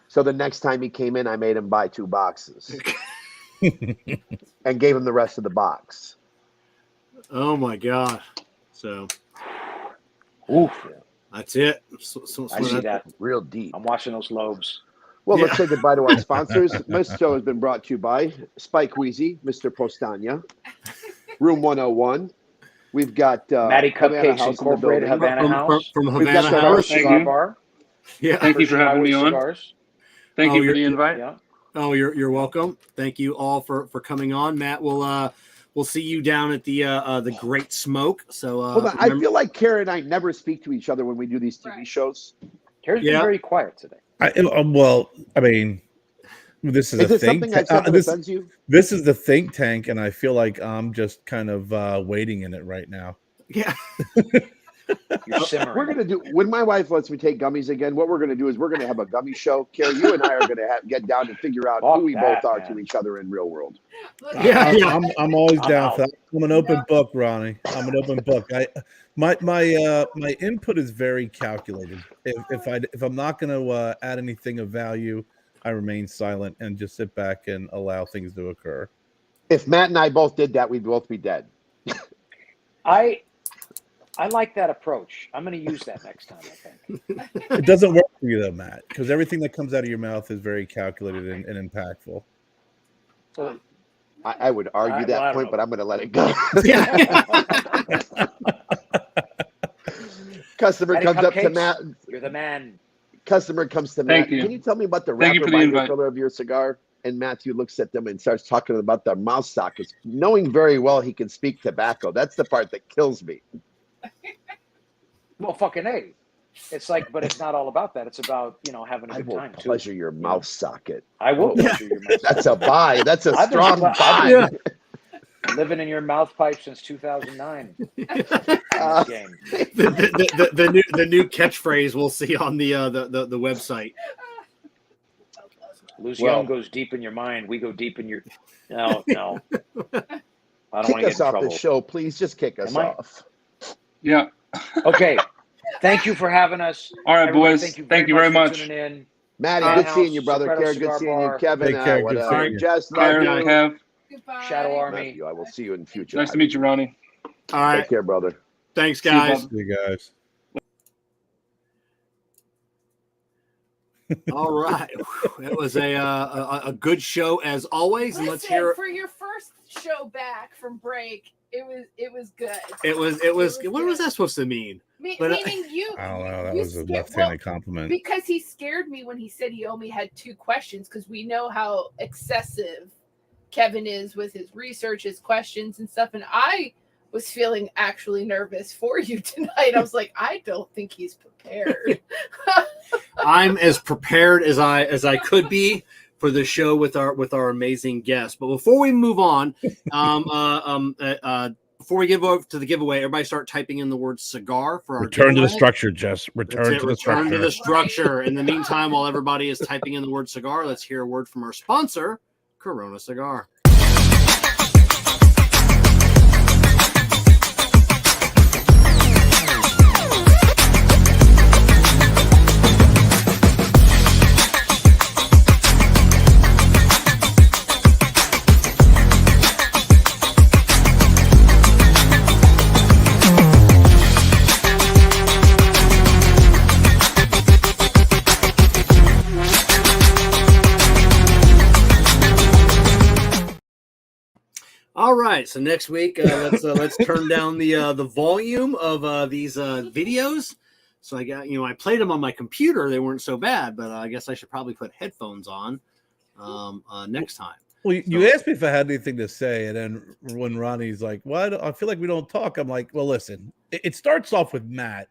So the next time he came in, I made him buy 2 boxes and gave him the rest of the box. Oh my God. So that's it. I see that. Real deep. I'm watching those lobes. Well, let's say goodbye to our sponsors. This show has been brought to you by Spike Wheezy, Mr. Postania, Room 101. We've got Matty Cupcakes Incorporated, Havana House. From Havana House. Cigar Bar. Yeah. Thank you for having me on. Cigars. Thank you for the invite. Yeah. Oh, you're welcome. Thank you all for coming on. Matt, we'll see you down at the Great Smoke. So hold on. I feel like Kerr and I never speak to each other when we do these TV shows. Kerr's been very quiet today. This is a think something I said that offends you? This is the think tank, and I feel like I'm just kind of wading in it right now. Yeah. You're simmering. We're gonna do when my wife lets me take gummies again. What we're gonna do is we're gonna have a gummy show. Kerr, you and I are gonna get down and figure out who we both are to each other in real world. I'm always down for that. I'm an open book, Ronnie. I'm an open book. My input is very calculated. If I'm not going to add anything of value, I remain silent and just sit back and allow things to occur. If Matt and I both did that, we'd both be dead. I like that approach. I'm going to use that next time, I think. It doesn't work for you, though, Matt, because everything that comes out of your mouth is very calculated and impactful. So, I would argue that point, but I'm going to let it go. Customer comes up to Matt. You're the man. Customer comes to Matt. You. Can you tell me about the wrapper binder filler of your cigar? And Matthew looks at them and starts talking about the mouth sockets, knowing very well he can speak tobacco. That's the part that kills me. Well, fucking A. It's like, but it's not all about that. It's about, having a good time. I will pleasure your mouth socket. I will pleasure your mouth socket. That's a buy. That's a strong buy. Living in your mouth pipe since 2009. The new catchphrase we'll see on the website. Illusione goes deep in your mind. We go deep in your. No. I don't want to get in trouble. Kick us off the show, please. Just kick us off. Yeah. Okay. Thank you for having us. All right, boys. Thank you very much. For tuning in. Matty, good seeing you, brother. Kerr, good seeing you. Kevin, Jess, Kev. Goodbye. Shadow Army. Matthew, I will see you in the future. Nice to meet you, Ronnie. All right. Take care, brother. Thanks, guys. See you guys. All right. It was a good show as always. And let's hear for your first show back from break. It was good. It was what was that supposed to mean? Meaning you. I don't know. That was a left-handed compliment. Because he scared me when he said he only had 2 questions, because we know how excessive Kevin is with his research, his questions and stuff. And I was feeling actually nervous for you tonight. I was like, I don't think he's prepared. I'm as prepared as I could be for the show with our amazing guest. But before we move on, before we give over to the giveaway, everybody start typing in the word cigar for our return giveaway. To the structure, Jess. Return to the structure. In the meantime, while everybody is typing in the word cigar, let's hear a word from our sponsor, Corona Cigar. All right, so next week let's turn down the volume of these videos. So I played them on my computer; they weren't so bad, but I guess I should probably put headphones on next time. Well, you asked me if I had anything to say, and then when Ronnie's like, "Well, I feel like we don't talk," I'm like, "Well, listen, it starts off with Matt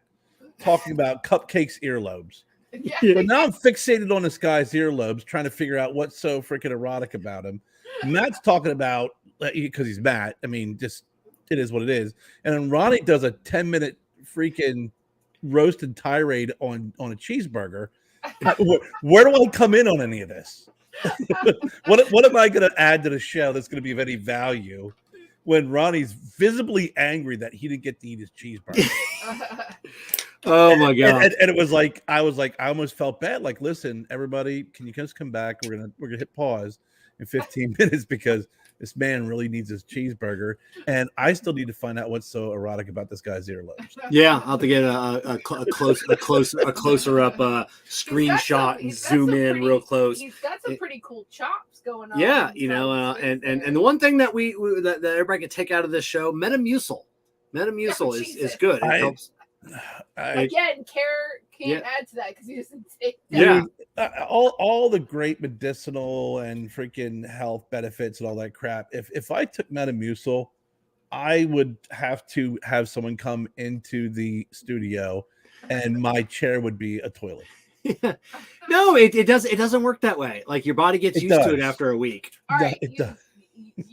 talking about Cupcake's earlobes." Yeah. But now I'm fixated on this guy's earlobes, trying to figure out what's so freaking erotic about him. Matt's talking about, because he's Matt, I mean, just it is what it is. And then Ronnie does a 10-minute freaking roasted tirade on a cheeseburger. Where do I come in on any of this? What am I going to add to the show that's going to be of any value when Ronnie's visibly angry that he didn't get to eat his cheeseburger? Oh my god! And it was like I almost felt bad. Like, listen, everybody, can you just come back? We're gonna hit pause in 15 minutes because this man really needs his cheeseburger, and I still need to find out what's so erotic about this guy's earlobes. Yeah, I'll have to get a closer up screenshot and zoom in real close. He's got some pretty cool chops going on. Yeah, and the one thing that that everybody can take out of this show, Metamucil is good. It helps. Again, Kerr can't add to that because he doesn't take that. Yeah, all the great medicinal and freaking health benefits and all that crap. If I took Metamucil, I would have to have someone come into the studio, and my chair would be a toilet. No, it doesn't work that way. Like your body gets used to it after a week. All right, it does.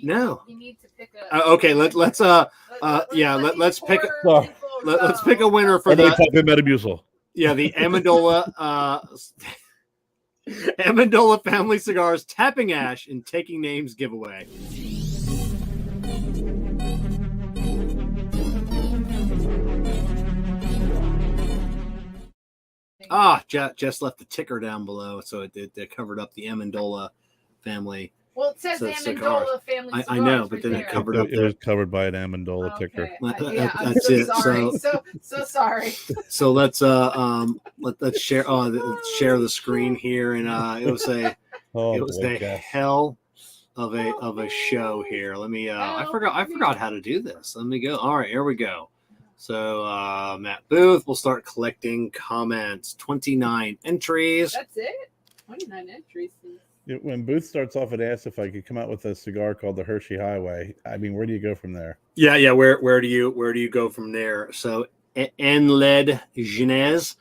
No. You need to pick a. Okay, let's pick. let's pick a winner for Everybody the type in Metamucil. the Amendola Amendola Family Cigars Tapping Ash and Taking Names giveaway. Jess left the ticker down below, so it covered up the Amendola family. Well, it says Cigars. Amendola Family Cigars. I know, but then right it there. covered up It was covered by an Amendola ticker. Okay. Yeah, I'm That's so it. sorry. So sorry. So let's share share the screen here, and it was a hell of a show here. Let me I forgot how to do this. Let me go. All right, here we go. So Matt Booth, we'll start collecting comments. 29 entries. That's it. 29 entries. When Booth starts off and asks if I could come out with a cigar called the Hershey Highway, I mean, where do you go from there? Yeah. Where do you go from there? So Led Genez.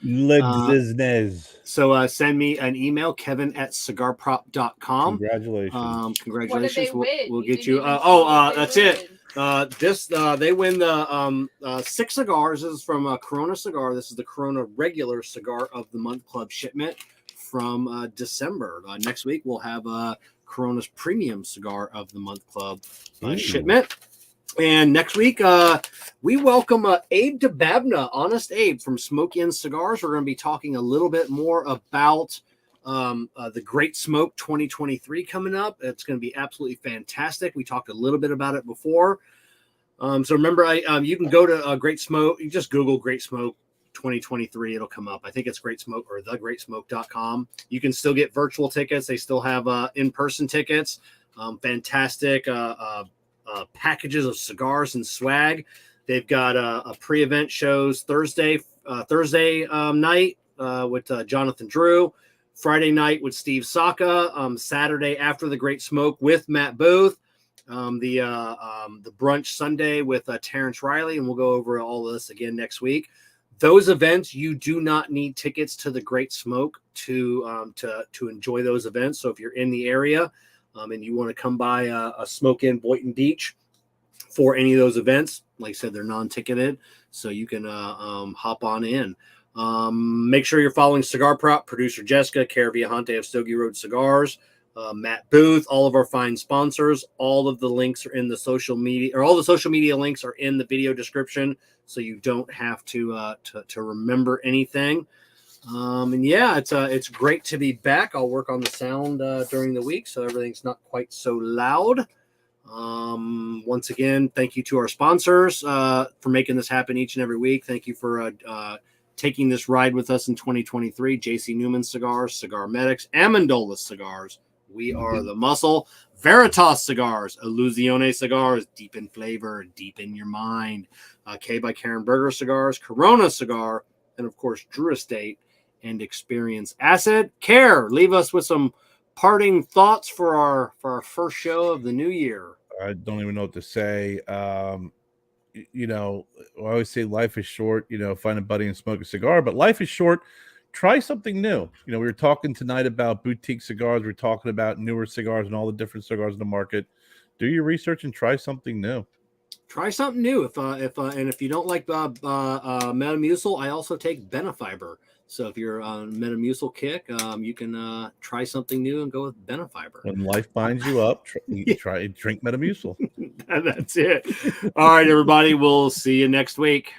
So send me an email, kevin@cigarprop.com. Congratulations. Congratulations. What did they win? We'll You get you. didn't even That's win. it. They win the 6 cigars. This is from Corona Cigar. This is the Corona regular cigar of the month club shipment from December. Next week we'll have Corona's premium cigar of the month club shipment. And next week we welcome Abe Dababna, Honest Abe from Smoke Inn Cigars. We're going to be talking a little bit more about the Great Smoke 2023 coming up. It's going to be absolutely fantastic. We talked a little bit about it before. So remember, you can go to Great Smoke. You just Google Great Smoke 2023. It'll come up. I think it's Great Smoke or thegreatsmoke.com. You can still get virtual tickets. They still have in-person tickets. Fantastic packages of cigars and swag. They've got a pre-event shows Thursday night with Jonathan Drew. Friday night with Steve Saka, Saturday after the Great Smoke with Matt Booth, the brunch Sunday with Terrence Riley, and we'll go over all of this again next week. Those events, you do not need tickets to the Great Smoke to enjoy those events. So if you're in the area and you want to come by a Smoke Inn Boynton Beach for any of those events, like I said, they're non-ticketed, so you can hop on in. Make sure you're following Cigar Prop, producer Jessica, Kerr Viajante of Stogie Road Cigars, Matt Booth, all of our fine sponsors. All of the links are in the social media, or all the social media links are in the video description, so you don't have to remember anything. And yeah, it's great to be back. I'll work on the sound during the week so everything's not quite so loud. Once again, thank you to our sponsors for making this happen each and every week. Thank you for taking this ride with us in 2023. JC Newman Cigars, CigarMedics, Amendola Cigars. We are the muscle. Veritas Cigars, Illusione Cigars, deep in flavor, deep in your mind. K by Karen Berger Cigars, Corona Cigar, and of course, Drew Estate and Experience Acid. Kerr, leave us with some parting thoughts for our first show of the new year. I don't even know what to say. You know, I always say life is short, find a buddy and smoke a cigar, but life is short. Try something new. We were talking tonight about boutique cigars. We're talking about newer cigars and all the different cigars in the market. Do your research and try something new. Try something new. If you don't like Metamucil, I also take Benefiber. So if you're on Metamucil kick, you can try something new and go with Benefiber. When life binds you up, try drink Metamucil. That's it. All right, everybody. We'll see you next week.